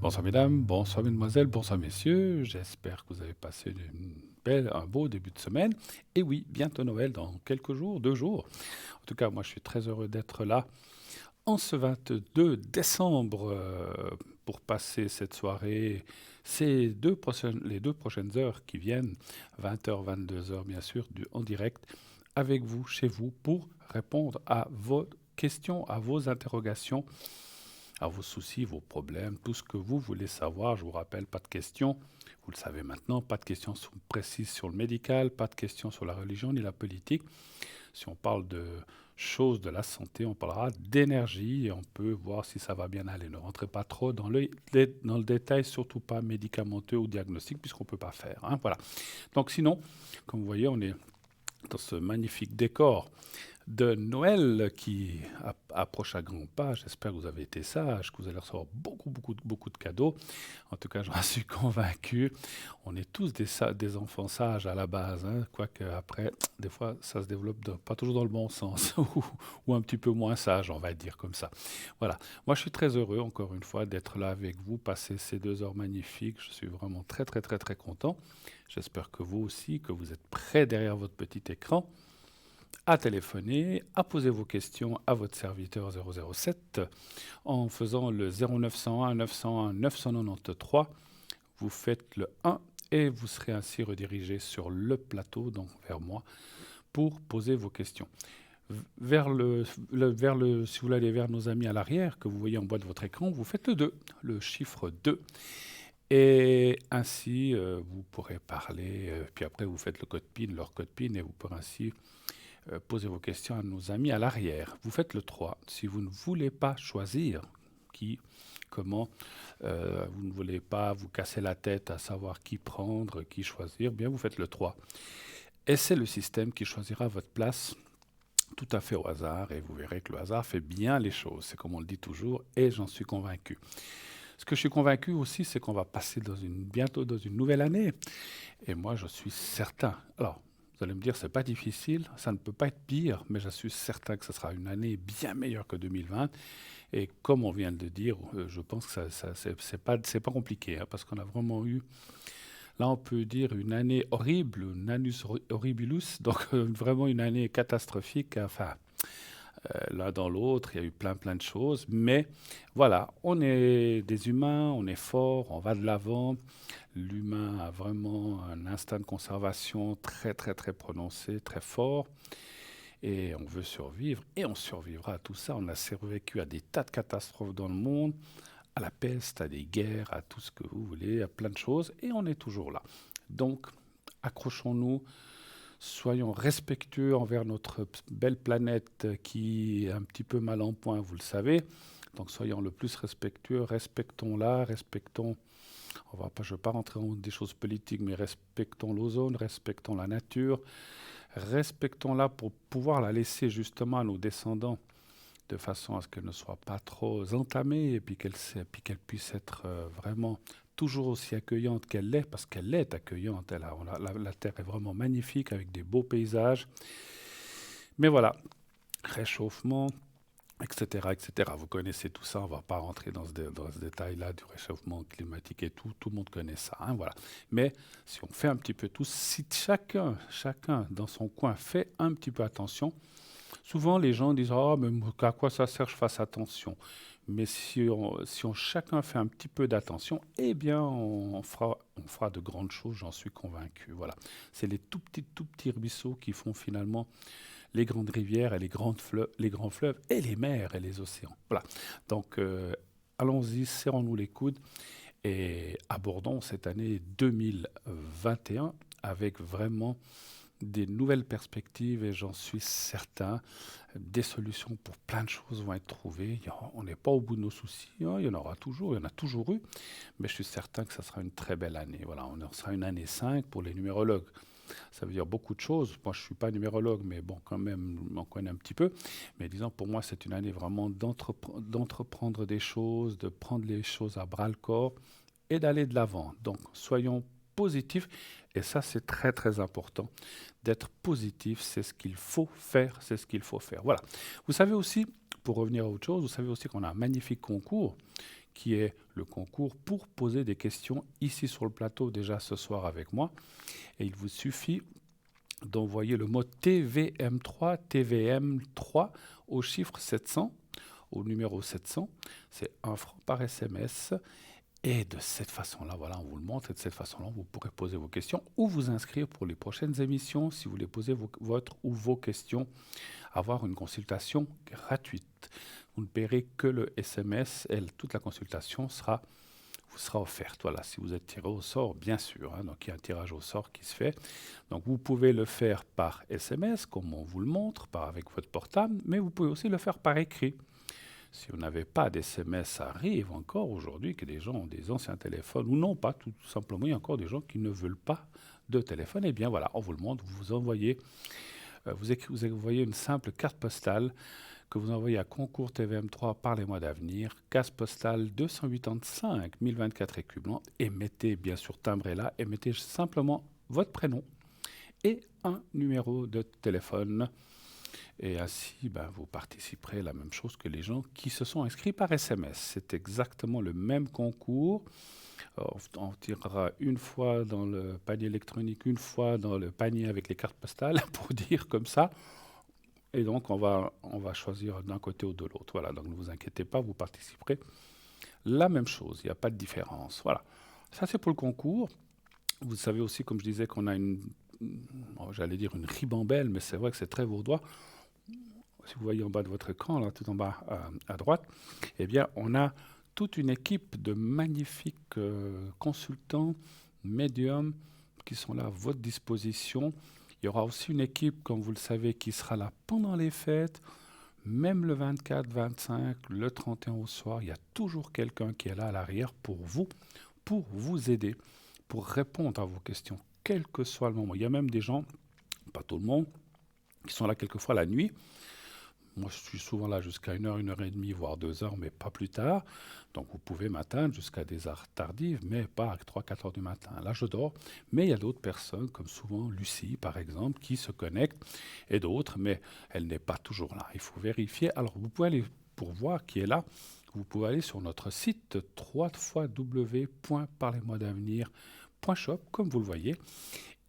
Bonsoir mesdames, bonsoir mesdemoiselles, bonsoir messieurs. J'espère que vous avez passé un beau début de semaine. Et oui, bientôt Noël dans quelques jours, 2 jours. En tout cas, moi je suis très heureux d'être là en ce 22 décembre pour passer cette soirée, les 2 prochaines heures qui viennent, 20h, 22h bien sûr, en direct, avec vous, chez vous, pour répondre à vos questions, à vos interrogations, à vos soucis, vos problèmes, tout ce que vous voulez savoir. Je vous rappelle, pas de questions, vous le savez maintenant, pas de questions précises sur le médical, pas de questions sur la religion ni la politique. Si on parle de choses de la santé, on parlera d'énergie et on peut voir si ça va bien aller. Ne rentrez pas trop dans le détail, surtout pas médicamenteux ou diagnostic, puisqu'on ne peut pas faire, hein. Voilà. Donc sinon, comme vous voyez, on est dans ce magnifique décor de Noël qui approche à grands pas. J'espère que vous avez été sages, que vous allez recevoir beaucoup, beaucoup, beaucoup de cadeaux. En tout cas, j'en suis convaincu. On est tous des enfants sages à la base, hein, quoique après, des fois, ça se développe pas toujours dans le bon sens, ou un petit peu moins sage, on va dire comme ça. Voilà. Moi, je suis très heureux, encore une fois, d'être là avec vous, passer ces 2 heures magnifiques. Je suis vraiment très, très, très, très content. J'espère que vous aussi, que vous êtes prêts derrière votre petit écran à téléphoner, à poser vos questions à votre serviteur 007 en faisant le 0901 901 993. Vous faites le 1 et vous serez ainsi redirigé sur le plateau, donc vers moi, pour poser vos questions. Si vous allez vers nos amis à l'arrière, que vous voyez en bas de votre écran, vous faites le 2, le chiffre 2. Et ainsi, vous pourrez parler, puis après vous faites le code PIN, leur code PIN, et vous pourrez ainsi posez vos questions à nos amis à l'arrière. Vous faites le 3. Si vous ne voulez pas choisir qui, comment, vous ne voulez pas vous casser la tête à savoir qui prendre, qui choisir, bien vous faites le 3. Et c'est le système qui choisira votre place tout à fait au hasard, et vous verrez que le hasard fait bien les choses. C'est comme on le dit toujours, et j'en suis convaincu. Ce que je suis convaincu aussi, c'est qu'on va passer bientôt dans une nouvelle année. Et moi, je suis certain. Alors, vous allez me dire, c'est pas difficile, ça ne peut pas être pire, mais je suis certain que ce sera une année bien meilleure que 2020. Et comme on vient de le dire, je pense que c'est pas compliqué, hein, parce qu'on a vraiment eu, là on peut dire une année horrible, un annus horribilus, donc vraiment une année catastrophique. Enfin, l'un dans l'autre, il y a eu plein plein de choses, mais voilà, on est des humains, on est forts, on va de l'avant. L'humain a vraiment un instinct de conservation très très très prononcé, très fort, et on veut survivre, et on survivra à tout ça. On a survécu à des tas de catastrophes dans le monde, à la peste, à des guerres, à tout ce que vous voulez, à plein de choses, et on est toujours là. Donc, accrochons-nous, soyons respectueux envers notre belle planète qui est un petit peu mal en point, vous le savez. Donc soyons le plus respectueux, respectons-la, respectons, je ne vais pas rentrer dans des choses politiques, mais respectons l'ozone, respectons la nature, respectons-la pour pouvoir la laisser justement à nos descendants, de façon à ce qu'elle ne soit pas trop entamée et puis qu'elle puisse être vraiment toujours aussi accueillante qu'elle l'est, parce qu'elle est accueillante. La Terre est vraiment magnifique avec des beaux paysages. Mais voilà, réchauffement, etc., etc. Vous connaissez tout ça, on ne va pas rentrer dans ce détail-là du réchauffement climatique et tout le monde connaît ça, hein, voilà. Mais si on fait un petit peu tout, si chacun dans son coin fait un petit peu attention, souvent les gens disent «Ah, mais à quoi ça sert que je fasse attention?» Mais si chacun fait un petit peu d'attention, eh bien on fera de grandes choses, j'en suis convaincu. Voilà. C'est les tout petits ruisseaux qui font finalement les grandes rivières et les grands fleuves et les mers et les océans. Voilà. Donc allons-y, serrons-nous les coudes et abordons cette année 2021 avec vraiment des nouvelles perspectives et j'en suis certain, des solutions pour plein de choses vont être trouvées. On n'est pas au bout de nos soucis, hein, il y en aura toujours, il y en a toujours eu, mais je suis certain que ça sera une très belle année. Voilà, on sera une année 5 pour les numérologues. Ça veut dire beaucoup de choses. Moi, je ne suis pas numérologue, mais bon, quand même, on connaît un petit peu. Mais disons, pour moi, c'est une année vraiment d'entreprendre des choses, de prendre les choses à bras-le-corps et d'aller de l'avant. Donc, soyons positifs. Et ça, c'est très, très important. D'être positif, c'est ce qu'il faut faire. C'est ce qu'il faut faire. Voilà. Vous savez aussi, pour revenir à autre chose, vous savez aussi qu'on a un magnifique concours qui est le concours pour poser des questions ici sur le plateau déjà ce soir avec moi. Et il vous suffit d'envoyer le mot TVM3 au chiffre 700, au numéro 700. C'est 1 franc par SMS. Et de cette façon-là, voilà, on vous le montre, et de cette façon-là, vous pourrez poser vos questions ou vous inscrire pour les prochaines émissions si vous voulez poser vos questions, avoir une consultation gratuite. Vous ne paierez que le SMS et toute la consultation vous sera offerte. Voilà, si vous êtes tiré au sort, bien sûr. Donc, il y a un tirage au sort qui se fait. Donc, vous pouvez le faire par SMS, comme on vous le montre, avec votre portable, mais vous pouvez aussi le faire par écrit. Si vous n'avez pas d'SMS, ça arrive encore aujourd'hui que des gens ont des anciens téléphones, ou non pas, tout simplement, il y a encore des gens qui ne veulent pas de téléphone. Eh bien voilà, on vous le montre, vous envoyez une simple carte postale que vous envoyez à Concours TVM3 par les mois d'avenir, case postale 285 1024 Écublens, et mettez bien sûr timbrez là, et mettez simplement votre prénom et un numéro de téléphone. Et ainsi, vous participerez à la même chose que les gens qui se sont inscrits par SMS. C'est exactement le même concours. On tirera une fois dans le panier électronique, une fois dans le panier avec les cartes postales, pour dire comme ça. Et donc, on va choisir d'un côté ou de l'autre. Voilà, donc ne vous inquiétez pas, vous participerez la même chose. Il n'y a pas de différence. Voilà. Ça, c'est pour le concours. Vous savez aussi, comme je disais, qu'on a j'allais dire une ribambelle, mais c'est vrai que c'est très vaudois. Si vous voyez en bas de votre écran, là, tout en bas à droite, eh bien, on a toute une équipe de magnifiques consultants, médiums, qui sont là à votre disposition. Il y aura aussi une équipe, comme vous le savez, qui sera là pendant les fêtes, même le 24, 25, le 31 au soir. Il y a toujours quelqu'un qui est là à l'arrière pour vous aider, pour répondre à vos questions, quel que soit le moment. Il y a même des gens, pas tout le monde, qui sont là quelquefois la nuit. Moi, je suis souvent là jusqu'à 1h, 1h30, voire 2h, mais pas plus tard. Donc, vous pouvez m'atteindre jusqu'à des heures tardives, mais pas à 3-4 heures du matin. Là, je dors. Mais il y a d'autres personnes, comme souvent Lucie, par exemple, qui se connectent, et d'autres, mais elle n'est pas toujours là. Il faut vérifier. Alors, vous pouvez aller, pour voir qui est là, vous pouvez aller sur notre site www.parlez-moi-d'avenir.shop, comme vous le voyez.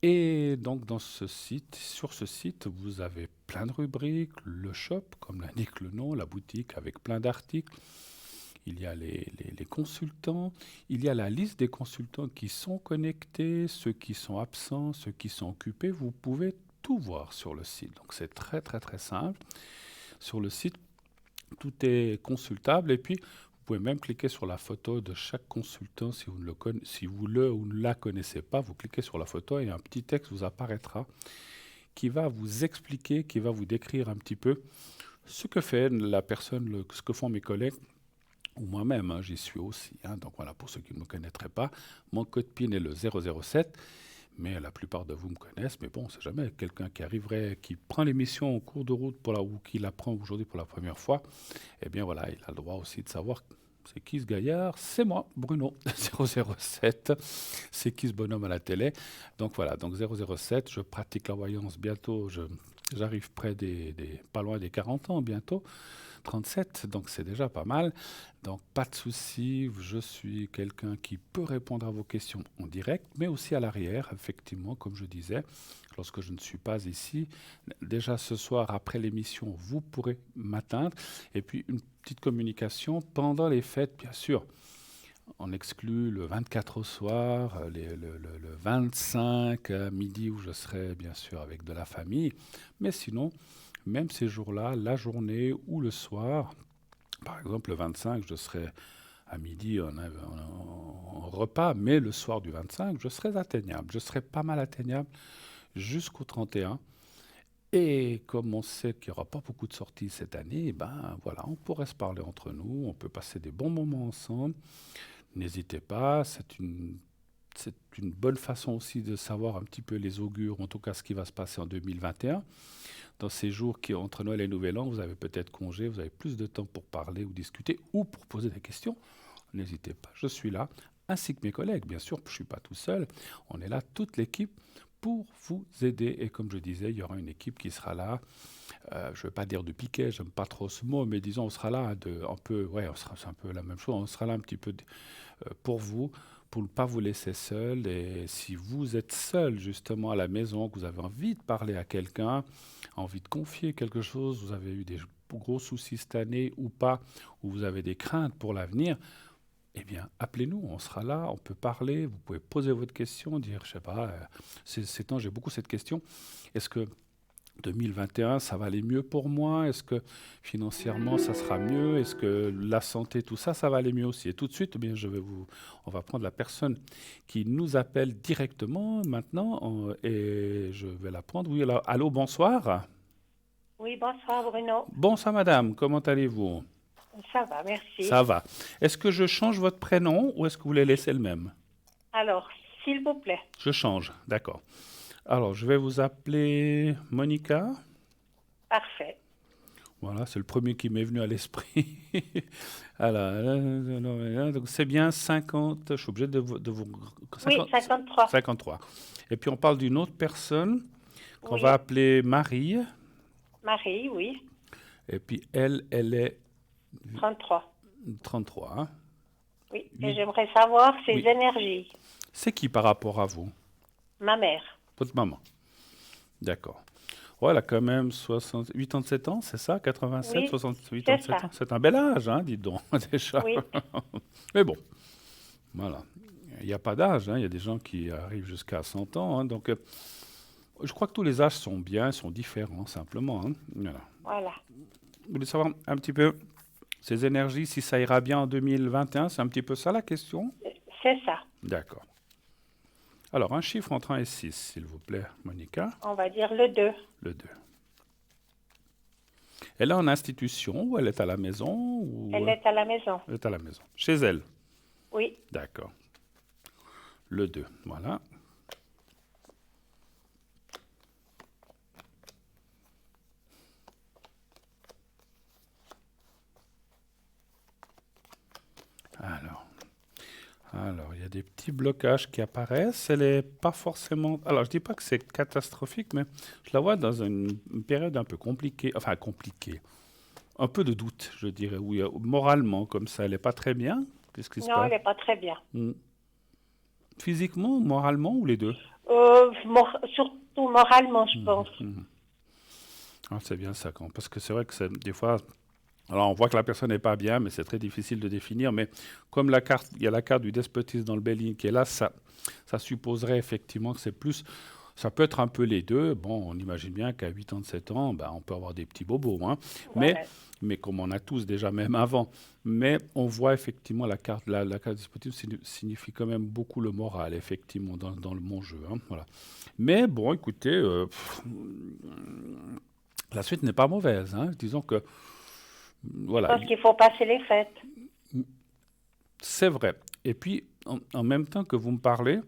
Et donc sur ce site, vous avez plein de rubriques, le shop, comme l'indique le nom, la boutique avec plein d'articles. Il y a les consultants, il y a la liste des consultants qui sont connectés, ceux qui sont absents, ceux qui sont occupés. Vous pouvez tout voir sur le site. Donc c'est très très très simple. Sur le site, tout est consultable et puis vous pouvez même cliquer sur la photo de chaque consultant si vous ne la connaissez pas. Vous cliquez sur la photo et un petit texte vous apparaîtra qui va vous expliquer, qui va vous décrire un petit peu ce que fait la personne, ce que font mes collègues ou moi-même. J'y suis aussi. Donc voilà, pour ceux qui ne me connaîtraient pas, mon code PIN est le 007. Mais la plupart de vous me connaissent, mais bon, on ne sait jamais. Quelqu'un qui arriverait, qui prend l'émission en cours de route ou qui l'apprend aujourd'hui pour la première fois, eh bien voilà, il a le droit aussi de savoir c'est qui ce gaillard. C'est moi, Bruno, 007. C'est qui ce bonhomme à la télé. Donc voilà, donc 007, je pratique la voyance bientôt. J'arrive près pas loin des 40 ans bientôt. 37, donc c'est déjà pas mal. Donc pas de souci, je suis quelqu'un qui peut répondre à vos questions en direct, mais aussi à l'arrière, effectivement, comme je disais, lorsque je ne suis pas ici. Déjà ce soir, après l'émission, vous pourrez m'atteindre. Et puis une petite communication pendant les fêtes, bien sûr. On exclut le 24 au soir, le 25 à midi où je serai bien sûr avec de la famille, mais sinon, même ces jours-là, la journée ou le soir, par exemple le 25, je serai à midi en repas, mais le soir du 25, je serai atteignable. Je serai pas mal atteignable jusqu'au 31. Et comme on sait qu'il n'y aura pas beaucoup de sorties cette année, voilà, on pourrait se parler entre nous, on peut passer des bons moments ensemble. N'hésitez pas, c'est une bonne façon aussi de savoir un petit peu les augures, en tout cas ce qui va se passer en 2021. Dans ces jours qui entre Noël et Nouvel An, vous avez peut-être congé, vous avez plus de temps pour parler ou discuter ou pour poser des questions. N'hésitez pas, je suis là, ainsi que mes collègues. Bien sûr, je ne suis pas tout seul. On est là, toute l'équipe, pour vous aider. Et comme je disais, il y aura une équipe qui sera là. Je ne vais pas dire de piquet, j'aime pas trop ce mot, mais disons, on sera là un peu, ouais, c'est un peu la même chose. On sera là un petit peu pour vous, pour ne pas vous laisser seul. Et si vous êtes seul justement à la maison, que vous avez envie de parler à quelqu'un, envie de confier quelque chose, vous avez eu des gros soucis cette année ou pas, ou vous avez des craintes pour l'avenir, eh bien, appelez-nous, on sera là, on peut parler, vous pouvez poser votre question, dire, je sais pas, ces temps, j'ai beaucoup cette question, est-ce que 2021, ça va aller mieux pour moi? Est-ce que financièrement, ça sera mieux? Est-ce que la santé, tout ça, ça va aller mieux aussi? Et tout de suite, eh bien, on va prendre la personne qui nous appelle directement maintenant et je vais la prendre. Oui, alors, allô, bonsoir. Oui, bonsoir Bruno. Bonsoir madame, comment allez-vous? Ça va, merci. Ça va. Est-ce que je change votre prénom ou est-ce que vous voulez laisser le même? Alors, s'il vous plaît. Je change, d'accord. Alors, je vais vous appeler Monica. Parfait. Voilà, c'est le premier qui m'est venu à l'esprit. Alors, donc c'est bien 50, je suis obligé de vous... Oui, 53. 53. Et puis on parle d'une autre personne qu'on va Oui, appeler Marie. Marie, oui. Et puis elle est 33. 33. Hein. Oui, et Huit- j'aimerais savoir ses Oui. énergies. C'est qui par rapport à vous? Ma mère. Votre maman. D'accord. Ouais, elle a quand même 87 ans, c'est ça? 87, Oui, 68, c'est 87 ça. ans. C'est un bel âge, hein, dites donc, déjà. Oui, Mais bon, voilà. Il n'y a pas d'âge, hein. Il y a des gens qui arrivent jusqu'à 100 ans. Hein. Donc, je crois que tous les âges sont bien, sont différents, simplement. Hein. Voilà. voilà. Vous voulez savoir un petit peu ces énergies, si ça ira bien en 2021? C'est un petit peu ça la question? C'est ça. D'accord. Alors, un chiffre entre 1 et 6, s'il vous plaît, Monica. On va dire le 2. Le 2. Elle est en institution ou elle est à la maison Elle est à la maison. elle est à la maison? Chez elle. Oui, D'accord. Le 2. Voilà. Alors. Alors, il y a des petits blocages qui apparaissent. Elle n'est pas forcément. Alors, je dis pas que c'est catastrophique, mais je la vois dans une période un peu compliquée. Enfin, compliquée. Un peu de doute, je dirais. Oui, moralement, comme ça, elle n'est pas très bien. Qu'est-ce qui se non, passe? elle n'est pas très bien. Hmm. Physiquement, moralement ou les deux? Surtout moralement, je Mhm, pense. mhm. Ah, c'est bien ça, parce que c'est vrai que des fois, alors on voit que la personne n'est pas bien, mais c'est très difficile de définir. Mais comme la carte, il y a la carte du despotisme dans le Béline qui est là, ça supposerait effectivement que c'est plus. Ça peut être un peu les deux. Bon, on imagine bien qu'à 87 ans, ben, on peut avoir des petits bobos, hein. Mais, Voilà. mais comme on a tous déjà, même avant. Mais on voit effectivement la carte du despotisme signifie quand même beaucoup le moral, effectivement, dans le mon jeu. Hein, voilà. Mais bon, écoutez, la suite n'est pas mauvaise. Hein. Disons que, Je voilà, pense qu'il faut passer les fêtes. c'est vrai. Et puis, en même temps que vous me parlez,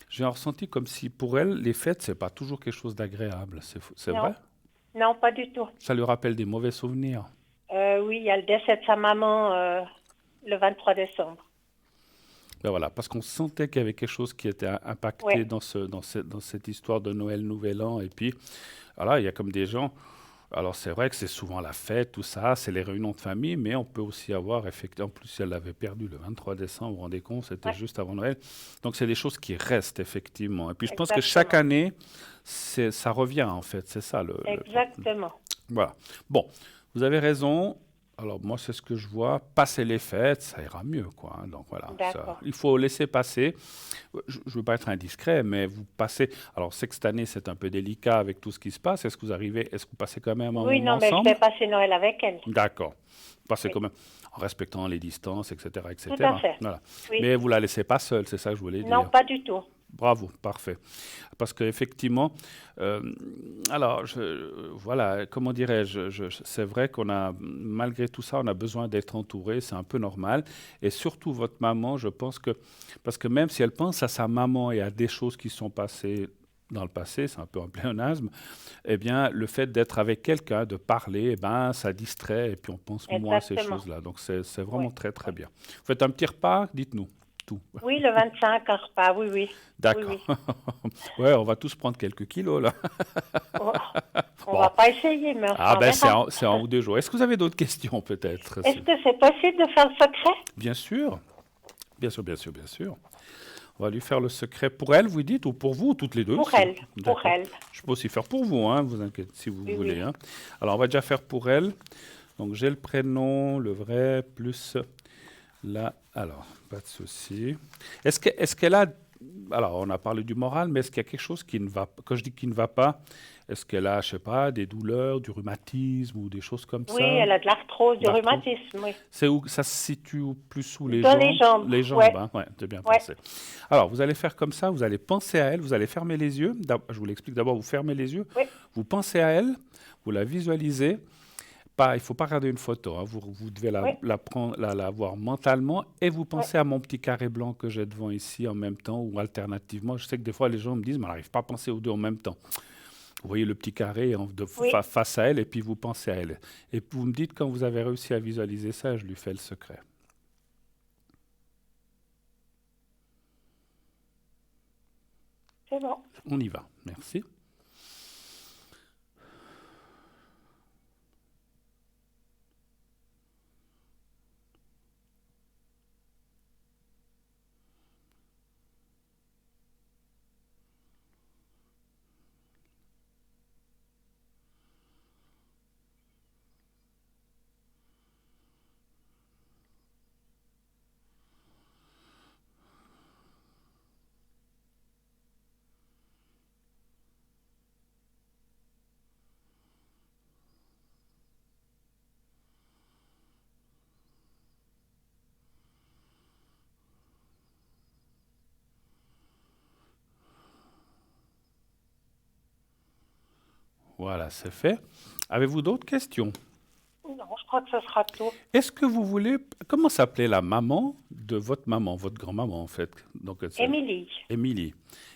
j'ai ressenti comme si pour elle, les fêtes, c'est pas toujours quelque chose d'agréable. C'est vrai? Non, non, pas du tout. Ça lui rappelle des mauvais souvenirs. Oui, il y a le décès de sa maman le 23 décembre. Ben voilà, parce qu'on sentait qu'il y avait quelque chose qui était Oui, impacté dans cette histoire de Noël, Nouvel An. Et puis, voilà, il y a comme des gens. Alors, c'est vrai que c'est souvent la fête, tout ça, c'est les réunions de famille, mais on peut aussi avoir, effectivement, en plus, si elle l'avait perdu le 23 décembre, vous vous rendez compte, c'était ouais, juste avant Noël. Donc, c'est des choses qui restent, effectivement. Et puis, je pense que chaque exactement. année, ça revient, en fait. C'est ça, Exactement. voilà. Bon, vous avez raison. Alors moi, c'est ce que je vois. Passer les fêtes, ça ira mieux, quoi. Hein. Donc voilà, ça, D'accord. il faut laisser passer. Je ne veux pas être indiscret, mais vous passez. Alors, c'est que cette année, c'est un peu délicat avec tout ce qui se passe. Est-ce que vous passez quand même un Oui, moment non, mais je ensemble? vais passer Noël avec elle. D'accord. Vous passez Oui, quand même en respectant les distances, etc., tout à etc. fait. Voilà. Oui. Mais vous la laissez pas seule, c'est ça que je voulais Non, dire. pas du tout. Bravo, parfait. Parce qu'effectivement, euh, alors, voilà, comment dirais-je, c'est vrai qu'on a, malgré tout ça, on a besoin d'être entouré, c'est un peu normal. Et surtout votre maman, je pense que, parce que même si elle pense à sa maman et à des choses qui sont passées dans le passé, c'est un peu un pléonasme, eh bien, le fait d'être avec quelqu'un, de parler, eh ben, ça distrait et puis on pense moins à ces Exactement. choses-là. Donc, c'est Oui, vraiment très, très oui. bien. Vous faites un petit repas, dites-nous. tout. Oui, le 25, un repas, oui, oui. Oui, D'accord. oui. Ouais, on va tous prendre quelques kilos là. On on Bon. va pas essayer, mais Ah enfin, on ben verra. c'est en ou deux jours. Est-ce que vous avez d'autres questions peut-être? Est-ce que c'est possible de faire le secret? Bien sûr, bien sûr, bien sûr, bien sûr. On va lui faire le secret pour elle, vous dites, ou pour vous, ou toutes les deux. Pour elle, pour D'accord. elle. Je peux aussi faire pour vous, hein, vous inquiétez, si vous Oui, voulez. oui. Hein. Alors, on va déjà faire pour elle. Donc, j'ai le prénom, le vrai, plus la... Alors, pas de souci. Est-ce qu'elle a... Alors, on a parlé du moral, mais est-ce qu'il y a quelque chose qui ne va pas? Quand je dis qui ne va pas, est-ce qu'elle a, je sais pas, des douleurs, du rhumatisme ou des choses comme Oui, ça? elle a de l'arthrose, du L'arthrose? rhumatisme, oui. C'est où ça se situe plus sous les Dans les jambes? jambes, Les jambes, ouais, hein? Ouais, j'ai bien ouais, pensé. Alors, vous allez faire comme ça, vous allez penser à elle, vous allez fermer les yeux. Je vous l'explique d'abord, vous fermez les yeux, oui, vous pensez à elle, vous la visualisez. Pas, il ne faut pas regarder une photo, hein. Vous devez oui, la prendre, la voir mentalement et vous oui, pensez à mon petit carré blanc que j'ai devant ici en même temps ou alternativement. Je sais que des fois les gens me disent, mais on n'arrive pas à penser aux deux en même temps. Vous voyez le petit carré oui. face à elle et puis vous pensez à elle. Et vous me dites quand vous avez réussi à visualiser ça, je lui fais le secret. C'est bon. On y va. Merci. Voilà, c'est fait. Avez-vous d'autres questions? Non, je crois que ce sera tout. Est-ce que vous voulez... Comment s'appelait la maman de votre maman, votre grand-maman en fait? Donc, c'est Émilie. Émilie.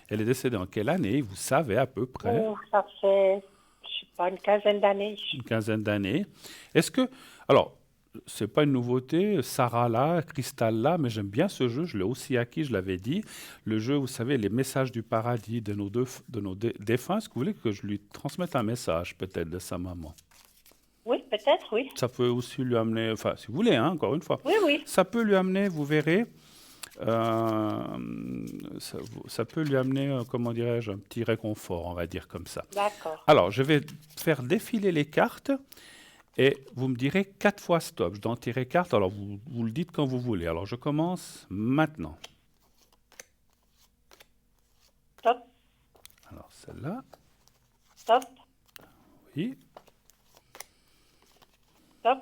Elle est décédée en quelle année? Vous savez à peu près? Oh, ça fait, je sais pas, une quinzaine d'années. Une quinzaine d'années. Est-ce que... Alors, c'est pas une nouveauté, Sarah là, Cristal là, mais j'aime bien ce jeu, je l'ai aussi acquis, je l'avais dit. Le jeu, vous savez, les messages du paradis de nos défunts. Est-ce que vous voulez que je lui transmette un message peut-être de sa maman? Oui, peut-être, oui. Ça peut aussi lui amener, enfin, si vous voulez, hein, encore une fois, Oui, oui. ça peut lui amener, vous verrez, euh, ça peut lui amener, comment dirais-je, un petit réconfort, on va dire comme ça. D'accord. Alors, je vais faire défiler les cartes et vous me direz 4 fois stop. Je dois en tirer carte, alors vous le dites quand vous voulez. Alors, je commence maintenant. Stop, Alors, celle-là, stop, oui. stop.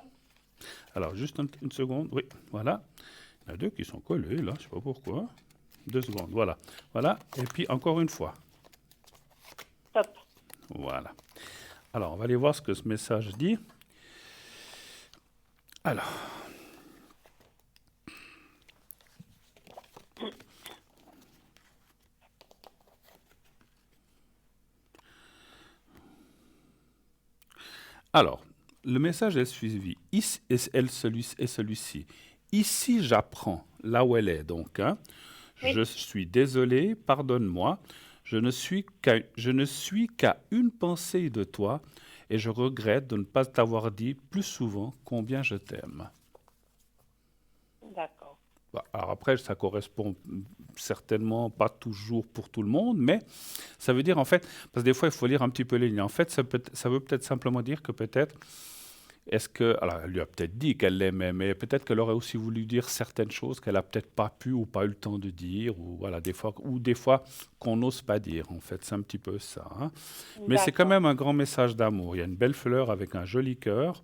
Alors, juste une seconde, oui, voilà. Il y en a deux qui sont collés, là, je ne sais pas pourquoi. 2 secondes, voilà. Voilà, et puis encore une fois. Stop. Voilà. Alors, on va aller voir ce que ce message dit. Alors. Alors, le message est suivi. Celui-ci. Ici, j'apprends, là où elle est, donc. Hein. Oui, Je suis désolé, pardonne-moi. Je ne suis qu'à une pensée de toi et je regrette de ne pas t'avoir dit plus souvent combien je t'aime. d'accord. Bah, alors après, ça correspond certainement pas toujours pour tout le monde, mais ça veut dire en fait, parce que des fois il faut lire un petit peu les lignes. En fait, ça veut peut-être simplement dire que peut-être, alors elle lui a peut-être dit qu'elle l'aimait, mais peut-être qu'elle aurait aussi voulu dire certaines choses qu'elle a peut-être pas pu ou pas eu le temps de dire, ou voilà, des fois qu'on n'ose pas dire. En fait, c'est un petit peu ça. Hein. Mais c'est quand D'accord. même un grand message d'amour. Il y a une belle fleur avec un joli cœur.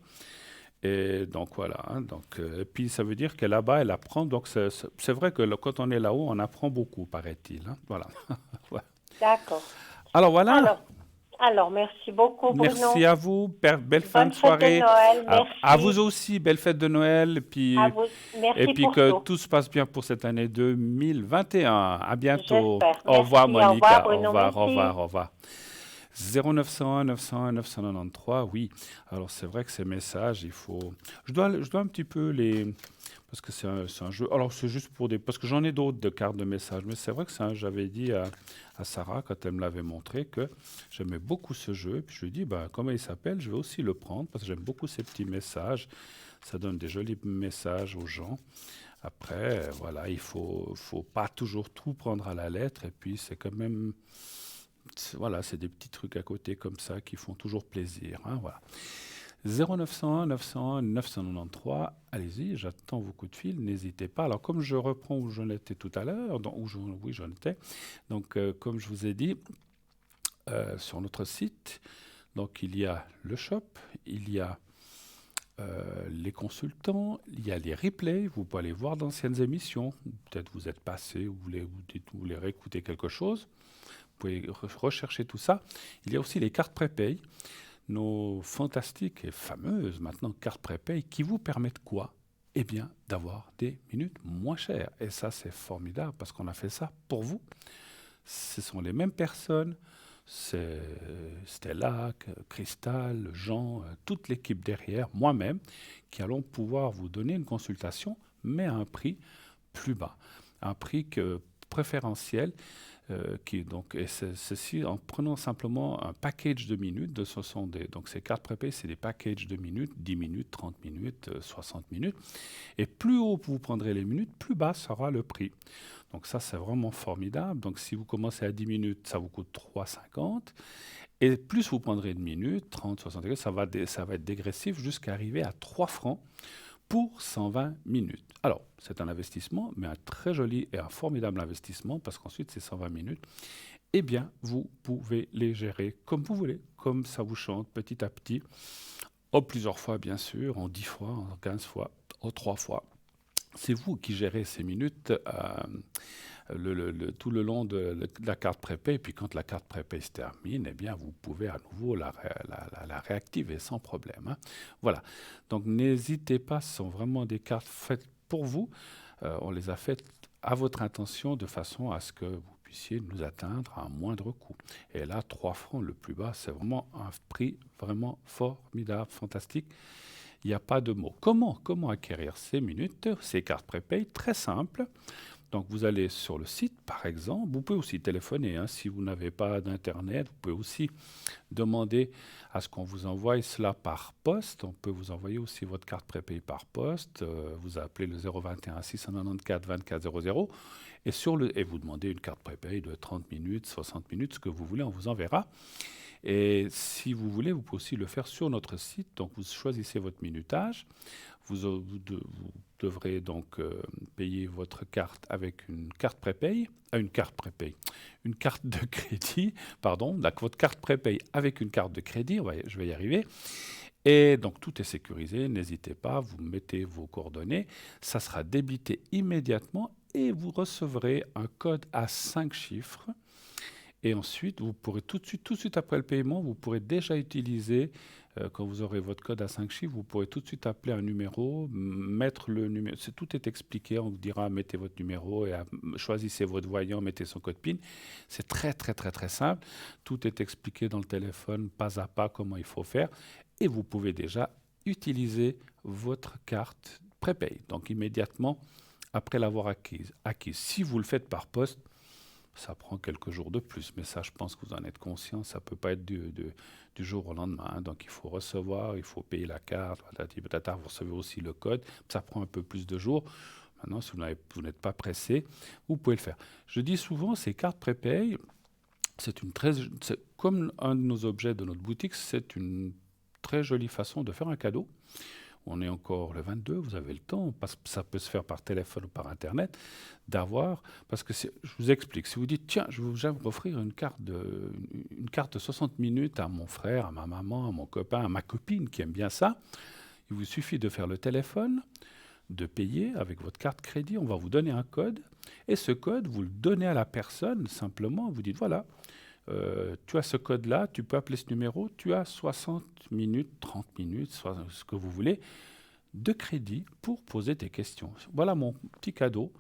Et donc voilà, hein, et puis ça veut dire que là-bas, elle apprend. Donc c'est vrai que quand on est là-haut, on apprend beaucoup, paraît-il. Hein, voilà. Ouais. D'accord. Alors voilà, Alors, merci beaucoup, Bruno. merci à vous, belle fin Bonne de fête de soirée. Noël. À vous Merci. aussi, belle fête de Noël. À vous. Et Merci puis pour que tout. tout se passe bien pour cette année 2021. À bientôt. J'espère. Au revoir, Merci. Au revoir, Monica. Au Bruno. revoir, au Merci. revoir, au revoir. 0901 901 993, oui. Alors c'est vrai que ces messages, il faut... Je dois un petit peu les... Parce que c'est un jeu... Alors c'est juste pour des... Parce que j'en ai d'autres de cartes de messages, mais c'est vrai que j'avais dit à Sarah, quand elle me l'avait montré, que j'aimais beaucoup ce jeu. Puis je lui ai dit, bah, comment il s'appelle? Je vais aussi le prendre, parce que j'aime beaucoup ces petits messages. Ça donne des jolis messages aux gens. Après, voilà, faut pas toujours tout prendre à la lettre. Et puis c'est quand même... Voilà, c'est des petits trucs à côté comme ça qui font toujours plaisir, hein, voilà. 0901 901 993, allez-y, j'attends vos coups de fil, n'hésitez pas. Alors comme je reprends où j'en étais tout à l'heure, oui j'en étais, donc comme je vous ai dit, sur notre site, donc il y a le shop, il y a les consultants, il y a les replays, vous pouvez aller voir d'anciennes émissions, peut-être vous êtes passé, vous voulez réécouter quelque chose, vous pouvez rechercher tout ça. Il y a aussi les cartes prépay, nos fantastiques et fameuses maintenant cartes prépay qui vous permettent quoi? Eh bien, d'avoir des minutes moins chères. Et ça, c'est formidable parce qu'on a fait ça pour vous. Ce sont les mêmes personnes, c'est Stella, Cristal, Jean, toute l'équipe derrière, moi-même, qui allons pouvoir vous donner une consultation, mais à un prix plus bas, un prix préférentiel ceci en prenant simplement un package de minutes, donc ces cartes prépay, c'est des packages de minutes, 10 minutes, 30 minutes, 60 minutes. Et plus haut vous prendrez les minutes, plus bas sera le prix. Donc ça, c'est vraiment formidable. Donc si vous commencez à 10 minutes, ça vous coûte 3,50. Et plus vous prendrez de minutes, 30, 60, ça va être dégressif jusqu'à arriver à 3 francs pour 120 minutes. Alors, c'est un investissement, mais un très joli et un formidable investissement, parce qu'ensuite, ces 120 minutes, eh bien, vous pouvez les gérer comme vous voulez, comme ça vous chante, petit à petit, en plusieurs fois, bien sûr, en 10 fois, en 15 fois, en 3 fois. C'est vous qui gérez ces minutes tout le long de la carte prépay. Et puis quand la carte prépay se termine, eh bien, vous pouvez à nouveau la réactiver sans problème, hein. Voilà. Donc n'hésitez pas, ce sont vraiment des cartes faites pour vous. On les a faites à votre intention de façon à ce que vous puissiez nous atteindre à un moindre coût. Et là, 3 francs le plus bas, c'est vraiment un prix vraiment formidable, fantastique. Il n'y a pas de mots. Comment acquérir ces minutes, ces cartes prépay? Très simple. Donc vous allez sur le site, par exemple. Vous pouvez aussi téléphoner, hein, si vous n'avez pas d'Internet. Vous pouvez aussi demander à ce qu'on vous envoie cela par poste. On peut vous envoyer aussi votre carte prépay par poste. Vous appelez le 021 694 24 00 et vous demandez une carte prépay de 30 minutes, 60 minutes, ce que vous voulez, on vous enverra. Et si vous voulez, vous pouvez aussi le faire sur notre site. Donc vous choisissez votre minutage. Vous devrez donc payer votre carte avec une carte prépay, une carte de crédit, pardon, votre carte prépay avec une carte de crédit, je vais y arriver. Et donc tout est sécurisé, n'hésitez pas, vous mettez vos coordonnées, ça sera débité immédiatement et vous recevrez un code à 5 chiffres. Et ensuite, vous pourrez tout de suite après le paiement, vous pourrez déjà utiliser, quand vous aurez votre code à 5 chiffres, vous pourrez tout de suite appeler un numéro, mettre le numéro, tout est expliqué, on vous dira mettez votre numéro et choisissez votre voyant, mettez son code PIN. C'est très très très très simple, tout est expliqué dans le téléphone, pas à pas comment il faut faire, et vous pouvez déjà utiliser votre carte prépay, donc immédiatement après l'avoir acquise. Si vous le faites par poste, ça prend quelques jours de plus, mais ça, je pense que vous en êtes conscient, ça ne peut pas être du jour au lendemain, hein. Donc il faut recevoir, il faut payer la carte, vous recevez aussi le code, ça prend un peu plus de jours. Maintenant, si vous n'êtes pas pressé, vous pouvez le faire. Je dis souvent, ces cartes prépay, comme un de nos objets de notre boutique, c'est une très jolie façon de faire un cadeau. On est encore le 22, vous avez le temps, parce que ça peut se faire par téléphone ou par Internet, parce que je vous explique, si vous dites, tiens, je vais vous offrir une carte de 60 minutes à mon frère, à ma maman, à mon copain, à ma copine qui aime bien ça, il vous suffit de faire le téléphone, de payer avec votre carte crédit, on va vous donner un code, et ce code, vous le donnez à la personne, simplement, vous dites, voilà, tu as ce code-là, tu peux appeler ce numéro, tu as 60 minutes, 30 minutes, soit ce que vous voulez, de crédit pour poser tes questions. Voilà mon petit cadeau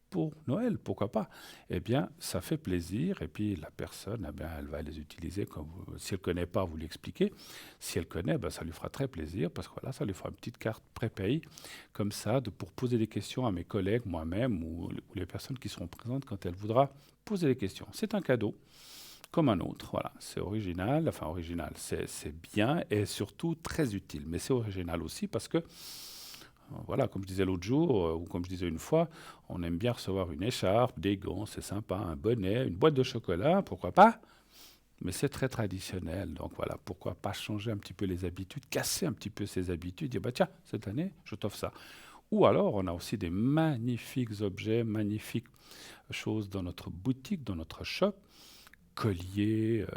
pour Noël, pourquoi pas? Eh bien, ça fait plaisir et puis la personne, eh bien, elle va les utiliser comme si elle ne connaît pas, vous l'expliquez. Si elle connaît, ben, ça lui fera très plaisir parce que voilà, ça lui fera une petite carte prépayée comme ça pour poser des questions à mes collègues, moi-même ou les personnes qui seront présentes quand elle voudra poser des questions. C'est un cadeau comme un autre, voilà. C'est original, enfin original, c'est bien et surtout très utile. Mais c'est original aussi parce que voilà, comme je disais l'autre jour, ou comme je disais une fois, on aime bien recevoir une écharpe, des gants, c'est sympa, un bonnet, une boîte de chocolat, pourquoi pas? Mais c'est très traditionnel, donc voilà, pourquoi pas changer un petit peu les habitudes, casser un petit peu ses habitudes, dire bah tiens, cette année, je t'offre ça. Ou alors, on a aussi des magnifiques objets, magnifiques choses dans notre boutique, dans notre shop, collier,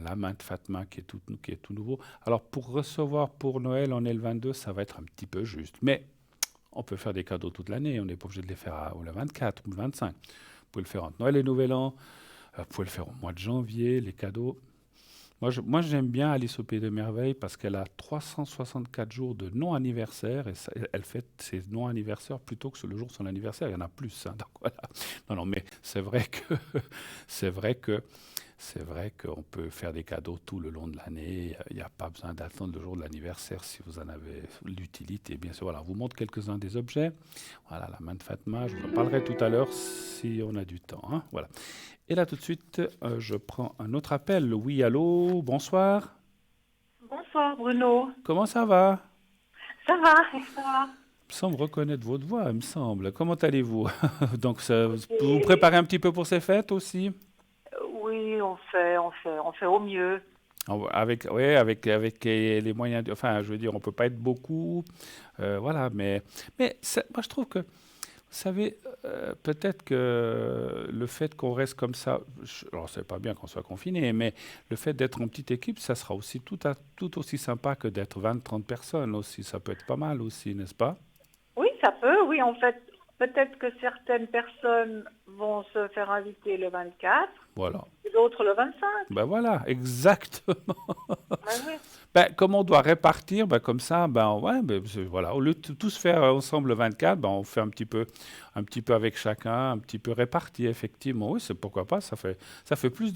la main de Fatma qui est tout nouveau. Alors, pour recevoir pour Noël, on est le 22, ça va être un petit peu juste, mais on peut faire des cadeaux toute l'année, on n'est pas obligé de les faire le 24 ou le 25. Vous pouvez le faire entre Noël et Nouvel An, vous pouvez le faire au mois de janvier, les cadeaux. Moi, j'aime bien Alice au Pays des Merveilles parce qu'elle a 364 jours de non-anniversaire et elle fête ses non-anniversaires plutôt que sur le jour de son anniversaire. Il y en a plus, hein, donc voilà. Non, non, mais c'est vrai que c'est vrai que c'est vrai qu'on peut faire des cadeaux tout le long de l'année. Il n'y a pas besoin d'attendre le jour de l'anniversaire si vous en avez l'utilité. Bien sûr, voilà, on vous montre quelques-uns des objets. Voilà, la main de Fatma, je vous en parlerai tout à l'heure si on a du temps, hein, voilà. Et là, tout de suite, je prends un autre appel. Oui, allô, bonsoir. Bonsoir Bruno. Comment ça va? Ça va, et ça? Il me semble reconnaître votre voix, il me semble. Comment allez-vous? Donc, vous vous Et- préparez un petit peu pour ces fêtes aussi? oui, on fait au mieux. Avec, ouais, avec les moyens, enfin, je veux dire, on peut pas être beaucoup, voilà, mais moi je trouve que, vous savez, peut-être que le fait qu'on reste comme ça, alors c'est pas bien qu'on soit confiné, mais le fait d'être en petite équipe, ça sera aussi tout aussi sympa que d'être 20, 30 personnes aussi, ça peut être pas mal aussi, n'est-ce pas? Oui, ça peut, oui, en fait, peut-être que certaines personnes vont se faire inviter le 24 Voilà. et d'autres le 25. Ben voilà, exactement. Oui, oui. Ben, comme on doit répartir, ben, comme ça, ben, ouais, ben, voilà. Au lieu de tous faire ensemble le 24, ben, on fait un petit peu avec chacun, un petit peu réparti, effectivement. Oui, c'est pourquoi pas, ça fait plus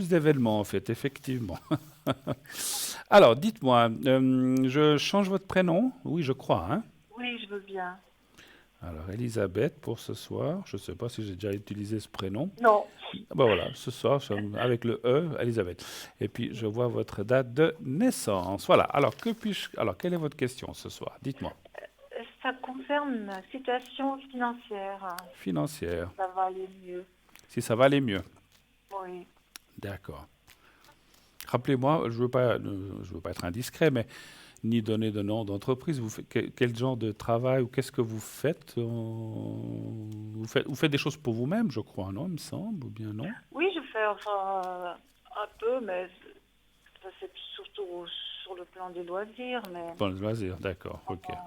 d'événements, en fait, effectivement. Alors, dites-moi, je change votre prénom? Oui, je crois, hein. Oui, je veux bien. Alors, Elisabeth pour ce soir. Je ne sais pas si j'ai déjà utilisé ce prénom. Non, Ah ben voilà, ce soir, avec le E, Elisabeth. Et puis, je vois votre date de naissance. Voilà. Alors, alors, quelle est votre question ce soir? Dites-moi. ça concerne la situation financière. Financière. Ça va aller mieux. Si ça va aller mieux. Oui. D'accord. Rappelez-moi, je veux pas être indiscret, mais ni donner de nom d'entreprise. Quel genre de travail ou qu'est-ce que vous faites? Vous faites des choses pour vous-même, je crois, non, il me semble, ou bien non? Oui, je fais enfin un peu, mais ça, c'est surtout sur le plan des loisirs, mais Dans le loisir, d'accord, ok. enfin,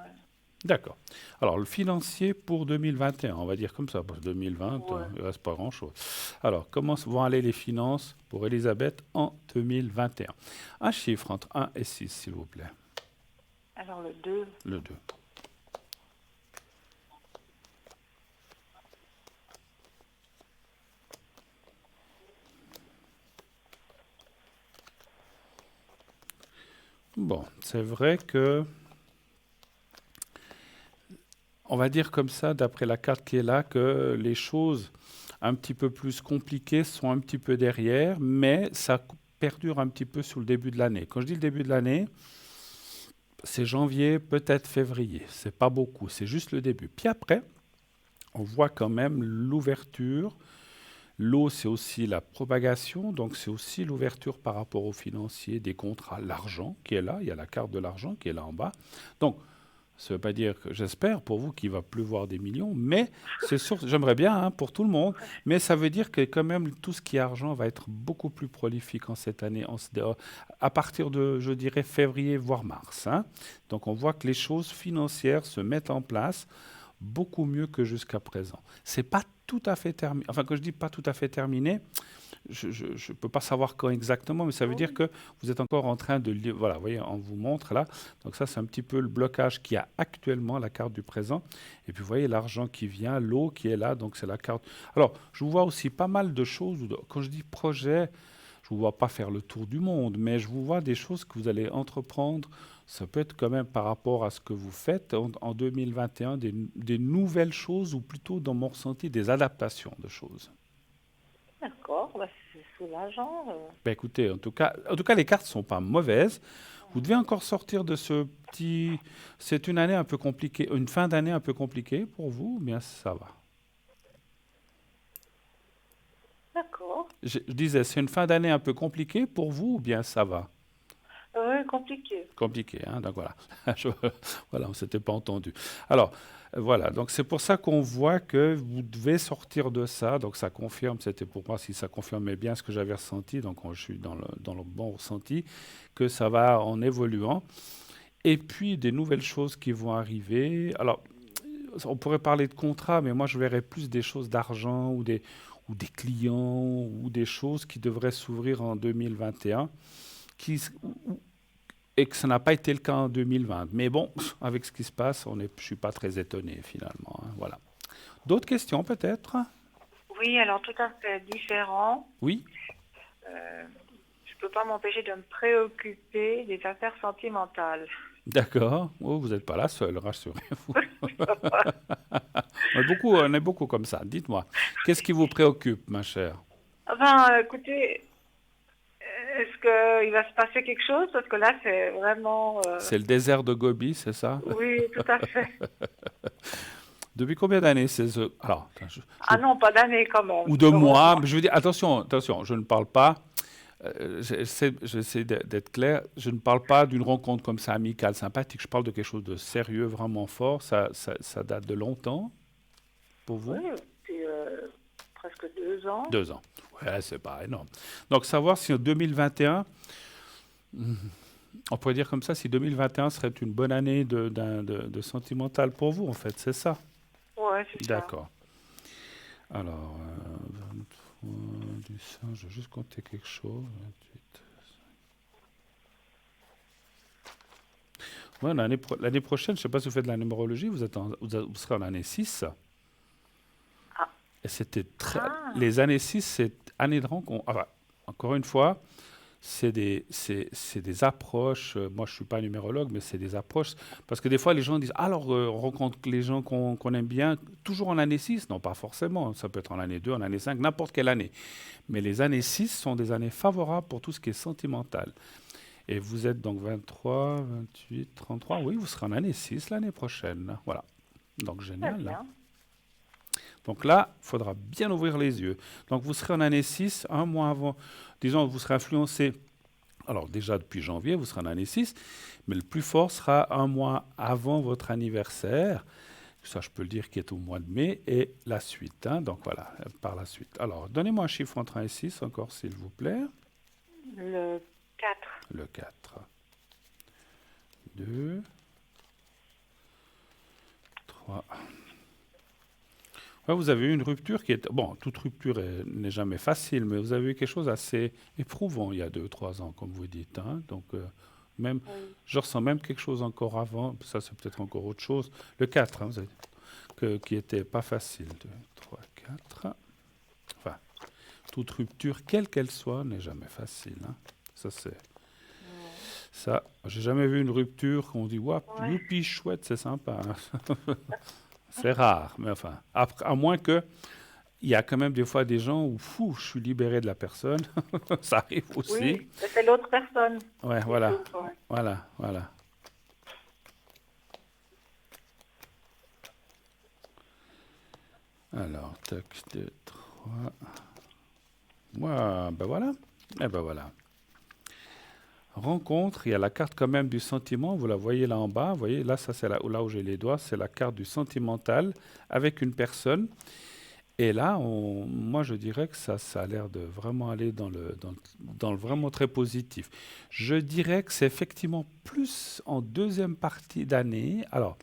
D'accord. Alors, le financier pour 2021, on va dire comme ça, parce que 2020, ouais. il ne reste pas grand-chose. Alors, comment vont aller les finances pour Elisabeth en 2021? Un chiffre entre 1 et 6, s'il vous plaît. Alors le 2. Le 2. Bon, c'est vrai que, on va dire comme ça, d'après la carte qui est là, que les choses un petit peu plus compliquées sont un petit peu derrière, mais ça perdure un petit peu sur le début de l'année. Quand je dis le début de l'année, c'est janvier, peut-être février. C'est pas beaucoup, c'est juste le début. Puis après, on voit quand même l'ouverture. L'eau, c'est aussi la propagation, donc c'est aussi l'ouverture par rapport aux financiers, des contrats, l'argent qui est là, il y a la carte de l'argent qui est là en bas. Donc, ça ne veut pas dire que j'espère pour vous qu'il va pleuvoir des millions, mais c'est sûr, j'aimerais bien hein, pour tout le monde, mais ça veut dire que quand même tout ce qui est argent va être beaucoup plus prolifique en cette année, à partir de, je dirais, février, voire mars, hein. Donc on voit que les choses financières se mettent en place beaucoup mieux que jusqu'à présent. C'est pas tout à fait terminé. Enfin, quand je dis pas tout à fait terminé, je peux pas savoir quand exactement, mais ça veut dire Oui, que vous êtes encore en train de... Voilà, vous voyez, on vous montre là. Donc ça, c'est un petit peu le blocage qu'il y a actuellement, la carte du présent. Et puis vous voyez l'argent qui vient, l'eau qui est là, donc c'est la carte. Alors, je vous vois aussi pas mal de choses. Quand je dis projet, je vous vois pas faire le tour du monde, mais je vous vois des choses que vous allez entreprendre. Ça peut être quand même par rapport à ce que vous faites en 2021, des nouvelles choses ou plutôt, dans mon ressenti, des adaptations de choses. d'accord, bah, c'est soulageant. Ben écoutez, en tout cas, les cartes sont pas mauvaises. Vous devez encore sortir de ce petit. C'est une année un peu compliquée, une fin d'année un peu compliquée pour vous, ou bien ça va. D'accord. Je disais, c'est une fin d'année un peu compliquée pour vous, ou bien ça va? Oui, compliqué. Compliqué, hein, donc voilà. Voilà, on ne s'était pas entendu. Alors, voilà, donc c'est pour ça qu'on voit que vous devez sortir de ça. Donc ça confirme, c'était pour moi si ça confirmait bien ce que j'avais ressenti, donc je suis dans le bon ressenti, que ça va en évoluant. Et puis des nouvelles choses qui vont arriver. Alors, on pourrait parler de contrat, mais moi je verrais plus des choses d'argent ou des clients ou des choses qui devraient s'ouvrir en 2021 qui, et que ça n'a pas été le cas en 2020. Mais bon, avec ce qui se passe, je ne suis pas très étonné finalement, hein, voilà. D'autres questions peut-être? Oui, alors tout à fait différent. Oui, Euh, je peux pas m'empêcher de me préoccuper des affaires sentimentales. d'accord. Oh, vous n'êtes pas la seule, rassurez-vous. On est beaucoup comme ça. Dites-moi, qu'est-ce qui vous préoccupe, ma chère? Enfin, écoutez, est-ce qu'il va se passer quelque chose? Parce que là, c'est vraiment... C'est le désert de Gobi, c'est ça? Oui, tout à fait. Depuis combien d'années c'est ce... Alors, attends, Ah non, pas d'année quand même, ou de mois, heureusement. mais je veux dire, attention, attention, je ne parle pas, j'essaie d'être clair, je ne parle pas d'une rencontre comme ça, amicale, sympathique, je parle de quelque chose de sérieux, vraiment fort, ça date de longtemps pour Oui, vous? depuis presque 2 ans. 2 ans. Ouais, c'est pas énorme. Donc, savoir si en 2021, on pourrait dire comme ça, si 2021 serait une bonne année de sentimental pour vous, en fait, c'est ça? Ouais, c'est ça. D'accord. Alors, 23 du 5, je vais juste compter quelque chose. 28. Ouais, l'année prochaine, je ne sais pas si vous faites de la numérologie, vous serez en année 6. Ah, Et c'était ah, les années 6, c'est année de rencontre. Enfin, encore une fois, c'est des approches. Moi, je ne suis pas numérologue, mais c'est des approches. Parce que des fois, les gens disent, alors, on rencontre les gens qu'on aime bien, toujours en année 6. Non, pas forcément. Ça peut être en année 2, en année 5, n'importe quelle année. Mais les années 6 sont des années favorables pour tout ce qui est sentimental. Et vous êtes donc 23, 28, 33. Oui, vous serez en année 6 l'année prochaine. Voilà. Donc, très génial, hein. bien. Donc là, il faudra bien ouvrir les yeux. Donc vous serez en année 6, un mois avant. Disons, vous serez influencé. Alors déjà depuis janvier, vous serez en année 6, mais le plus fort sera un mois avant votre anniversaire. Ça, je peux le dire, qui est au mois de mai, et la suite, hein. Donc voilà, par la suite. Alors, donnez-moi un chiffre entre 1 et 6 encore, s'il vous plaît. Le 4. Le 4, 2, 3. Ouais, vous avez eu une rupture qui est... Bon, toute rupture n'est jamais facile, mais vous avez eu quelque chose d'assez éprouvant il y a 2, 3 ans, comme vous dites, hein. Donc, même, Oui. je ressens même quelque chose encore avant, ça c'est peut-être encore autre chose. Le 4, hein, qui était pas facile. 2, 3, 4. Enfin, toute rupture, quelle qu'elle soit, n'est jamais facile, hein. Ça, c'est... Ouais. Ça, j'ai jamais vu une rupture qu'on dit, wouah, Ouais. youpi, chouette, c'est sympa, hein. C'est rare, mais enfin, à moins que il y a quand même des fois des gens où, fou, je suis libéré de la personne. Ça arrive aussi. Oui, c'est l'autre personne Ouais, qui voilà, souffre. Ouais. voilà, voilà. Alors, tac, 2, 3. Ouais, ben voilà. Et ben voilà. Rencontre, il y a la carte quand même du sentiment, vous la voyez là en bas, vous voyez, là, ça c'est là où j'ai les doigts, c'est la carte du sentimental avec une personne. Et là, moi, je dirais que ça a l'air de vraiment aller dans le vraiment très positif. Je dirais que c'est effectivement plus en deuxième partie d'année. Alors,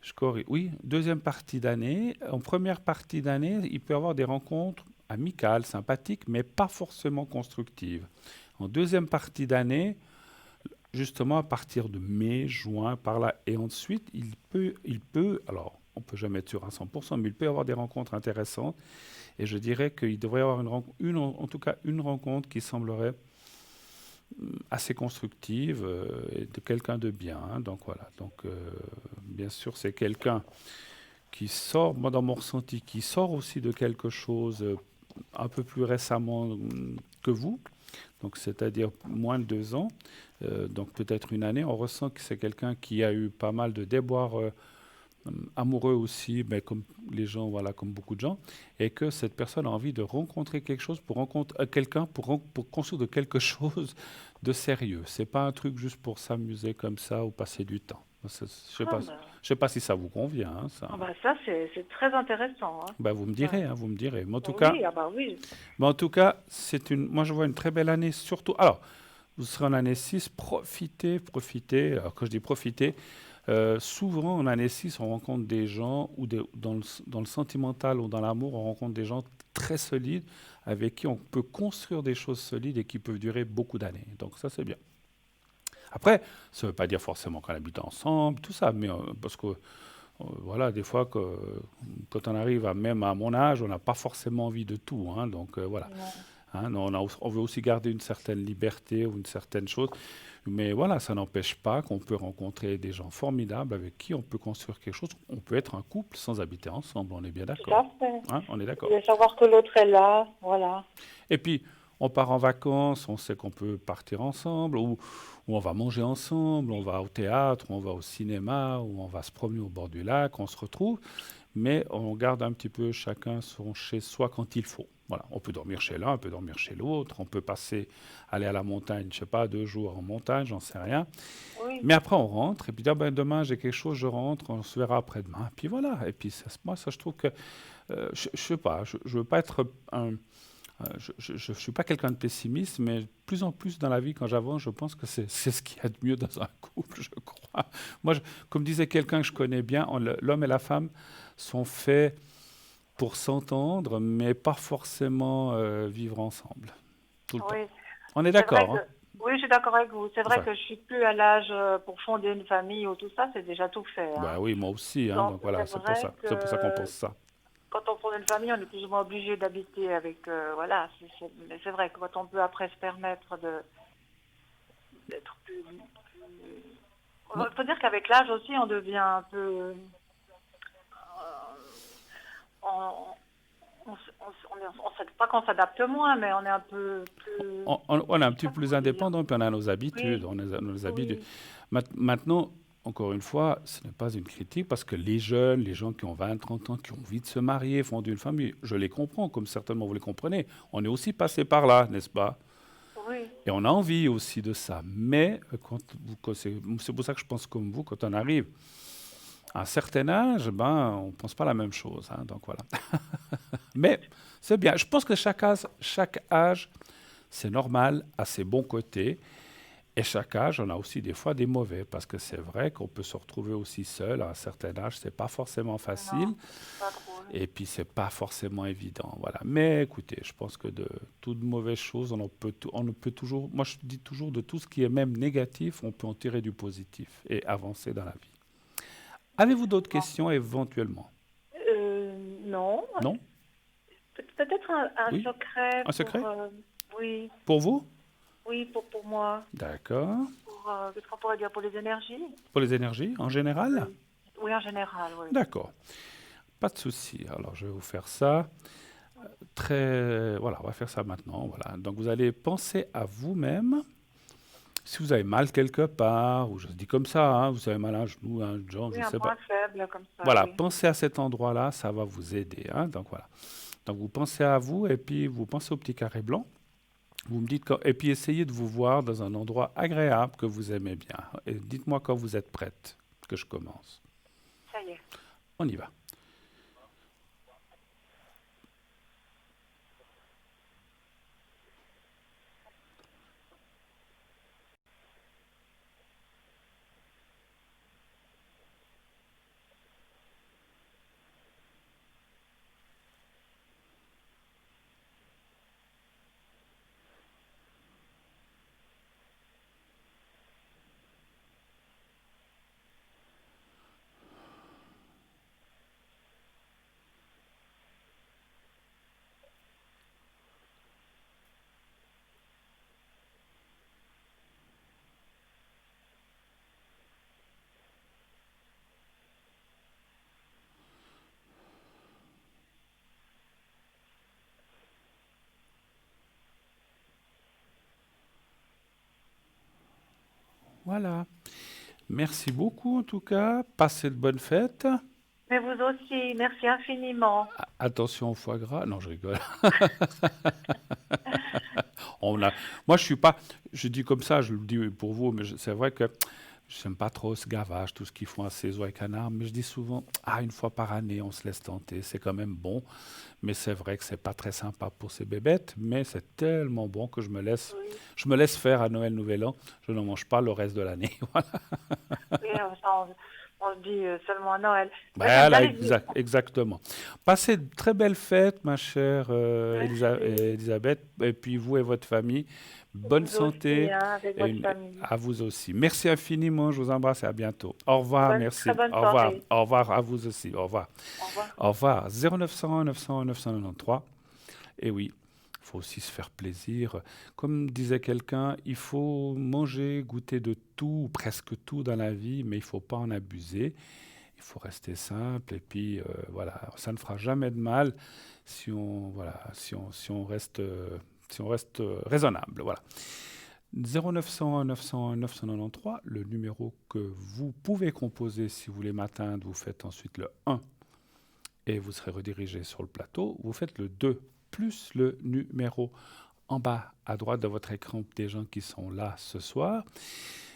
je corrige, oui, deuxième partie d'année. En première partie d'année, il peut y avoir des rencontres amicale, sympathique, mais pas forcément constructive. En deuxième partie d'année, justement à partir de mai, juin, par là, et ensuite, alors on peut jamais être sûr à 100%, mais il peut y avoir des rencontres intéressantes, et je dirais qu'il devrait y avoir en tout cas une rencontre qui semblerait assez constructive et de quelqu'un de bien, hein. Donc voilà, donc bien sûr c'est quelqu'un qui sort, moi dans mon ressenti, qui sort aussi de quelque chose un peu plus récemment que vous, donc c'est-à-dire moins de 2 ans, donc peut-être une année. On ressent que c'est quelqu'un qui a eu pas mal de déboires amoureux aussi, mais comme les gens, voilà, comme beaucoup de gens, et que cette personne a envie de rencontrer quelque chose pour rencontrer quelqu'un pour construire de quelque chose de sérieux. C'est pas un truc juste pour s'amuser comme ça ou passer du temps. Ah, bah, Je sais pas si ça vous convient, hein, ça. ah bah ça, c'est très intéressant, hein. Bah, vous me Ça. direz, hein, vous me direz. Oui, ah bah oui. Mais en tout cas, moi je vois une très belle année, surtout. Alors, vous serez en année 6, profitez, profitez. Alors, quand je dis profitez, souvent en année 6, on rencontre des gens, dans le sentimental ou dans l'amour, on rencontre des gens très solides avec qui on peut construire des choses solides et qui peuvent durer beaucoup d'années. Donc ça, c'est bien. Après, ça ne veut pas dire forcément qu'on habite ensemble, tout ça, mais parce que voilà, des fois, quand on arrive même à mon âge, on n'a pas forcément envie de tout, hein, donc voilà. Non. Hein, non, on veut aussi garder une certaine liberté ou une certaine chose. Mais voilà, ça n'empêche pas qu'on peut rencontrer des gens formidables avec qui on peut construire quelque chose. On peut être un couple sans habiter ensemble, on est bien Tout à d'accord. fait. Hein, on est d'accord. Et savoir que l'autre est là, voilà. Et puis, on part en vacances, on sait qu'on peut partir ensemble, ou on va manger ensemble, on va au théâtre, on va au cinéma, ou on va se promener au bord du lac, on se retrouve, mais on garde un petit peu chacun son chez soi quand il faut. Voilà, on peut dormir chez l'un, on peut dormir chez l'autre, on peut aller à la montagne, je sais pas, 2 jours en montagne, j'en sais rien. Oui. Mais après, on rentre, et puis dire, ben, demain, j'ai quelque chose, je rentre, on se verra après-demain. Puis voilà, et puis moi, ça, je trouve que, je sais pas, je veux pas être je ne suis pas quelqu'un de pessimiste, mais de plus en plus dans la vie, quand j'avance, je pense que c'est ce qu'il y a de mieux dans un couple, je crois. Moi, comme disait quelqu'un que je connais bien, l'homme et la femme sont faits pour s'entendre, mais pas forcément vivre ensemble, tout le temps. Oui. On est C'est vrai d'accord, que, hein? oui, je suis d'accord avec vous. C'est vrai Enfin, que je suis plus à l'âge pour fonder une famille ou tout ça, c'est déjà tout fait, bah hein. oui, moi aussi, hein, Donc, donc voilà, c'est c'est pour vrai ça. C'est pour ça qu'on que pense ça. quand on fonde une famille, on est plus ou moins obligé d'habiter avec, voilà. Mais c'est vrai que quand on peut après se permettre d'être Moi, il faut dire qu'avec l'âge aussi, on devient un peu, on, pas qu'on s'adapte moins, mais on est un peu plus, on est un je sais petit pas peu plus comment dire. indépendant, puis on a nos habitudes, Oui, on a nos habitudes. oui, Maintenant, encore une fois, ce n'est pas une critique parce que les jeunes, les gens qui ont 20, 30 ans, qui ont envie de se marier, fonder une famille, je les comprends, comme certainement vous les comprenez. On est aussi passé par là, n'est-ce pas? oui, Et on a envie aussi de ça. Mais c'est pour ça que je pense comme vous, quand on arrive à un certain âge, ben, on ne pense pas la même chose, hein, donc voilà. Mais c'est bien. Je pense que chaque âge, c'est normal, a ses bons côtés. Et chaque âge, on a aussi des fois des mauvais, parce que c'est vrai qu'on peut se retrouver aussi seul à un certain âge, c'est pas forcément non, facile, pas trop. et puis c'est pas forcément évident, voilà. Mais écoutez, je pense que de toute mauvaise chose, on ne peut toujours, moi je dis toujours de tout ce qui est même négatif, on peut en tirer du positif et avancer dans la vie. Avez-vous d'autres Effectivement. questions éventuellement? Non, Non? peut-être un Oui? secret Un pour, secret? oui, Pour vous? oui, pour moi, D'accord. pour, qu'est-ce qu'on pourrait dire pour les énergies? Pour les énergies en général? Oui, oui, en général, oui. D'accord. Pas de souci. Alors je vais vous faire ça. Voilà, on va faire ça maintenant. Voilà. Donc vous allez penser à vous-même. Si vous avez mal quelque part, ou je dis comme ça, hein, vous avez mal à un genou, à un jambe, je Oui, ne un sais pas. point faible comme ça, Voilà, oui. pensez à cet endroit-là, ça va vous aider, hein. Donc voilà. Donc vous pensez à vous et puis vous pensez au petit carré blanc. Vous me dites et puis essayez de vous voir dans un endroit agréable que vous aimez bien. Et dites-moi quand vous êtes prête que je commence. Ça y est. On y va. Voilà. Merci beaucoup en tout cas. Passez de bonnes fêtes. Mais vous aussi, merci infiniment. Attention au foie gras. Non, je rigole. On a... Moi, je suis pas. Je dis comme ça, je le dis pour vous, mais c'est vrai que je n'aime pas trop ce gavage, tout ce qu'ils font à ces oies et canards. Mais je dis souvent, une fois par année, on se laisse tenter. C'est quand même bon. Mais c'est vrai que c'est pas très sympa pour ces bébêtes. Mais c'est tellement bon que Oui, je me laisse faire à Noël, Nouvel An. Je n'en mange pas le reste de l'année. Voilà. oui, ça, on se dit seulement à Noël. Moi, j'aime bien Voilà, les vieux. exactement. Passez de très belles fêtes, ma chère Merci. Elisabeth, et puis vous et votre famille, bonne Vous aussi, santé, hein, avec et votre famille. à vous aussi. Merci infiniment, je vous embrasse et à bientôt. Au revoir, Très merci. bonne soirée. Au revoir à vous aussi. Au revoir. Au revoir. Au revoir. 0900 900 993. Et oui, il faut aussi se faire plaisir. Comme disait quelqu'un, il faut manger, goûter de tout, ou presque tout dans la vie, mais il ne faut pas en abuser. Il faut rester simple et puis voilà, ça ne fera jamais de mal si on reste raisonnable. Voilà. 0900 900 993, le numéro que vous pouvez composer si vous voulez m'atteindre, vous faites ensuite le 1 et vous serez redirigé sur le plateau. Vous faites le 2 plus le numéro en bas à droite de votre écran des gens qui sont là ce soir.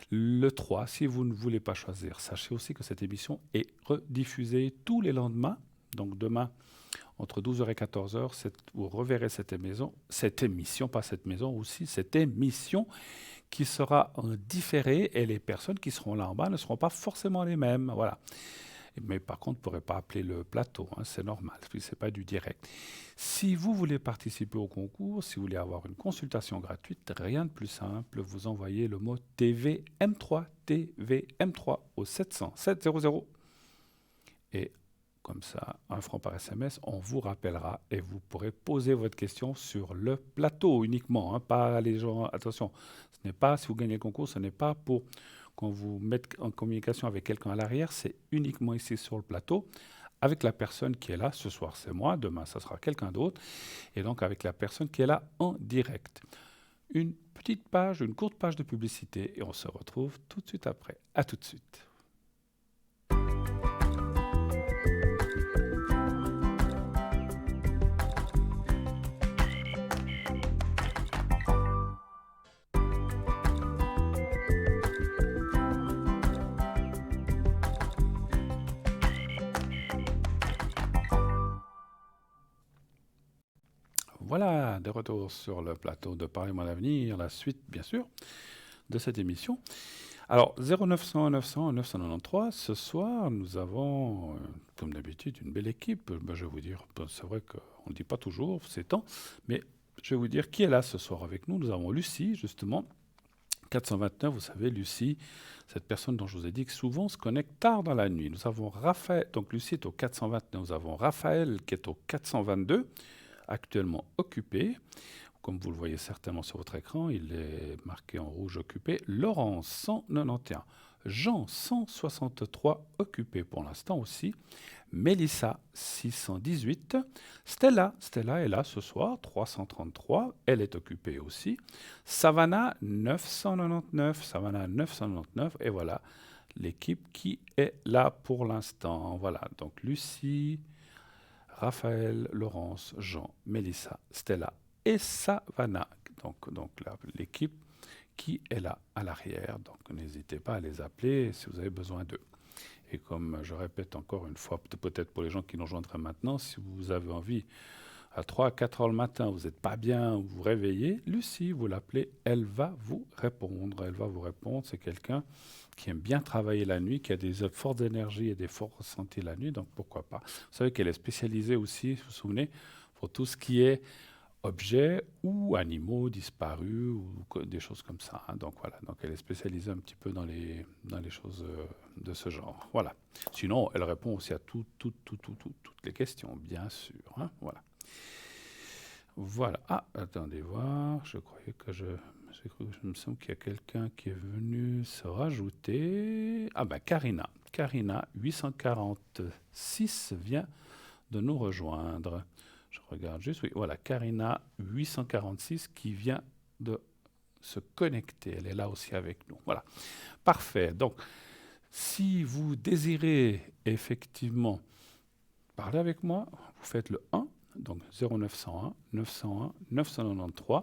Le 3, si vous ne voulez pas choisir, sachez aussi que cette émission est rediffusée tous les lendemains. Donc demain, entre 12h et 14h, vous reverrez cette émission, pas cette maison, aussi cette émission qui sera en différé et les personnes qui seront là en bas ne seront pas forcément les mêmes. Voilà. Mais par contre, vous ne pourrez pas appeler le plateau, hein, c'est normal, ce n'est pas du direct. Si vous voulez participer au concours, si vous voulez avoir une consultation gratuite, rien de plus simple, vous envoyez le mot TVM3, TVM3 au 700 700 et comme ça, 1 franc par SMS, on vous rappellera et vous pourrez poser votre question sur le plateau uniquement, hein, pas les gens. Attention, ce n'est pas, si vous gagnez le concours, ce n'est pas pour qu'on vous mette en communication avec quelqu'un à l'arrière, c'est uniquement ici sur le plateau, avec la personne qui est là. Ce soir, c'est moi, demain, ça sera quelqu'un d'autre, et donc avec la personne qui est là en direct. Une petite page, une courte page de publicité, et on se retrouve tout de suite après. À tout de suite. Voilà, de retour sur le plateau de Parlez-moi d'avenir, la suite, bien sûr, de cette émission. Alors, 0900 900 993, ce soir, nous avons, comme d'habitude, une belle équipe. Je vais vous dire, c'est vrai qu'on ne dit pas toujours ces temps, mais je vais vous dire qui est là ce soir avec nous. Nous avons Lucie, justement, 429, vous savez, Lucie, cette personne dont je vous ai dit que souvent se connecte tard dans la nuit. Nous avons Raphaël, donc Lucie est au 429, nous avons Raphaël qui est au 422, actuellement occupé. Comme vous le voyez certainement sur votre écran, il est marqué en rouge occupé. Laurence 191, Jean 163 occupé pour l'instant aussi. Mélissa 618, Stella est là ce soir 333, elle est occupée aussi. Savannah 999, et voilà l'équipe qui est là pour l'instant. Voilà, donc Lucie, Raphaël, Laurence, Jean, Mélissa, Stella et Savannah. Donc là, l'équipe qui est là à l'arrière. Donc n'hésitez pas à les appeler si vous avez besoin d'eux. Et comme je répète encore une fois, peut-être pour les gens qui nous rejoindraient maintenant, si vous avez envie, à 3 à 4 heures le matin, vous n'êtes pas bien, vous vous réveillez, Lucie, vous l'appelez, elle va vous répondre. Elle va vous répondre, c'est quelqu'un qui aime bien travailler la nuit, qui a des fortes énergies et des forts ressentis la nuit, donc pourquoi pas. Vous savez qu'elle est spécialisée aussi, vous vous souvenez, pour tout ce qui est objets ou animaux disparus ou des choses comme ça, hein. Donc voilà, donc elle est spécialisée un petit peu dans les choses de ce genre. Voilà. Sinon, elle répond aussi à toutes les questions, bien sûr, hein. Voilà. Voilà. Ah, attendez voir. Je me semble qu'il y a quelqu'un qui est venu se rajouter. Ah ben Karina. Karina 846 vient de nous rejoindre. Je regarde juste, oui, voilà, Karina 846 qui vient de se connecter. Elle est là aussi avec nous. Voilà. Parfait. Donc, si vous désirez effectivement parler avec moi, vous faites le 1, donc 0901 901 993.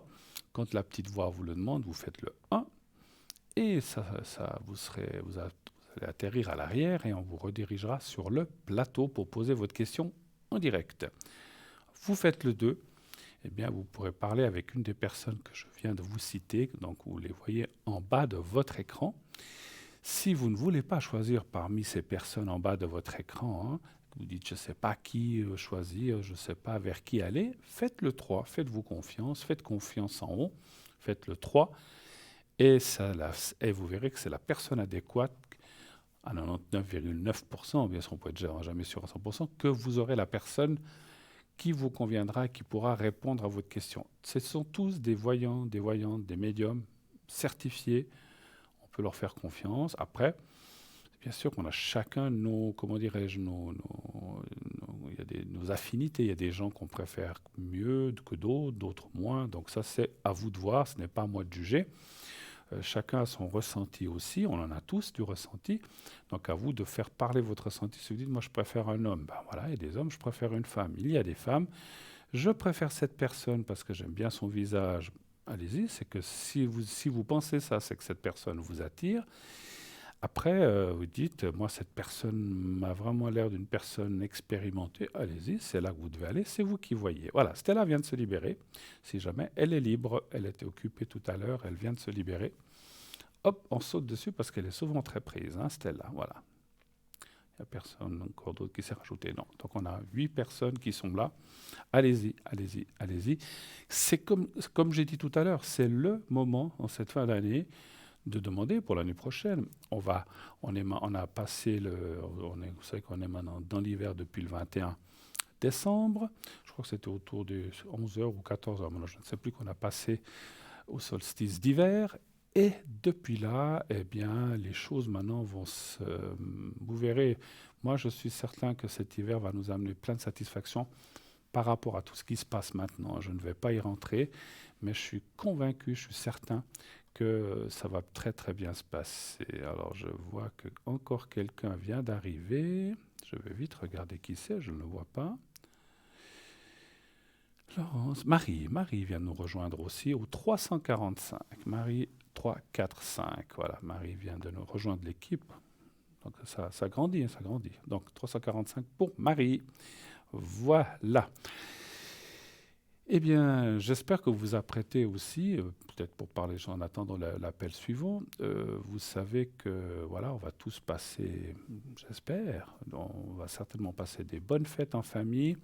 Quand la petite voix vous le demande, vous faites le 1 et vous allez atterrir à l'arrière et on vous redirigera sur le plateau pour poser votre question en direct. Vous faites le 2, eh bien vous pourrez parler avec une des personnes que je viens de vous citer, donc vous les voyez en bas de votre écran. Si vous ne voulez pas choisir parmi ces personnes en bas de votre écran, vous dites je ne sais pas qui choisir, je ne sais pas vers qui aller, faites le 3, faites-vous confiance, faites confiance en haut, faites le 3 et vous verrez que c'est la personne adéquate à 99,9%, bien sûr on peut être jamais sûr à 100%, que vous aurez la personne qui vous conviendra et qui pourra répondre à votre question. Ce sont tous des voyants, des voyantes, des médiums certifiés. On peut leur faire confiance. Après, bien sûr qu'on a chacun nos, comment dirais-je, nos affinités. Il y a des gens qu'on préfère mieux que d'autres, d'autres moins. Donc ça, c'est à vous de voir. Ce n'est pas à moi de juger. Chacun a son ressenti aussi, on en a tous du ressenti, donc à vous de faire parler votre ressenti. Si vous dites, moi je préfère un homme, ben voilà, il y a des hommes, je préfère une femme. Il y a des femmes, je préfère cette personne parce que j'aime bien son visage. Allez-y, c'est que si vous pensez ça, c'est que cette personne vous attire. Après, vous dites, moi cette personne m'a vraiment l'air d'une personne expérimentée. Allez-y, c'est là que vous devez aller, c'est vous qui voyez. Voilà, Stella vient de se libérer. Si jamais, elle est libre, elle était occupée tout à l'heure, elle vient de se libérer. Hop, on saute dessus parce qu'elle est souvent très prise, hein, Stella, voilà. Il n'y a personne encore d'autre qui s'est rajouté, non. Donc on a 8 personnes qui sont là. Allez-y, allez-y, allez-y. C'est comme j'ai dit tout à l'heure, c'est le moment, en cette fin d'année, de demander pour l'année prochaine. On a passé vous savez qu'on est maintenant dans l'hiver depuis le 21 décembre. Je crois que c'était autour de 11h ou 14h. Maintenant, je ne sais plus qu'on a passé au solstice d'hiver. Et depuis là, eh bien, les choses maintenant vous verrez, moi je suis certain que cet hiver va nous amener plein de satisfaction par rapport à tout ce qui se passe maintenant. Je ne vais pas y rentrer, mais je suis convaincu, je suis certain que ça va très très bien se passer. Alors je vois que encore quelqu'un vient d'arriver. Je vais vite regarder qui c'est, je ne le vois pas. Laurence, Marie vient de nous rejoindre aussi au 345. Marie 345, voilà, Marie vient de nous rejoindre l'équipe. Donc ça grandit, ça grandit. Donc 345 pour Marie. Voilà. Eh bien, j'espère que vous vous apprêtez aussi, peut-être pour parler en attendant l'appel suivant. Vous savez que voilà, on va tous passer, j'espère, on va certainement passer des bonnes fêtes en famille.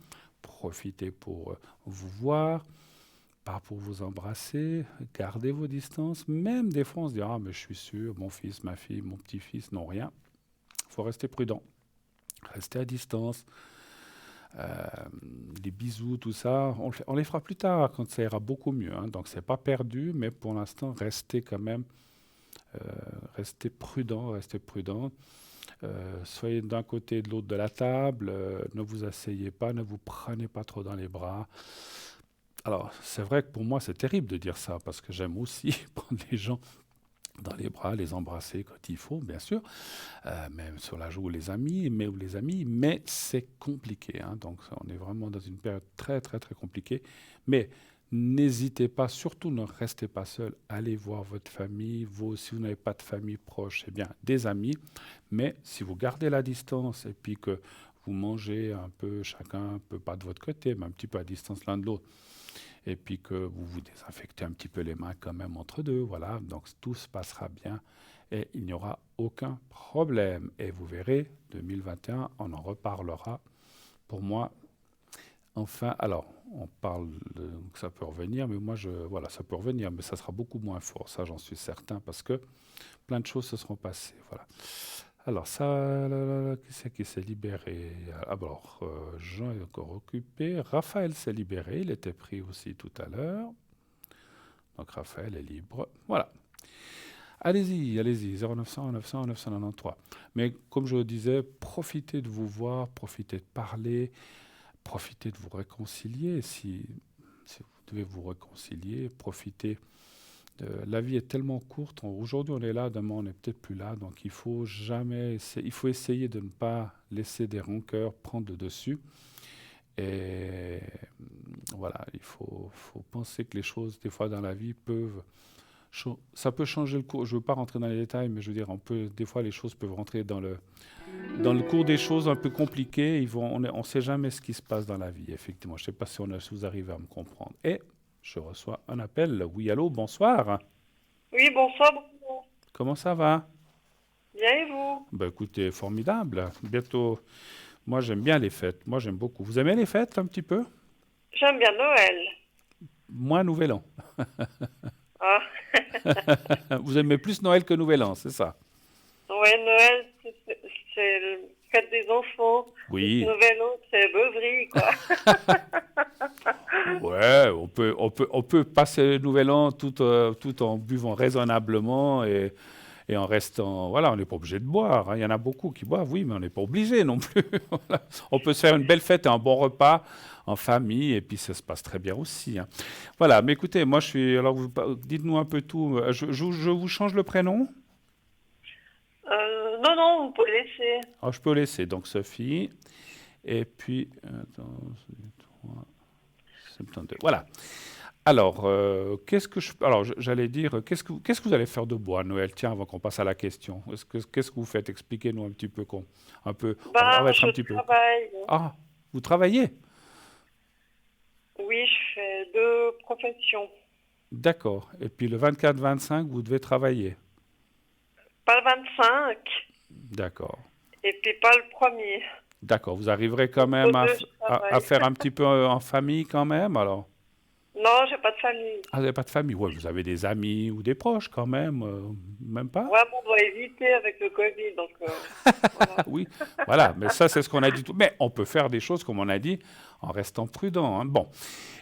Profitez pour vous voir, pas pour vous embrasser, gardez vos distances. Même des fois, on se dit ah mais je suis sûr, mon fils, ma fille, mon petit-fils n'ont rien. Il faut rester prudent, rester à distance. Les bisous, tout ça, on les fera plus tard quand ça ira beaucoup mieux. Hein. Donc c'est pas perdu, mais pour l'instant, restez quand même, restez prudent, restez prudent. Soyez d'un côté et de l'autre de la table, ne vous asseyez pas, ne vous prenez pas trop dans les bras. Alors c'est vrai que pour moi c'est terrible de dire ça parce que j'aime aussi prendre les gens dans les bras, les embrasser quand il faut, bien sûr, même sur la joue les amis, mais c'est compliqué. Hein, donc on est vraiment dans une période très très très compliquée. Mais n'hésitez pas, surtout ne restez pas seul, allez voir votre famille. Vous, si vous n'avez pas de famille proche, eh bien des amis. Mais si vous gardez la distance et puis que vous mangez un peu chacun, un peu pas de votre côté, mais un petit peu à distance l'un de l'autre, et puis que vous vous désinfectez un petit peu les mains quand même entre deux, voilà, donc tout se passera bien et il n'y aura aucun problème. Et vous verrez, 2021, on en reparlera. Pour moi, enfin, alors, on parle que ça peut revenir, mais moi, voilà, ça peut revenir, mais ça sera beaucoup moins fort, ça j'en suis certain, parce que plein de choses se seront passées, voilà. Alors, ça, qui c'est qui s'est libéré? Alors, Jean est encore occupé. Raphaël s'est libéré, il était pris aussi tout à l'heure. Donc, Raphaël est libre. Voilà. Allez-y, allez-y, 0900, 900, 993. Mais comme je le disais, profitez de vous voir, profitez de parler, profitez de vous réconcilier. Si vous devez vous réconcilier, profitez La vie est tellement courte. Aujourd'hui, on est là, demain, on n'est peut-être plus là. Donc, il faut essayer de ne pas laisser des rancœurs prendre le dessus. Et voilà, faut penser que les choses, des fois, dans la vie, ça peut changer le cours. Je ne veux pas rentrer dans les détails, mais je veux dire, des fois, les choses peuvent rentrer dans le cours des choses un peu compliquées. On ne sait jamais ce qui se passe dans la vie, effectivement. Je ne sais pas si vous arrivez à me comprendre. Et je reçois un appel. Oui, allô, bonsoir. Oui, bonsoir, Bruno. Comment ça va? Bien et vous? Ben, écoutez, formidable. Bientôt, moi, j'aime bien les fêtes. Moi, j'aime beaucoup. Vous aimez les fêtes un petit peu? J'aime bien Noël. Moins Nouvel An. Ah, Vous aimez plus Noël que Nouvel An, c'est ça? ouais, Noël, c'est le fête des enfants. Oui. Nouvel An, c'est beuverie, quoi. Ouais, on peut passer le Nouvel An tout en buvant raisonnablement et en restant. Voilà, on n'est pas obligé de boire, hein. Il y en a beaucoup qui boivent, oui, mais on n'est pas obligé non plus. Voilà. On peut se faire une belle fête et un bon repas en famille, et puis ça se passe très bien aussi, hein. Voilà, mais écoutez, moi je suis. Alors, dites-nous un peu tout. Je vous change le prénom? Non, non, vous pouvez laisser. Alors, je peux laisser, donc Sophie. Et puis. Attends, 3, 72. Voilà. Alors, j'allais dire, qu'est-ce que vous allez faire de beau à Noël? Tiens, avant qu'on passe à la question. Qu'est-ce que vous faites? Expliquez-nous un petit peu. On va être un Je petit peu. travaille. Ah, vous travaillez? Oui, je fais 2 professions. D'accord. Et puis le 24-25, vous devez travailler. Pas le 25, D'accord. et puis pas le premier. D'accord. Vous arriverez quand Aux même deux, je à travaille. faire un petit peu en famille quand même, alors? Non, j'ai pas de famille. Ah, vous n'avez pas de famille? Ouais, vous avez des amis ou des proches quand même? Même pas? Ouais, bon, on doit éviter avec le Covid, donc Ah voilà. oui, voilà, mais ça c'est ce qu'on a dit. Mais on peut faire des choses, comme on a dit, en restant prudent, hein. Bon,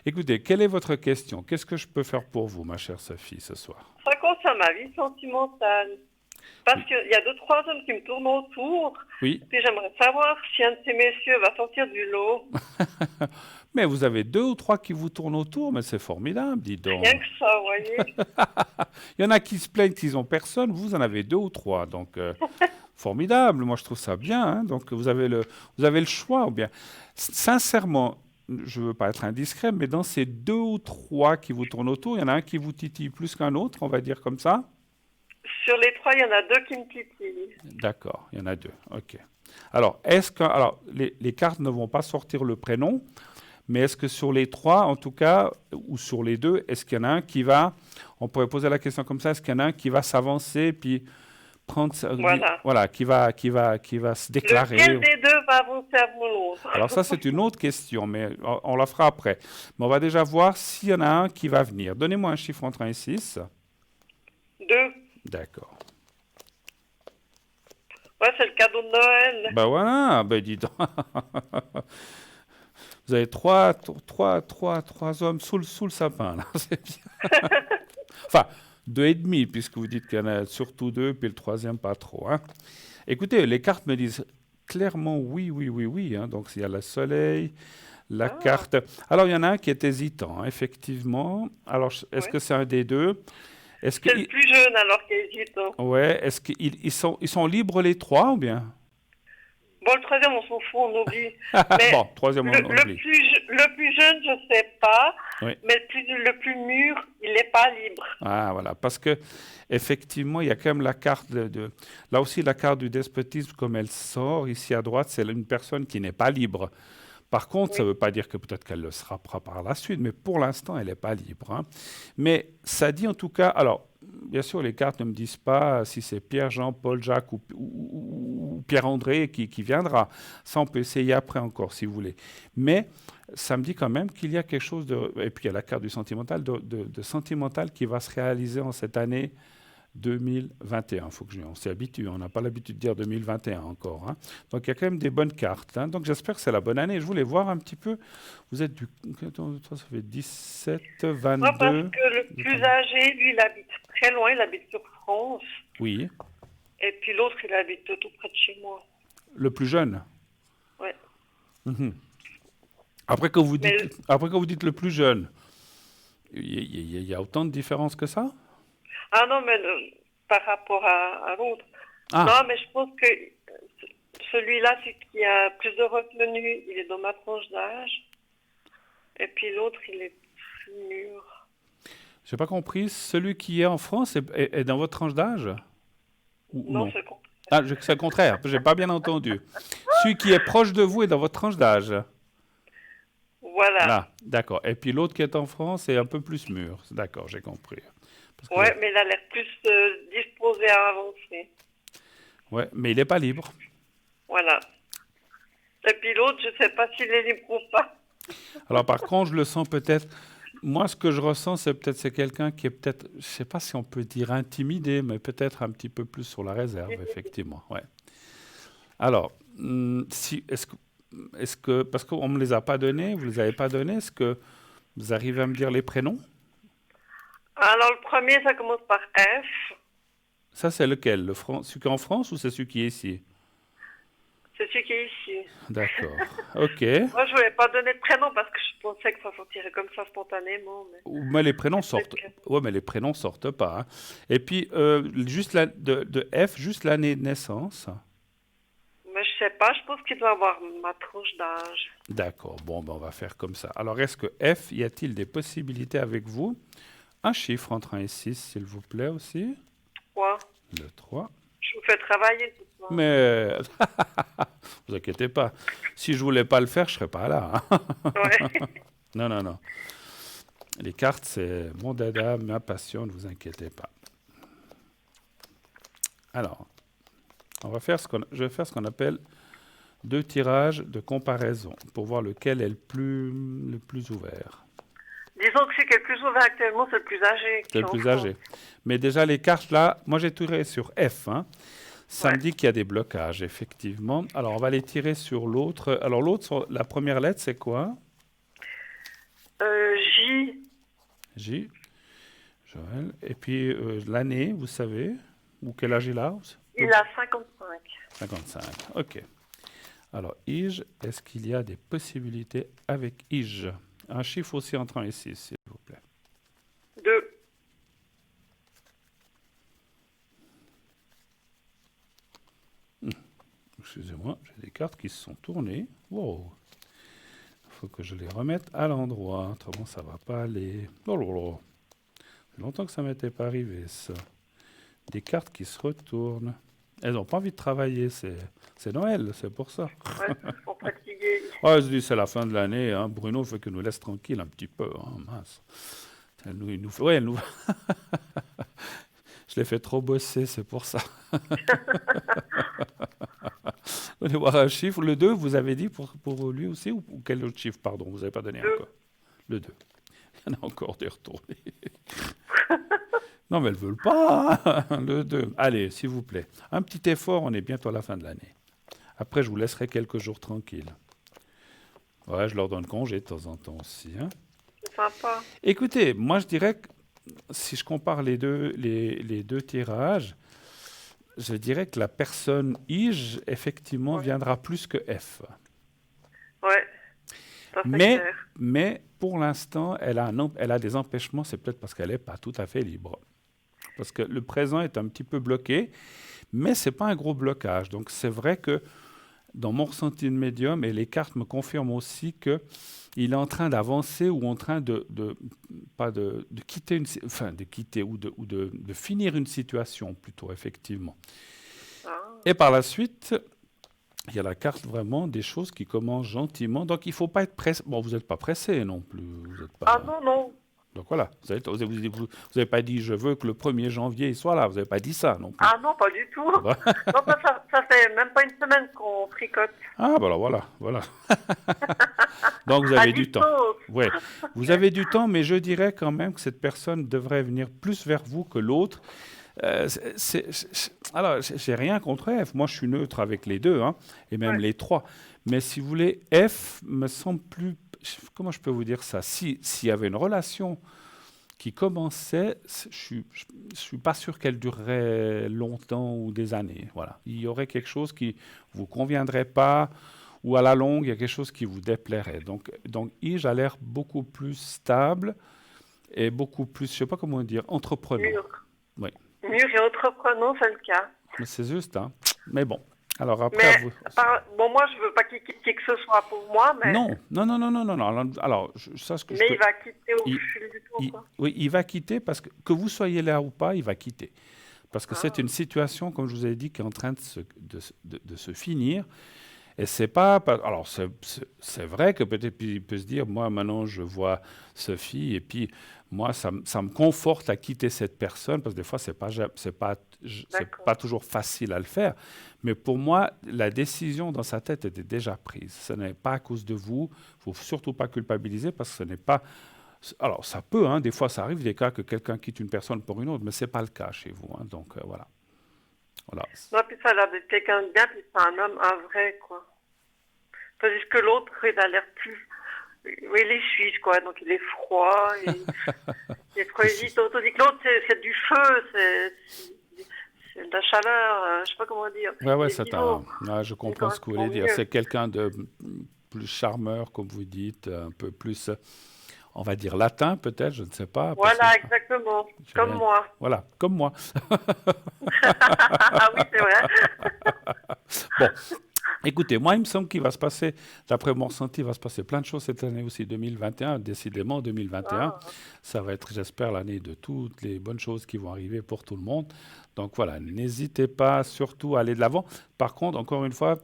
écoutez, quelle est votre question? Qu'est-ce que je peux faire pour vous, ma chère Sophie, ce soir? Ça concerne ma vie sentimentale. Parce Oui. qu'il y a 2, 3 hommes qui me tournent autour. Oui, Puis j'aimerais savoir si un de ces messieurs va sortir du lot. mais vous avez 2 ou 3 qui vous tournent autour, mais c'est formidable, dis donc. Rien que ça, vous voyez. Il y en a qui se plaignent qu'ils n'ont personne, vous en avez 2 ou 3, donc formidable, moi je trouve ça bien, hein. Donc vous avez le choix, ou bien. Sincèrement, je ne veux pas être indiscret, mais dans ces 2 ou 3 qui vous tournent autour, il y en a un qui vous titille plus qu'un autre, on va dire comme ça? Sur les 3, il y en a 2 qui me titillent. D'accord, il y en a 2, ok. Alors, les cartes ne vont pas sortir le prénom, mais est-ce que sur les 3, en tout cas, ou sur les 2, est-ce qu'il y en a un qui va, on pourrait poser la question comme ça, est-ce qu'il y en a un qui va s'avancer, puis Voilà. voilà, qui va se déclarer? Lequel des 2 va avancer avant l'autre? Alors ça, c'est une autre question, mais on la fera après. Mais on va déjà voir s'il y en a un qui va venir. Donnez-moi un chiffre entre 1 et 6. 2. D'accord. Ouais, c'est le cadeau de Noël. Ben voilà, ben dis donc. Vous avez trois hommes sous le sapin, là. C'est bien. Enfin, 2 et demi, puisque vous dites qu'il y en a surtout 2, puis le troisième pas trop, hein. Écoutez, les cartes me disent clairement oui, oui, oui, oui, hein. Donc, il y a le soleil, la Ah, carte. Alors, il y en a un qui est hésitant, hein, effectivement. Alors, est-ce ouais. que c'est un des 2? Est-ce que, C'est le plus jeune alors qui hésite. ouais, est-ce qu'ils sont libres les 3 ou bien? Bon, le troisième, on s'en fout, on oublie. Mais Bon, troisième, on oublie. le plus jeune, je sais pas. Oui. Mais le plus mûr, il n'est pas libre. Ah, voilà, parce que effectivement, il y a quand même la carte là aussi la carte du despotisme comme elle sort ici à droite, c'est une personne qui n'est pas libre. Par contre, ça ne Oui. veut pas dire que peut-être qu'elle le sera par la suite, mais pour l'instant, elle n'est pas libre, hein. Mais ça dit en tout cas, alors, bien sûr, les cartes ne me disent pas si c'est Pierre, Jean, Paul, Jacques ou Pierre-André qui viendra. Ça, on peut essayer après encore, si vous voulez. Mais ça me dit quand même qu'il y a quelque chose de... Et puis, il y a la carte du sentimental, de sentimental qui va se réaliser en cette année 2021. On s'y habitue, on n'a pas l'habitude de dire 2021 encore, hein. Donc il y a quand même des bonnes cartes, hein. Donc j'espère que c'est la bonne année. Je voulais voir un petit peu. Vous êtes du. Ça fait 17, Non, parce 22. que le plus âgé, lui, il habite très loin, il habite sur France. Oui. Et puis l'autre, il habite tout près de chez moi. Le plus jeune. Ouais. Mhm. Après que vous Mais dites le plus jeune, il y a autant de différence que ça? Ah non, mais par rapport à l'autre. Ah, Non, mais je pense que celui-là, c'est qui a plus de revenus, il est dans ma tranche d'âge. Et puis l'autre, il est plus mûr. j'ai pas compris. Celui qui est en France est dans votre tranche d'âge ou Non, non? c'est con. Ah, c'est le contraire. J'ai pas bien entendu. Celui qui est proche de vous est dans votre tranche d'âge. Voilà. Là, d'accord. Et puis l'autre qui est en France est un peu plus mûr. D'accord, j'ai compris. Parce que Ouais, mais il a l'air plus disposé à avancer. ouais, mais il n'est pas libre. Voilà. Et puis l'autre, je sais pas s'il est libre ou pas. Alors par contre, je le sens peut-être. Moi, ce que je ressens, c'est quelqu'un qui est peut-être, je sais pas si on peut dire intimidé, mais peut-être un petit peu plus sur la réserve, effectivement. Ouais. Alors, est-ce que, parce qu'on me les a pas donnés, vous les avez pas donnés, est-ce que vous arrivez à me dire les prénoms? Alors le premier, ça commence par F. Ça, c'est lequel? Celui qui est en France ou c'est celui qui est ici? C'est celui qui est ici. D'accord. Ok. Moi, je voulais pas donner de prénom parce que je pensais que ça sortirait comme ça spontanément. Mais les prénoms Peut-être sortent. que- Ouais, mais les prénoms sortent pas, hein. Et puis, juste de F, juste l'année de naissance. Mais je sais pas, je pense qu'il doit avoir ma tranche d'âge. D'accord. Bon, ben, on va faire comme ça. Alors, est-ce que F, y a-t-il des possibilités avec vous? Un chiffre entre 1 et 6, s'il vous plaît, aussi. Quoi? Le 3. Je vous fais travailler ce soir. Mais, vous inquiétez pas. Si je voulais pas le faire, je serais pas là, hein. Ouais. Non, non, non. Les cartes, c'est mon dada, ma passion, ne vous inquiétez pas. Alors, je vais faire ce qu'on appelle 2 tirages de comparaison pour voir lequel est le plus ouvert. Disons que celui qui est le plus ouvert actuellement, c'est le plus âgé. C'est le plus âgé. Mais déjà, les cartes là, moi j'ai tiré sur F, hein. Ça me Ouais. dit qu'il y a des blocages, effectivement. Alors, on va les tirer sur l'autre. Alors, l'autre, la première lettre, c'est quoi? J, J. Joël. Et puis, l'année, vous savez? Ou quel âge il a? il a 55. 55. OK. Alors, Ige, est-ce qu'il y a des possibilités avec Ige? Un chiffre aussi entre 1 et 6, s'il vous plaît. 2. Excusez-moi, j'ai des cartes qui se sont tournées. Wow. Il faut que je les remette à l'endroit, autrement ça va pas aller. Oh là là. Ça fait longtemps que ça m'était pas arrivé, ça. Des cartes qui se retournent. Elles n'ont pas envie de travailler, c'est Noël, c'est pour ça. Ouais, ils sont fatigués. Ouais, je dis c'est la fin de l'année, hein. Bruno fait que nous laisse tranquille un petit peu, hein, mince. Il nous fait, ouais, elle nous... Je l'ai fait trop bosser, c'est pour ça. On va voir un chiffre. Le 2, vous avez dit pour lui aussi, ou quel autre chiffre, pardon, vous n'avez pas donné 2. encore. Le 2. Il y en a encore des retournés. Non, mais elles ne veulent pas, hein. Le 2. Allez, s'il vous plaît. Un petit effort, on est bientôt à la fin de l'année. Après, je vous laisserai quelques jours tranquilles. Ouais, je leur donne congé de temps en temps aussi, hein. C'est sympa. Écoutez, moi je dirais que si je compare les deux tirages, je dirais que la personne Ige, effectivement, Ouais. viendra plus que F. Ouais, ça c'est Mais, clair. mais pour l'instant, elle a des empêchements, c'est peut-être parce qu'elle n'est pas tout à fait libre. Parce que le présent est un petit peu bloqué, mais ce n'est pas un gros blocage. Donc c'est vrai que dans mon ressenti de médium, et les cartes me confirment aussi qu'il est en train d'avancer ou en train pas de quitter de quitter ou de finir une situation plutôt, effectivement. Ah. Et par la suite, il y a la carte vraiment des choses qui commencent gentiment. Donc il ne faut pas être pressé. Bon, vous n'êtes pas pressé non plus. Vous êtes pas... Ah non, non. Donc voilà, vous avez pas dit je veux que le 1er janvier il soit là. Vous n'avez pas dit ça non plus. Ah non, pas du tout. Ouais. Non, ça fait même pas une semaine qu'on tricote. Ah, bah alors voilà. Donc vous À avez du temps. distance. Ouais, vous avez du temps, mais je dirais quand même que cette personne devrait venir plus vers vous que l'autre. Alors, j'ai rien contre F. Moi, je suis neutre avec les deux, hein, et même Ouais. les trois. Mais si vous voulez, F me semble plus. Comment je peux vous dire ça? S'il y avait une relation qui commençait, je suis pas sûr qu'elle durerait longtemps ou des années. Voilà. Il y aurait quelque chose qui vous conviendrait pas, ou à la longue, il y a quelque chose qui vous déplairait. Donc Ige a l'air beaucoup plus stable et beaucoup plus, je sais pas comment dire, entreprenant. Mûr. Oui, Mûrs et entreprenants, c'est le cas. mais c'est juste, hein. Mais bon, alors après, Mais, bon, moi, je veux pas qu'il quitte qui que ce soit pour moi, mais, non, non, non, non, non, non, non. Alors, ça, ce que je mais peux... il va quitter au il- fil du temps, quoi. oui, il va quitter parce que vous soyez là ou pas, il va quitter. Parce que c'est Ah, une situation, comme je vous ai dit, qui est en train de se finir. Et c'est pas, alors c'est vrai que peut-être il peut se dire, moi maintenant je vois Sophie et puis moi ça me conforte à quitter cette personne parce que des fois c'est d'accord. pas toujours facile à le faire. Mais pour moi la décision dans sa tête était déjà prise. Ce n'est pas à cause de vous. Il faut surtout pas culpabiliser parce que ce n'est pas. Alors ça peut, hein, des fois ça arrive des cas que quelqu'un quitte une personne pour une autre, mais c'est pas le cas chez vous, hein, donc voilà. Voilà. Non, puis ça a l'air d'être quelqu'un de bien, puis c'est un homme, un vrai, quoi. Tandis que l'autre, il a l'air plus... Oui, il est suisse, quoi, donc il est froid, il est trop hésitant. Tandis que l'autre, c'est du feu, c'est de la chaleur, je sais pas comment dire. Ouais, Il est c'est vivant. je Il comprends ce que vous correspond voulez dire. mieux. C'est quelqu'un de plus charmeur, comme vous dites, un peu plus, on va dire latin peut-être, je ne sais pas, parce que Voilà, exactement. j'ai Comme rien. moi. Voilà, comme moi. Ah oui, c'est vrai. Bon, écoutez, moi, il me semble qu'il va se passer, d'après mon ressenti, il va se passer plein de choses cette année aussi, 2021. Décidément, 2021, Ah, ça va être, j'espère, l'année de toutes les bonnes choses qui vont arriver pour tout le monde. Donc voilà, n'hésitez pas surtout à aller de l'avant. Par contre, encore une fois,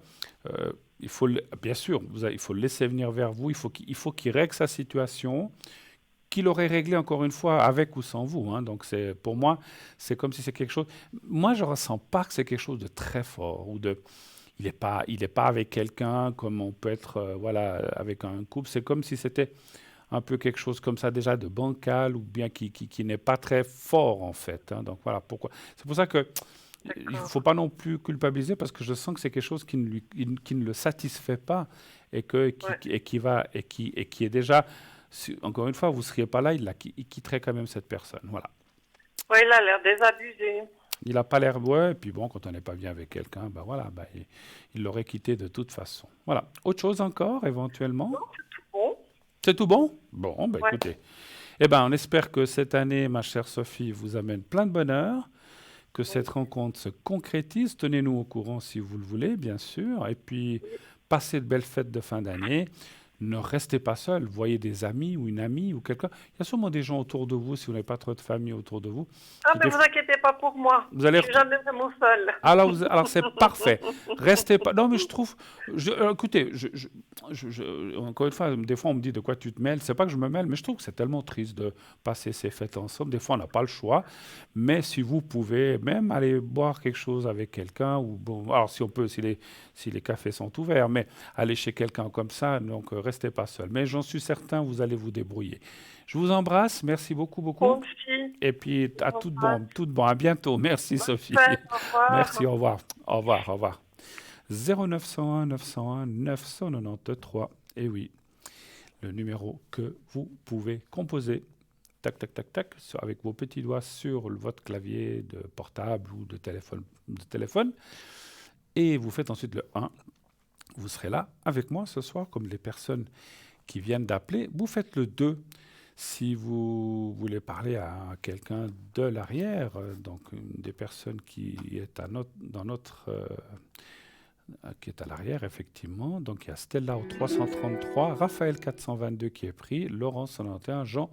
bien sûr, il faut le laisser venir vers vous. Il faut qu'il règle sa situation, qu'il aurait réglé encore une fois avec ou sans vous, hein. Donc c'est pour moi, c'est comme si c'est quelque chose. Moi, je ressens pas que c'est quelque chose de très fort ou de. Il est pas avec quelqu'un comme on peut être, voilà, avec un couple. C'est comme si c'était un peu quelque chose comme ça déjà de bancal ou bien qui n'est pas très fort en fait, hein. Donc voilà pourquoi. C'est pour ça que il ne d'accord. faut pas non plus culpabiliser parce que je sens que c'est quelque chose qui ne le satisfait pas et Ouais. qui est déjà, encore une fois, vous ne seriez pas là, il quitterait quand même cette personne. Voilà. Ouais, il a l'air désabusé. Il n'a pas l'air, ouais, et puis bon, quand on n'est pas bien avec quelqu'un, ben voilà, ben, il l'aurait quitté de toute façon. Voilà. Autre chose encore, éventuellement? Non, c'est tout bon. C'est tout bon? Bon, ben Ouais. écoutez. Eh ben, on espère que cette année, ma chère Sophie, vous amène plein de bonheur, que cette Oui. rencontre se concrétise. Tenez-nous au courant si vous le voulez, bien sûr. Et puis, passez de belles fêtes de fin d'année. Ne restez pas seul. Voyez des amis ou une amie ou quelqu'un. Il y a sûrement des gens autour de vous, si vous n'avez pas trop de famille autour de vous, Ah, qui mais des vous fois- inquiétez pas pour moi. vous allez Je suis jamais vraiment seule. alors c'est parfait. Restez pas. Non, mais je trouve. Écoutez, encore une fois, des fois on me dit de quoi tu te mêles. C'est pas que je me mêle, mais je trouve que c'est tellement triste de passer ces fêtes ensemble. Des fois, on n'a pas le choix. Mais si vous pouvez même aller boire quelque chose avec quelqu'un, ou bon, alors si on peut, si les cafés sont ouverts, mais aller chez quelqu'un comme ça, donc restez pas seul. Mais j'en suis certain, vous allez vous débrouiller. Je vous embrasse. Merci beaucoup, beaucoup. Aussi. Et puis à Au tout revoir. bon, tout bon. À bientôt. Merci, Bonne Sophie. fête. Au Merci, revoir. au revoir. Au revoir, au revoir. 0901 901 993. Et oui, le numéro que vous pouvez composer. Tac, tac, tac, tac, avec vos petits doigts sur votre clavier de portable ou de téléphone. Et vous faites ensuite le 1. Vous serez là avec moi ce soir, comme les personnes qui viennent d'appeler. Vous faites le 2. Si vous voulez parler à quelqu'un de l'arrière, donc une des personnes qui est qui est à l'arrière, effectivement. Donc il y a Stella au 333, Raphaël 422 qui est pris, Laurent 91, Jean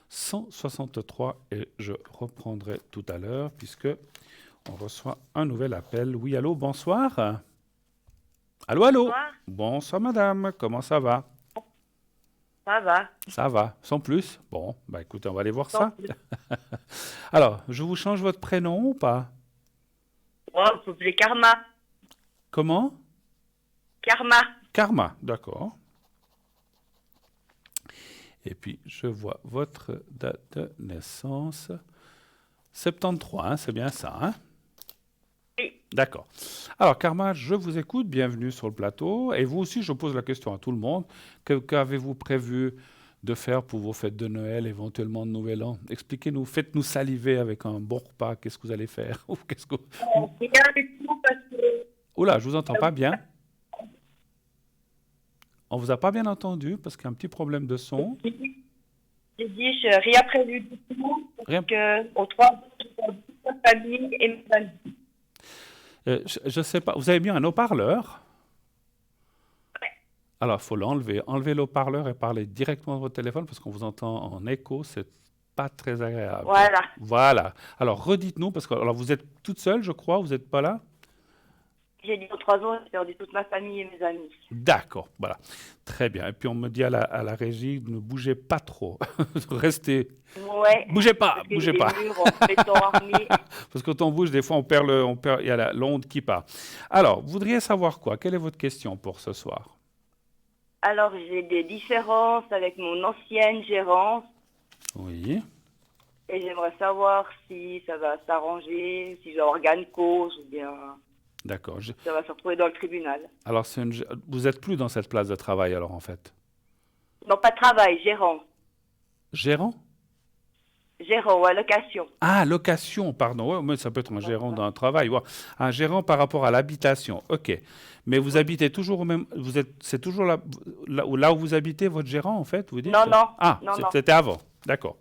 163 et je reprendrai tout à l'heure puisque on reçoit un nouvel appel. Oui, allô, bonsoir. Allô, allô. Bonsoir, Bonsoir, madame. Comment ça va? ça va. Ça va, sans plus. Bon, bah écoutez, on va aller voir Tant ça. pis. Alors, je vous change votre prénom ou pas? Oh, vous appelez Karma. Comment? Karma. Karma, d'accord. Et puis, je vois votre date de naissance. 73, hein, c'est bien ça, hein? Oui. D'accord. Alors, Karma, je vous écoute, bienvenue sur le plateau. Et vous aussi, je pose la question à tout le monde. Qu'avez-vous prévu de faire pour vos fêtes de Noël, éventuellement de Nouvel An? Expliquez-nous, faites-nous saliver avec un bon repas. Qu'est-ce que vous allez faire? Ou qu'est-ce que... Rien du tout parce que Oula, je vous entends pas bien. On vous a pas bien entendu parce qu'il y a un petit problème de son. J'ai dit, je n'ai rien prévu du tout, parce Rien. que aux 3 je perds toute ma famille et mes amis. Je ne sais pas. Vous avez mis un haut-parleur? Alors, il faut l'enlever. Enlevez le haut-parleur et parlez directement de votre téléphone parce qu'on vous entend en écho. C'est pas très agréable. Voilà. Voilà. Alors, redites-nous parce que alors, vous êtes toute seule, je crois. Vous n'êtes pas là? J'ai dit, aux 3 ans, j'ai perdu toute ma famille et mes amis. D'accord. Voilà. Très bien. Et puis, on me dit à la régie, ne bougez pas trop. Restez. Ouais. Bougez pas. Parce que Bougez j'ai pas. des murs en béton armé. Parce que quand on bouge, des fois, il y a l'onde qui part. Alors, vous voudriez savoir quoi? Quelle est votre question pour ce soir? Alors, j'ai des différences avec mon ancienne gérance Oui. et j'aimerais savoir si ça va s'arranger, si je vais avoir gain de cause ou bien D'accord. ça va se retrouver dans le tribunal. Alors, vous n'êtes plus dans cette place de travail, alors, en fait. Non, pas travail, gérant. Gérant? Gérant ou allocation. Ah, location, pardon. Ouais, mais ça peut être un gérant d'un travail. Ouais. Un gérant par rapport à l'habitation. OK. Mais vous habitez toujours au même. C'est toujours là où vous habitez, votre gérant, en fait, vous dites? Non, non. Ah, Non, non. c'était avant. D'accord.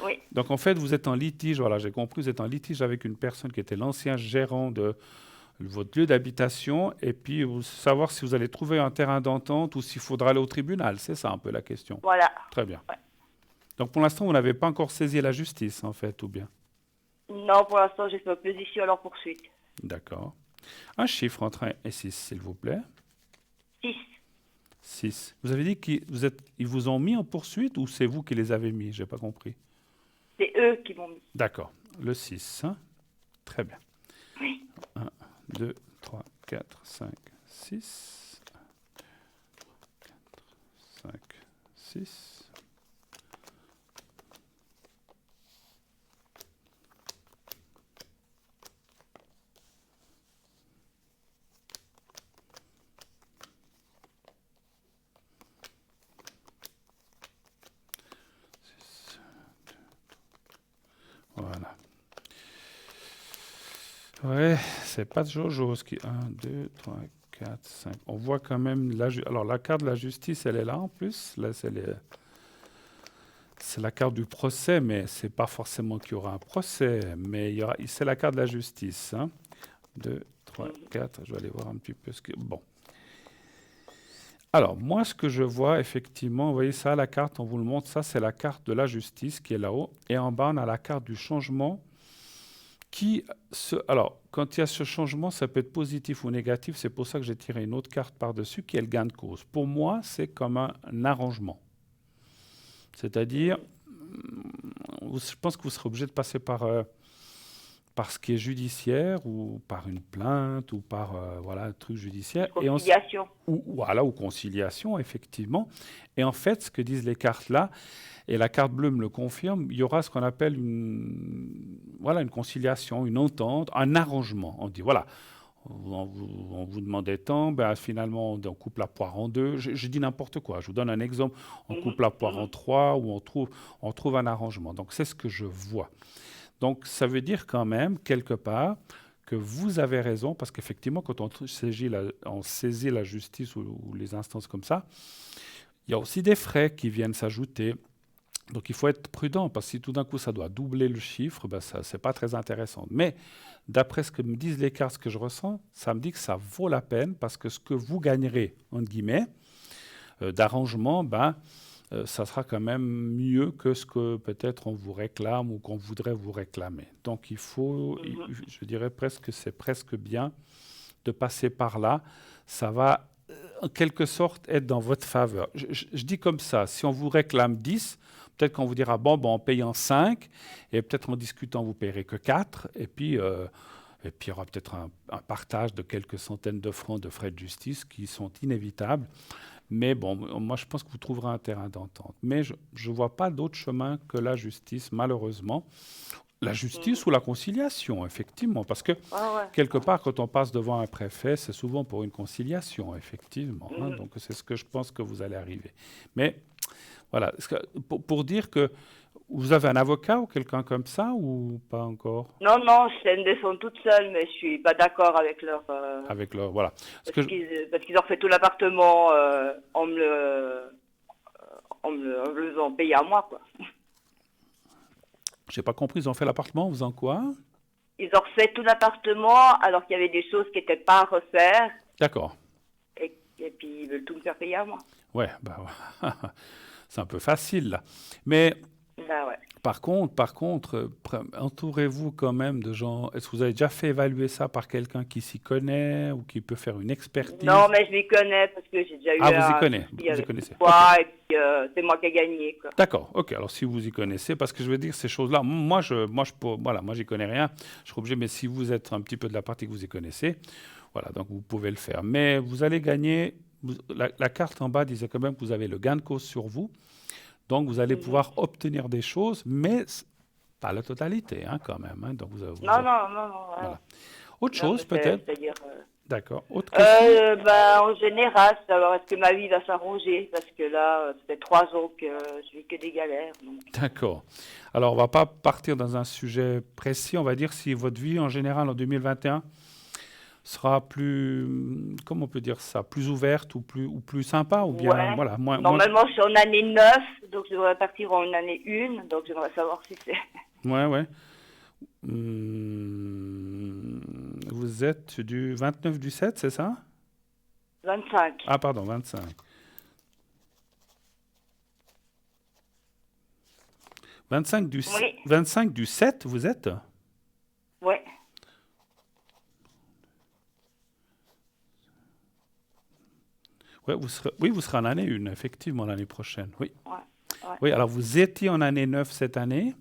Oui. Donc, en fait, vous êtes en litige. Voilà, j'ai compris. Vous êtes en litige avec une personne qui était l'ancien gérant de votre lieu d'habitation. Et puis, savoir si vous allez trouver un terrain d'entente ou s'il faudra aller au tribunal. C'est ça un peu la question. Voilà. Très bien. Ouais. Donc, pour l'instant, vous n'avez pas encore saisi la justice, en fait, ou bien? Non, pour l'instant, j'ai fait opposition à leur poursuite. D'accord. Un chiffre entre 1 et 6, s'il vous plaît. 6. 6. Vous avez dit ils vous ont mis en poursuite ou c'est vous qui les avez mis? J'ai pas compris. C'est eux qui m'ont mis. D'accord. Le 6. Hein? Très bien. Oui. 1, 2, 3, 4, 5, 6. 5, 6. Voilà. Ouais, c'est pas Jojo. 1, 2, 3, 4, 5. On voit quand même alors la carte de la justice, elle est là en plus. Là, c'est la carte du procès, mais c'est pas forcément qu'il y aura un procès, mais c'est la carte de la justice. 2, 3, 4. Je vais aller voir un petit peu ce que. Bon. Alors, moi, ce que je vois, effectivement, vous voyez ça, la carte, on vous le montre, ça, c'est la carte de la justice qui est là-haut. Et en bas, on a la carte du changement alors, quand il y a ce changement, ça peut être positif ou négatif. C'est pour ça que j'ai tiré une autre carte par-dessus qui est le gain de cause. Pour moi, c'est comme un arrangement. C'est-à-dire, je pense que vous serez obligé de passer par ce qui est judiciaire ou par une plainte ou par voilà, un truc judiciaire. Conciliation. Ou conciliation, effectivement. Et en fait, ce que disent les cartes là, et la carte bleue me le confirme, il y aura ce qu'on appelle une conciliation, une entente, un arrangement. On dit, voilà, on vous demandait tant, ben, finalement, on coupe la poire en deux. Je dis n'importe quoi. Je vous donne un exemple. On coupe la poire en trois ou on trouve un arrangement. Donc, c'est ce que je vois. Donc, ça veut dire quand même, quelque part, que vous avez raison, parce qu'effectivement, quand on saisit la justice ou les instances comme ça, il y a aussi des frais qui viennent s'ajouter. Donc, il faut être prudent, parce que si tout d'un coup, ça doit doubler le chiffre, ben ça, c'est pas très intéressant. Mais, d'après ce que me disent les cartes, ce que je ressens, ça me dit que ça vaut la peine, parce que ce que vous gagnerez, entre guillemets, d'arrangement, ça sera quand même mieux que ce que peut-être on vous réclame ou qu'on voudrait vous réclamer. Donc, je dirais presque que c'est presque bien de passer par là. Ça va, en quelque sorte, être dans votre faveur. Je dis comme ça, si on vous réclame 10, peut-être qu'on vous dira, bon, en payant 5, et peut-être en discutant, vous ne payerez que 4, et puis il y aura peut-être un partage de quelques centaines de francs de frais de justice qui sont inévitables. Mais bon, moi, je pense que vous trouverez un terrain d'entente. Mais je ne vois pas d'autre chemin que la justice, malheureusement. La justice ou la conciliation, effectivement. Parce que, quelque part, quand on passe devant un préfet, c'est souvent pour une conciliation, effectivement. Donc, c'est ce que je pense que vous allez arriver. Mais, voilà. Pour dire que vous avez un avocat ou quelqu'un comme ça, ou pas encore? Non, je fais une défense toute seule, mais je suis pas d'accord avec leur... Voilà. Parce qu'ils ont refait tout l'appartement en me le faisant payer à moi, quoi. J'ai pas compris, ils ont fait l'appartement, vous en quoi? Ils ont refait tout l'appartement alors qu'il y avait des choses qui n'étaient pas à refaire. D'accord. Et puis ils veulent tout me faire payer à moi. Ouais, bah, c'est un peu facile là. Mais Bah ouais. par contre, entourez-vous quand même de gens. Est-ce que vous avez déjà fait évaluer ça par quelqu'un qui s'y connaît ou qui peut faire une expertise? Non, mais je les connais parce que j'ai déjà eu Ah, vous y un connaissez, souci vous y avec connaissez. moi Ok. et puis c'est moi qui ai gagné, quoi. D'accord, ok. Alors si vous y connaissez, parce que je veux dire ces choses-là, voilà, moi j'y connais rien. Je suis obligé, mais si vous êtes un petit peu de la partie que vous y connaissez, voilà, donc vous pouvez le faire. Mais vous allez gagner. La carte en bas disait quand même que vous avez le gain de cause sur vous, donc vous allez Mhm. pouvoir obtenir des choses, mais pas la totalité, hein, quand même. Hein. Donc Non, non, non, non. voilà. Autre Non, chose mais peut-être. c'est-à-dire. D'accord. Autre question. Bah, en général, alors est-ce que ma vie va s'arranger? Parce que là, ça fait 3 ans que je vis que des galères. Donc. D'accord. Alors on va pas partir dans un sujet précis. On va dire si votre vie en général en 2021 sera plus, comment on peut dire ça, plus ouverte ou plus sympa ou bien, Ouais. voilà, moins, Normalement, je suis en année 9, donc je devrais partir en année 1. Donc j'aimerais savoir si c'est ouais, ouais. Vous êtes du 29 du 7, c'est ça? 25. Ah, pardon, 25. Oui. 25 du 7, vous êtes? Ouais. Ouais, oui, vous serez en année 1, effectivement, l'année prochaine. Oui. Ouais. Ouais. Oui, alors vous étiez en année 9 cette année.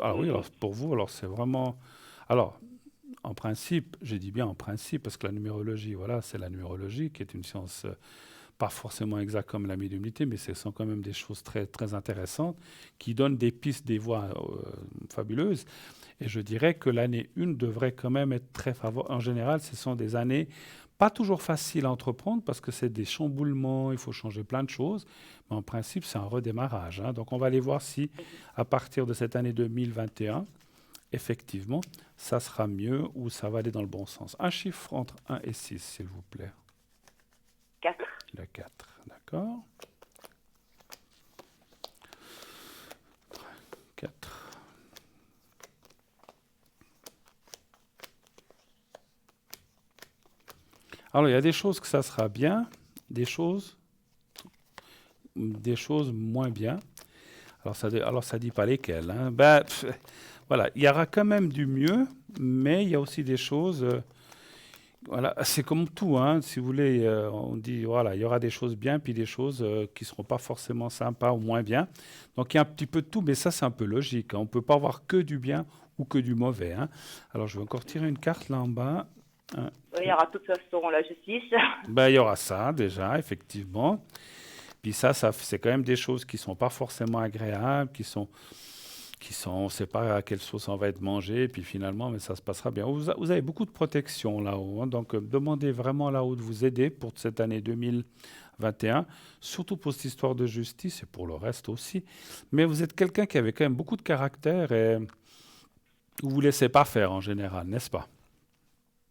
Alors oui, Mhm. alors pour vous, alors c'est vraiment. Alors, en principe, j'ai dit bien en principe, parce que la numérologie, voilà, c'est la numérologie qui est une science pas forcément exacte comme la médiumnité, mais ce sont quand même des choses très, très intéressantes qui donnent des pistes, des voies fabuleuses. Et je dirais que l'année 1 devrait quand même être très favorable. En général, ce sont des années pas toujours faciles à entreprendre parce que c'est des chamboulements, il faut changer plein de choses. Mais en principe, c'est un redémarrage. Hein. Donc, on va aller voir si, à partir de cette année 2021, effectivement, ça sera mieux ou ça va aller dans le bon sens. Un chiffre entre 1 et 6, s'il vous plaît. 4. Le 4, d'accord. 4. Alors, il y a des choses que ça sera bien, des choses moins bien. Alors ça dit pas lesquelles. Hein. Ben, voilà, il y aura quand même du mieux, mais il y a aussi des choses. Voilà, c'est comme tout, hein, si vous voulez. On dit voilà, il y aura des choses bien, puis des choses qui seront pas forcément sympas ou moins bien. Donc il y a un petit peu de tout, mais ça c'est un peu logique. Hein. On peut pas avoir que du bien ou que du mauvais. Hein. Alors je vais encore tirer une carte là en bas. Un, Il y aura de toute façon la justice. ben, il y aura ça déjà, effectivement. Puis ça c'est quand même des choses qui sont pas forcément agréables, on ne sait pas à quelle sauce on va être mangé, et puis finalement, mais ça se passera bien. Vous avez beaucoup de protection là-haut, hein, donc demandez vraiment là-haut de vous aider pour cette année 2021, surtout pour cette histoire de justice et pour le reste aussi. Mais vous êtes quelqu'un qui avait quand même beaucoup de caractère et vous ne vous laissez pas faire en général, n'est-ce pas?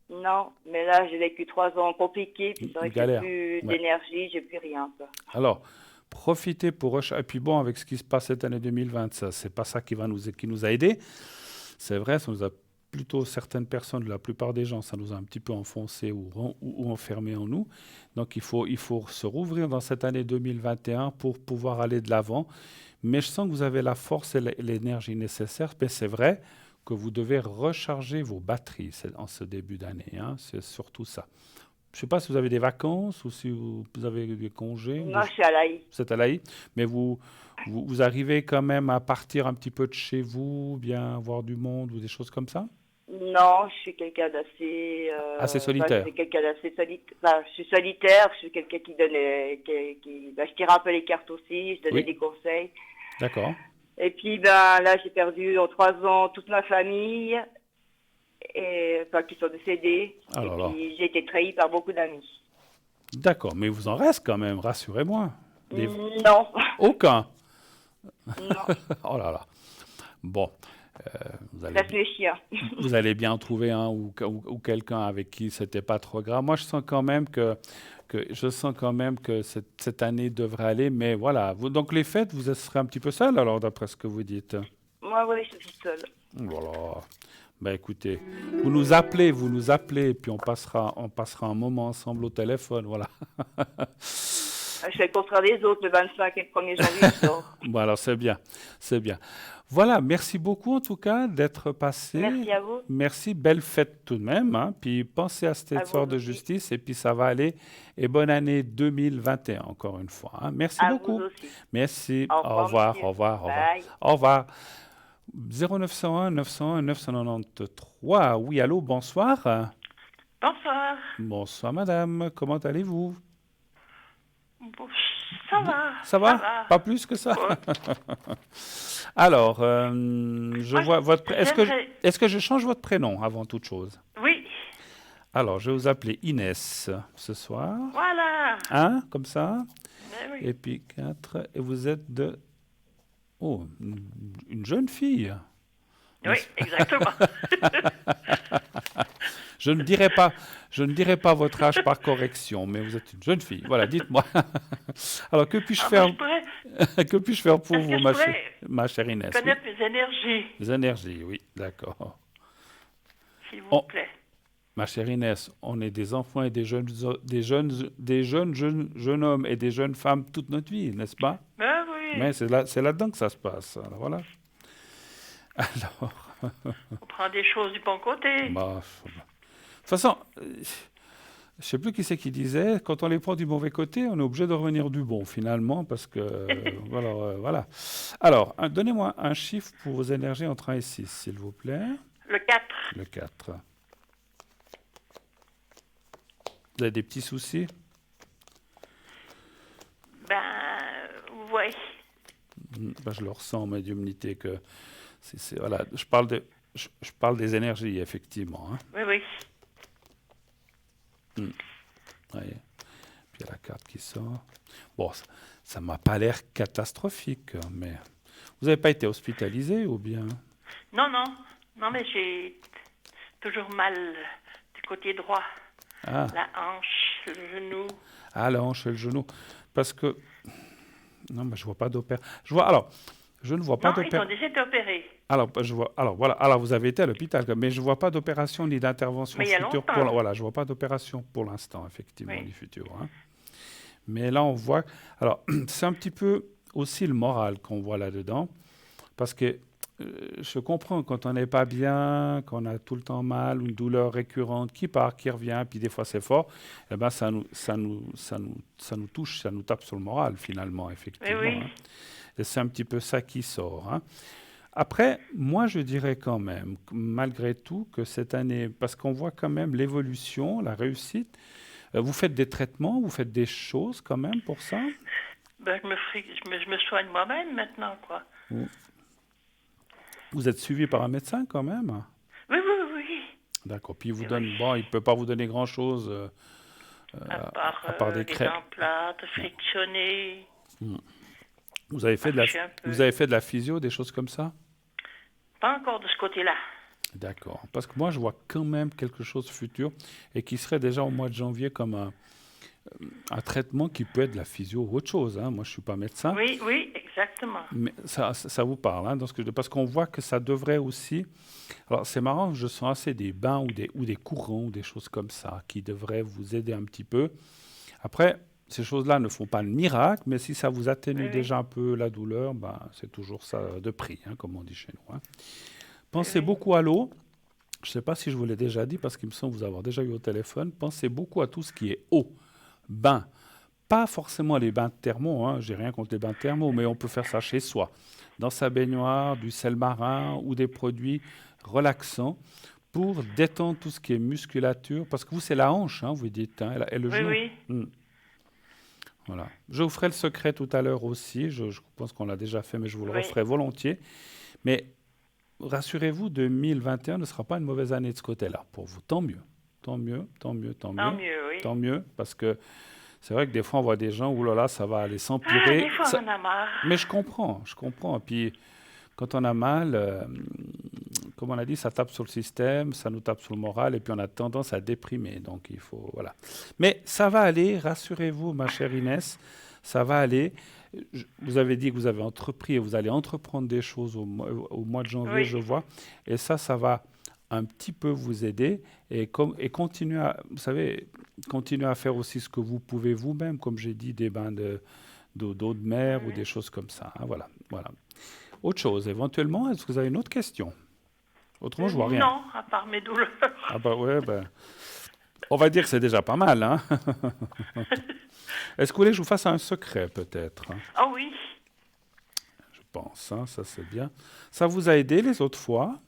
Non, mais là, j'ai vécu 3 ans compliqués, puis c'est vrai Une que j'ai galère. plus Ouais. d'énergie, j'ai plus rien, quoi. Alors, profitez pour... Et puis bon, avec ce qui se passe cette année 2020, ça, c'est pas ça qui nous a aidés. C'est vrai, ça nous a plutôt certaines personnes, la plupart des gens, ça nous a un petit peu enfoncé ou enfermé en nous. Donc il faut se rouvrir dans cette année 2021 pour pouvoir aller de l'avant. Mais je sens que vous avez la force et l'énergie nécessaires. Mais c'est vrai que vous devez recharger vos batteries en ce début d'année. Hein. C'est surtout ça. Je ne sais pas si vous avez des vacances ou si vous avez des congés. Non, je suis à l'AI. Vous êtes à l'AI, mais vous arrivez quand même à partir un petit peu de chez vous, bien voir du monde ou des choses comme ça? Non, je suis quelqu'un d'assez... Assez enfin, je solitaire. suis quelqu'un d'assez solitaire. Enfin, je suis solitaire, je suis quelqu'un qui donne... je tire un peu les cartes aussi, je donnais Oui. des conseils. D'accord. Et puis, ben, là, j'ai perdu en 3 ans toute ma famille, enfin, qui sont décédés. Ah Et là là. puis, j'ai été trahie par beaucoup d'amis. D'accord, mais vous en reste quand même, rassurez-moi. Non, Aucun. non, Oh là là. Bon, vous ça allez, se les chiens. vous allez bien trouver un ou quelqu'un avec qui c'était pas trop grave. Moi, je sens quand même que cette année devrait aller, mais voilà. Donc les fêtes, vous serez un petit peu seul alors, d'après ce que vous dites. Ouais, moi, oui, je suis seule. Voilà. Ben écoutez, vous nous appelez, puis on passera un moment ensemble au téléphone, voilà. Je fais le contraire des autres, le 25 et le 1er janvier, je sors. Bon, alors c'est bien, c'est bien. Voilà, merci beaucoup en tout cas d'être passé. Merci à vous. Merci, belle fête tout de même, hein. Puis pensez à cet À effort vous de aussi. justice et puis ça va aller. Et bonne année 2021 encore une fois, hein. Merci À vous beaucoup. aussi. Merci, Au au revoir, revoir, monsieur. au revoir, au revoir. Bye. Au revoir. 0901 901 993. Oui, allô, bonsoir. Bonsoir. Bonsoir madame, comment allez-vous? Bon, ça va. Ça va? Pas plus que ça? Ouais. Alors, je Moi, vois votre... j'aimerais- Est-ce que je change votre prénom avant toute chose? Oui, Alors, je vais vous appeler Inès ce soir. voilà. Hein, comme ça. Ben oui. Et puis 4. Et vous êtes de... Oh, une jeune fille. Oui, exactement. Je ne dirai pas votre âge par correction, mais vous êtes une jeune fille. Voilà, dites-moi. Alors, que puis-je Ah, faire, moi, je pourrais que puis-je faire pour Est-ce vous, que je pourrais ma chère Inès? Oui. connaître mes énergies, Les énergies, oui, d'accord. s'il vous Oh. plaît. Ma chère Inès, on est des enfants et des jeunes hommes et des jeunes femmes toute notre vie, n'est-ce pas? Ben oui, Mais c'est là-dedans que ça se passe. Alors, voilà. Alors, on prend des choses du bon côté. bah, de toute façon, je sais plus qui c'est qui disait, quand on les prend du mauvais côté, on est obligé de revenir du bon finalement, parce que voilà, voilà. Alors, donnez-moi un chiffre pour vos énergies entre 1 et 6, s'il vous plaît. Le 4. Le 4. Vous avez des petits soucis? Ben, ouais. Ben, je le ressens en médiumnité que voilà, je parle des énergies effectivement, hein. Oui, oui. Voyez. Puis il y a la carte qui sort. Bon, ça m'a pas l'air catastrophique, mais vous n'avez pas été hospitalisé ou bien? Non, non. Non, mais j'ai toujours mal du côté droit. Ah, La hanche, le genou. la hanche et le genou, parce que non, mais je vois pas d'opération. Alors, je ne vois pas Non, ils ont d'opération. déjà été opérés. Alors, voilà. Alors, vous avez été à l'hôpital, mais je vois pas d'opération ni d'intervention Mais il y a future. longtemps. Voilà, je vois pas d'opération pour l'instant, effectivement, Oui. du futur, hein. Mais là, on voit. Alors, c'est un petit peu aussi le moral qu'on voit là-dedans, parce que je comprends quand on n'est pas bien, qu'on a tout le temps mal, une douleur récurrente qui part, qui revient, puis des fois c'est fort. Eh ben, ça nous touche, ça nous tape sur le moral finalement, effectivement, Oui, oui. hein. Et c'est un petit peu ça qui sort, hein. Après, moi, je dirais quand même, malgré tout, que cette année, parce qu'on voit quand même l'évolution, la réussite, vous faites des traitements, vous faites des choses quand même pour ça? Ben, je me soigne moi-même maintenant, quoi. Vous êtes suivi par un médecin quand même? Oui, oui, oui. D'accord. Puis il vous Oui. donne, bon, il peut pas vous donner grand-chose À à part des des crêpes. dents plates, frictionnées. Vous avez fait de la, marcher un peu. vous avez fait de la physio, des choses comme ça? Pas encore de ce côté-là. D'accord. Parce que moi, je vois quand même quelque chose de futur et qui serait déjà au mois de janvier comme un traitement qui peut être de la physio ou autre chose, hein. Moi, je suis pas médecin. Oui, oui, exactement. Mais ça vous parle, hein, parce qu'on voit que ça devrait aussi. Alors, c'est marrant, je sens assez des bains ou des courants ou des choses comme ça qui devraient vous aider un petit peu. Après, ces choses-là ne font pas le miracle, mais si ça vous atténue Oui, oui. déjà un peu la douleur, ben, c'est toujours ça de prix, hein, comme on dit chez nous, hein. Pensez Oui. beaucoup à l'eau. Je ne sais pas si je vous l'ai déjà dit, parce qu'il me semble vous avoir déjà eu au téléphone. Pensez beaucoup à tout ce qui est eau, bain. Pas forcément les bains thermaux, hein. J'ai rien contre les bains thermaux, mais on peut faire ça chez soi. Dans sa baignoire, du sel marin ou des produits relaxants pour détendre tout ce qui est musculature. Parce que vous, c'est la hanche, hein, vous dites, hein, et le Oui, genou. oui. Voilà. Je vous ferai le secret tout à l'heure aussi. Je pense qu'on l'a déjà fait, mais je vous le Oui. referai volontiers. Mais rassurez-vous, 2021 ne sera pas une mauvaise année de ce côté-là pour vous. Tant mieux. Tant mieux, tant mieux, tant mieux. Tant mieux, oui. Tant mieux, parce que c'est vrai que des fois, on voit des gens où là, là, ça va aller Ah, s'empirer. des fois, Ça- on en a marre. Mais je comprends, je comprends. Puis, quand on a mal, comme on a dit, ça tape sur le système, ça nous tape sur le moral, et puis on a tendance à déprimer. Donc, il faut, voilà. Mais ça va aller, rassurez-vous, ma chère Inès, ça va aller. Vous avez dit que vous avez entrepris et vous allez entreprendre des choses au mois de janvier, Oui. je vois. Et ça va un petit peu vous aider et continuer à, vous savez, continuer à faire aussi ce que vous pouvez vous-même, comme j'ai dit, des bains d'eau de mer ou des choses comme ça, hein, voilà, voilà. Autre chose, éventuellement, est-ce que vous avez une autre question? Autrement, je vois rien. Non, à part mes douleurs. Ah bah ouais, ben, on va dire que c'est déjà pas mal, hein. Est-ce que vous voulez que je vous fasse un secret, peut-être, hein? Ah oui. Je pense, hein, ça c'est bien. Ça vous a aidé les autres fois?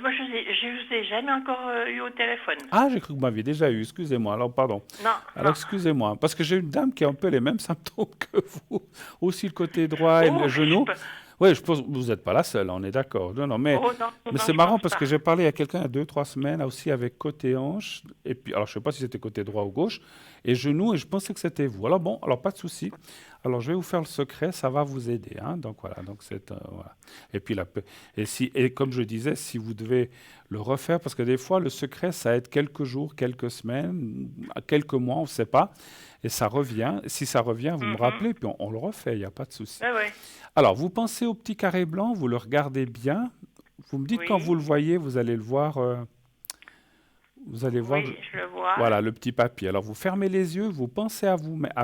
Moi, je vous ai jamais encore eu au téléphone. Ah, j'ai cru que vous m'aviez déjà eu, excusez-moi, alors pardon. Non, Alors non. excusez-moi, parce que j'ai une dame qui a un peu les mêmes symptômes que vous, aussi le côté droit et Oh, le je sais genou. pas. Oui, je pense que vous n'êtes pas la seule, on est d'accord. Non, non, mais, Oh, non, mais non, c'est je marrant pense parce pas. que j'ai parlé à quelqu'un il y a 2, 3 semaines aussi avec côté hanche, et puis, alors je ne sais pas si c'était côté droit ou gauche, et genou, et je pensais que c'était vous. Alors bon, alors pas de souci. Alors je vais vous faire le secret, ça va vous aider, hein. Donc voilà, donc c'est voilà. Et puis et comme je disais, si vous devez le refaire, parce que des fois le secret ça aide quelques jours, quelques semaines, quelques mois, on ne sait pas, et ça revient. Si ça revient, vous me rappelez, puis on le refait, il n'y a pas de souci. Ouais, ouais. Alors vous pensez au petit carré blanc, vous le regardez bien, vous me dites quand Oui. vous le voyez, vous allez le voir, vous allez voir. Oui, je le vois. Voilà, le petit papier. Alors, vous fermez les yeux, vous pensez à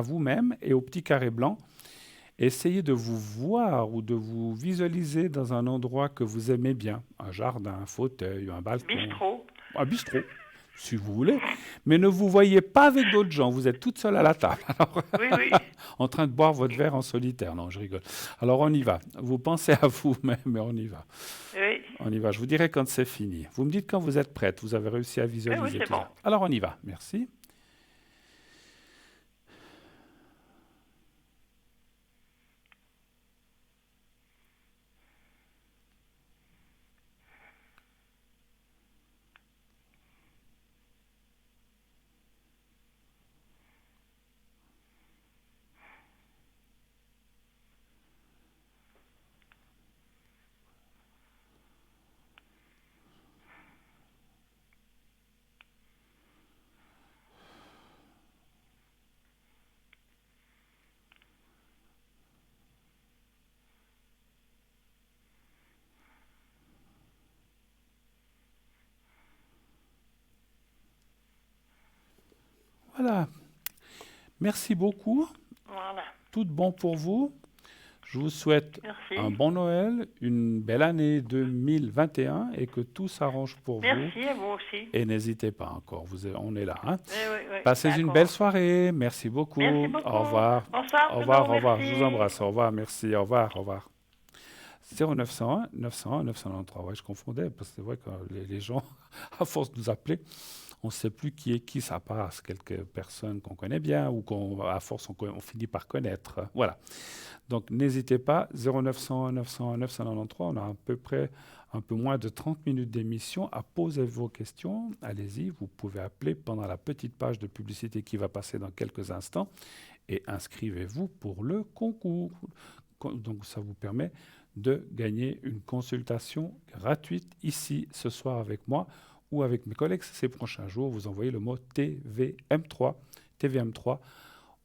vous-même et au petit carré blanc. Essayez de vous voir ou de vous visualiser dans un endroit que vous aimez bien. Un jardin, un fauteuil, un balcon, Bistrot. un bistrot, si vous voulez. Mais ne vous voyez pas avec d'autres gens. Vous êtes toute seule à la table. Alors, Oui, oui. en train de boire votre verre en solitaire. Non, je rigole. Alors, on y va. Vous pensez à vous-même et on y va. Oui. On y va. Je vous dirai quand c'est fini. Vous me dites quand vous êtes prête. Vous avez réussi à visualiser oui, c'est tout bon. ça. Alors, on y va. Merci. Voilà. Merci beaucoup. Voilà. Tout de bon pour vous. Je vous souhaite Merci. un bon Noël, une belle année 2021 et que tout s'arrange pour vous. Merci à vous aussi. Et n'hésitez pas encore, on est là, hein. Oui, oui, oui. Passez une D'accord. belle soirée. Merci beaucoup. Merci beaucoup. Au revoir. Bonsoir. Au revoir, Bruno, au revoir. merci. Je vous embrasse. Au revoir, merci. Au revoir, au revoir. 0901 901 993. Ouais, je confondais parce que c'est vrai que les gens, à force de nous appeler, on ne sait plus qui est qui. Ça passe quelques personnes qu'on connaît bien ou qu'à force on finit par connaître. Voilà. Donc n'hésitez pas. 0901 901 993. On a à peu près un peu moins de 30 minutes d'émission à poser vos questions. Allez-y, vous pouvez appeler pendant la petite page de publicité qui va passer dans quelques instants et inscrivez-vous pour le concours. Donc ça vous permet de gagner une consultation gratuite ici ce soir avec moi ou avec mes collègues ces prochains jours. Vous envoyez le mot TVM3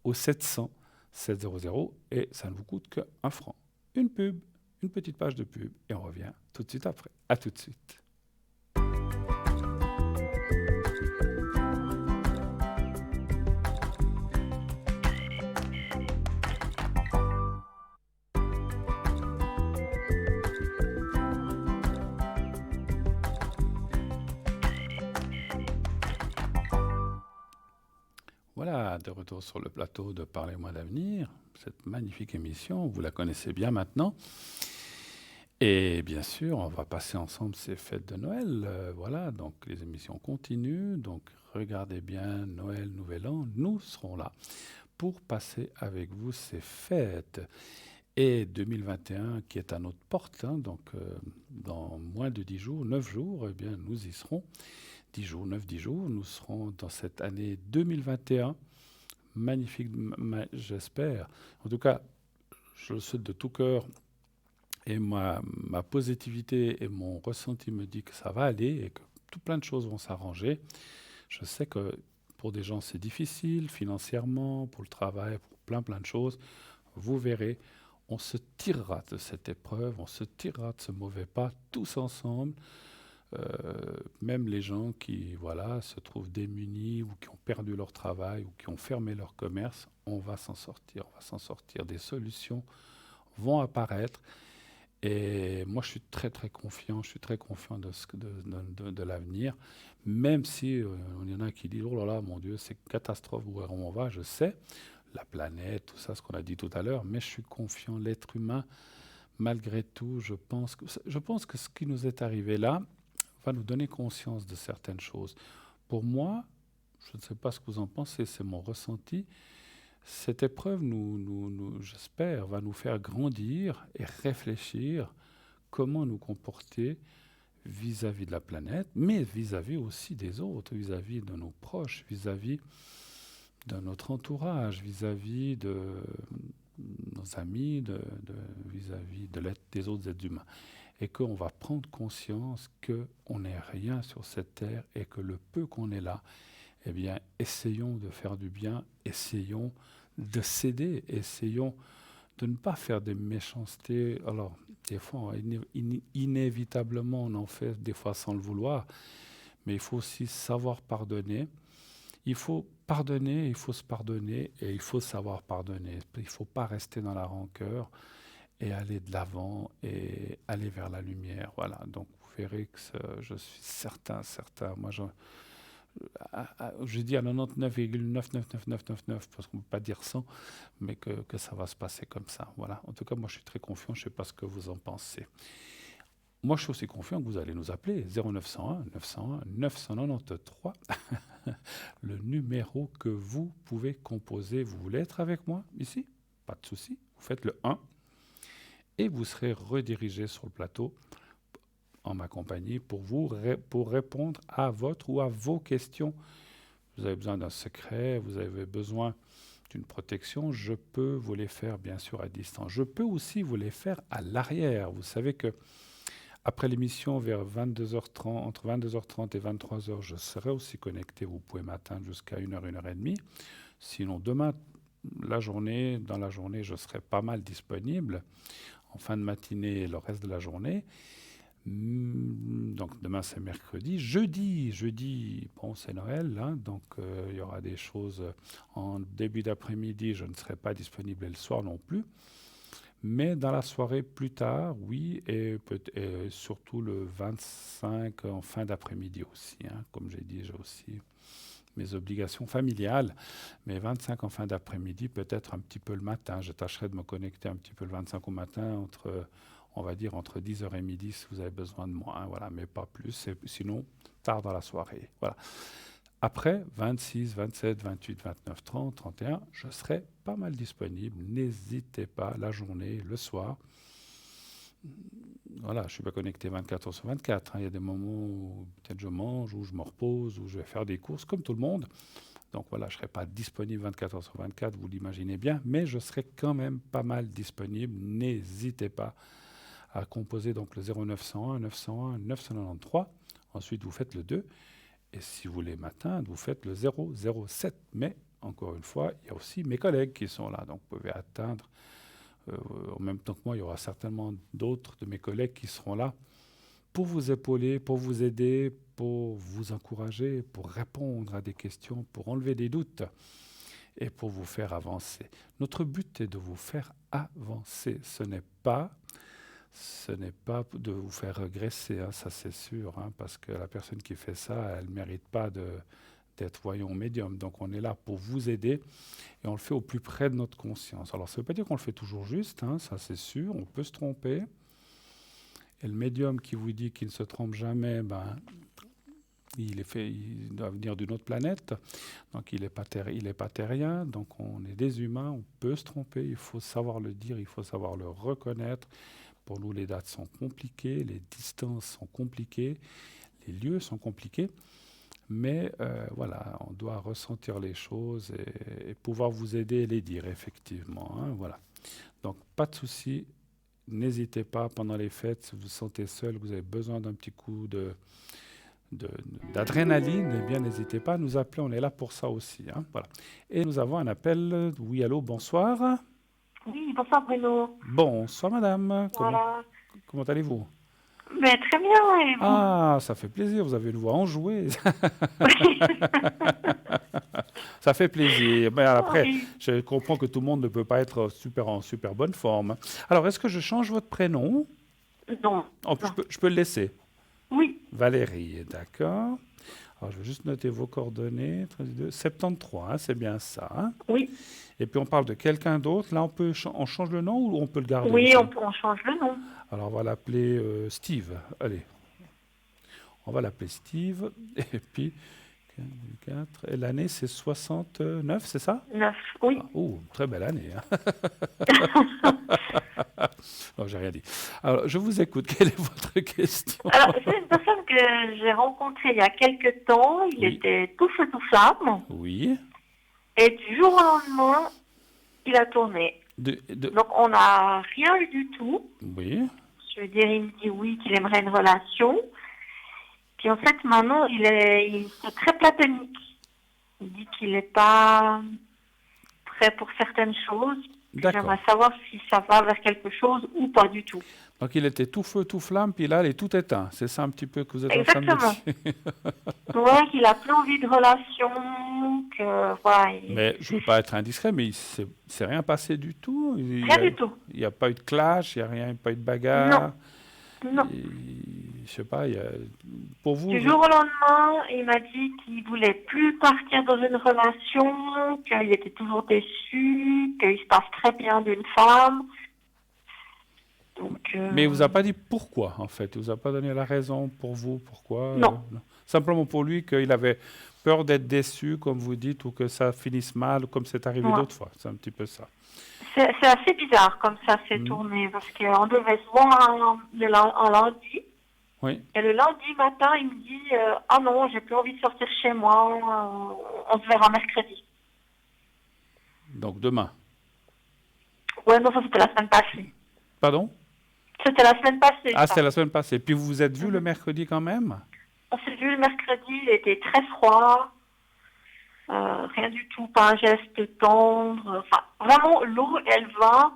au 700 700 et ça ne vous coûte que 1 franc. Une pub, une petite page de pub et on revient tout de suite après. À tout de suite. Voilà, de retour sur le plateau de Parlez-moi d'avenir, cette magnifique émission, vous la connaissez bien maintenant. Et bien sûr, on va passer ensemble ces fêtes de Noël. Voilà, donc les émissions continuent. Donc regardez bien Noël, Nouvel An, nous serons là pour passer avec vous ces fêtes. Et 2021 qui est à notre porte, hein, donc dans moins de 10 jours, 9 jours, eh bien nous y serons. 10 jours, 9-10 jours, nous serons dans cette année 2021. Magnifique, j'espère. En tout cas, je le souhaite de tout cœur. Et ma positivité et mon ressenti me dit que ça va aller et que tout plein de choses vont s'arranger. Je sais que pour des gens, c'est difficile financièrement, pour le travail, pour plein de choses. Vous verrez, on se tirera de cette épreuve, on se tirera de ce mauvais pas tous ensemble. Même les gens qui voilà, se trouvent démunis ou qui ont perdu leur travail ou qui ont fermé leur commerce, on va s'en sortir, on va s'en sortir. Des solutions vont apparaître. Et moi, je suis très très confiant, je suis très confiant de l'avenir, même si il y en a qui disent, oh là là, mon Dieu, c'est une catastrophe où on va, je sais, la planète, tout ça, ce qu'on a dit tout à l'heure, mais je suis confiant, l'être humain, malgré tout, je pense que ce qui nous est arrivé là va nous donner conscience de certaines choses. Pour moi, je ne sais pas ce que vous en pensez, c'est mon ressenti, cette épreuve, j'espère, va nous faire grandir et réfléchir comment nous comporter vis-à-vis de la planète, mais vis-à-vis aussi des autres, vis-à-vis de nos proches, vis-à-vis de notre entourage, vis-à-vis de nos amis, vis-à-vis des autres êtres humains. Et qu'on va prendre conscience qu'on n'est rien sur cette terre et que le peu qu'on est là, eh bien, essayons de faire du bien, essayons de s'aider, essayons de ne pas faire des méchancetés. Alors, des fois, inévitablement, on en fait des fois sans le vouloir, mais il faut aussi savoir pardonner. Il faut pardonner, il faut se pardonner et il faut savoir pardonner. Il ne faut pas rester dans la rancœur et aller de l'avant et aller vers la lumière. Voilà, donc vous verrez que je suis certain, moi je dis à 99,99999, parce qu'on ne peut pas dire 100, mais que ça va se passer comme ça. Voilà. En tout cas, moi, je suis très confiant. Je ne sais pas ce que vous en pensez. Moi, je suis aussi confiant que vous allez nous appeler 0901 901 993, le numéro que vous pouvez composer. Vous voulez être avec moi ici? Pas de souci. Vous faites le 1 et vous serez redirigé sur le plateau en ma compagnie pour répondre à votre ou à vos questions. Vous avez besoin d'un secret, vous avez besoin d'une protection, je peux vous les faire bien sûr à distance. Je peux aussi vous les faire à l'arrière. Vous savez que après l'émission, vers 22h30, entre 22h30 et 23h, je serai aussi connecté. Vous pouvez m'atteindre jusqu'à 1h, 1h30. Sinon, demain, dans la journée, je serai pas mal disponible. En fin de matinée et le reste de la journée. Donc demain c'est mercredi. Jeudi, bon c'est Noël, hein, donc il y aura des choses en début d'après-midi, je ne serai pas disponible et le soir non plus. Mais dans la soirée plus tard, oui, et surtout le 25 en fin d'après-midi aussi. Hein, comme j'ai dit, j'ai aussi mes obligations familiales. Mais 25 en fin d'après-midi, peut-être un petit peu le matin. Je tâcherai de me connecter un petit peu le 25 au matin, on va dire entre 10h et midi si vous avez besoin de moi. Hein, voilà, mais pas plus. Sinon, tard dans la soirée. Voilà. Après, 26, 27, 28, 29, 30, 31, je serai pas mal disponible. N'hésitez pas, la journée, le soir. Voilà, je ne suis pas connecté 24 heures sur 24. Hein. Il y a des moments où peut-être je mange, où je me repose, où je vais faire des courses, comme tout le monde. Donc voilà, je ne serai pas disponible 24 heures sur 24, vous l'imaginez bien, mais je serai quand même pas mal disponible. N'hésitez pas à composer donc le 0901 901 993. Ensuite, vous faites le 2. Et si vous voulez m'atteindre, vous faites le 007. Mais, encore une fois, il y a aussi mes collègues qui sont là. Donc, vous pouvez atteindre, en même temps que moi, il y aura certainement d'autres de mes collègues qui seront là pour vous épauler, pour vous aider, pour vous encourager, pour répondre à des questions, pour enlever des doutes et pour vous faire avancer. Notre but est de vous faire avancer. Ce n'est pas de vous faire régresser, hein, ça c'est sûr, hein, parce que la personne qui fait ça, elle ne mérite pas d'être voyant médium. Donc on est là pour vous aider et on le fait au plus près de notre conscience. Alors ça ne veut pas dire qu'on le fait toujours juste, hein, ça c'est sûr, on peut se tromper. Et le médium qui vous dit qu'il ne se trompe jamais, il doit venir d'une autre planète, donc il n'est pas terrien, donc on est des humains, on peut se tromper, il faut savoir le dire, il faut savoir le reconnaître. Pour nous, les dates sont compliquées, les distances sont compliquées, les lieux sont compliqués, mais voilà, on doit ressentir les choses et pouvoir vous aider et les dire, effectivement. Hein, voilà. Donc, pas de souci, n'hésitez pas pendant les fêtes, si vous vous sentez seul, vous avez besoin d'un petit coup d'adrénaline, eh bien, n'hésitez pas à nous appeler, on est là pour ça aussi. Hein, voilà. Et nous avons un appel. Oui, allô, bonsoir. Oui, bonsoir Bruno. Bonsoir madame, Voilà. comment allez-vous? Mais très bien, et vous? Ah, ça fait plaisir, vous avez une voix enjouée. Ça fait plaisir. Mais après, Oui. je comprends que tout le monde ne peut pas être en super bonne forme. Alors, est-ce que je change votre prénom? Non, Oh, non. je peux le laisser. Oui, Valérie, d'accord. Alors, je vais juste noter vos coordonnées. 73, hein, c'est bien ça, hein. oui. Et puis, on parle de quelqu'un d'autre. Là, on change le nom ou on peut le garder Oui, aussi? on change le nom. Alors, on va l'appeler Steve. Allez, on va l'appeler Steve. Et puis, 4. Et l'année, c'est 69, c'est ça? 9, Ah, oui. oh, très belle année, hein. Non, j'ai rien dit. Alors, je vous écoute. Quelle est votre question? Alors, c'est une personne que j'ai rencontrée il y a quelques temps. Il Oui, était tout feu, tout flamme. oui. Et du jour au lendemain, il a tourné. De- Donc, on n'a rien eu du tout. oui. Je veux dire, il me dit oui, qu'il aimerait une relation. Puis en fait, maintenant, c'est très platonique. Il dit qu'il n'est pas prêt pour certaines choses. Puis D'accord. j'aimerais savoir si ça va vers quelque chose ou pas du tout. Donc, il était tout feu, tout flamme, puis là, il est tout éteint. C'est ça un petit peu que vous êtes en train de me Exactement. dire. Ouais, qu'il a plus envie de relation, que voilà, Mais je ne veux pas être indiscret, mais il s'est rien passé du tout. rien du tout. Il n'y a pas eu de clash, il n'y a rien, pas eu de Non, bagarre. non. Je sais pas, pour vous, Du jour au lendemain, il m'a dit qu'il voulait plus partir dans une relation, qu'il était toujours déçu, qu'il se passe très bien d'une femme. Donc, mais il vous a pas dit pourquoi, en fait. Il vous a pas donné la raison pour vous, pourquoi. non. Non. Simplement pour lui qu'il avait peur d'être déçu, comme vous dites, ou que ça finisse mal, comme c'est arrivé Ouais. d'autres fois. C'est un petit peu ça. C'est assez bizarre comme ça s'est Mhm. tourné, parce qu'on devait se voir un lundi, Oui. et le lundi matin, il me dit ah non, j'ai plus envie de sortir chez moi, on se verra mercredi. Donc demain. Ouais, non, ça c'était la semaine passée. Pardon? C'était la semaine passée, Ah, ça. c'était la semaine passée. Puis vous vous êtes vu le Mhm. mercredi quand même? On s'est vu le mercredi, il était très froid, rien du tout, pas un geste tendre. Enfin, vraiment, l'eau, elle va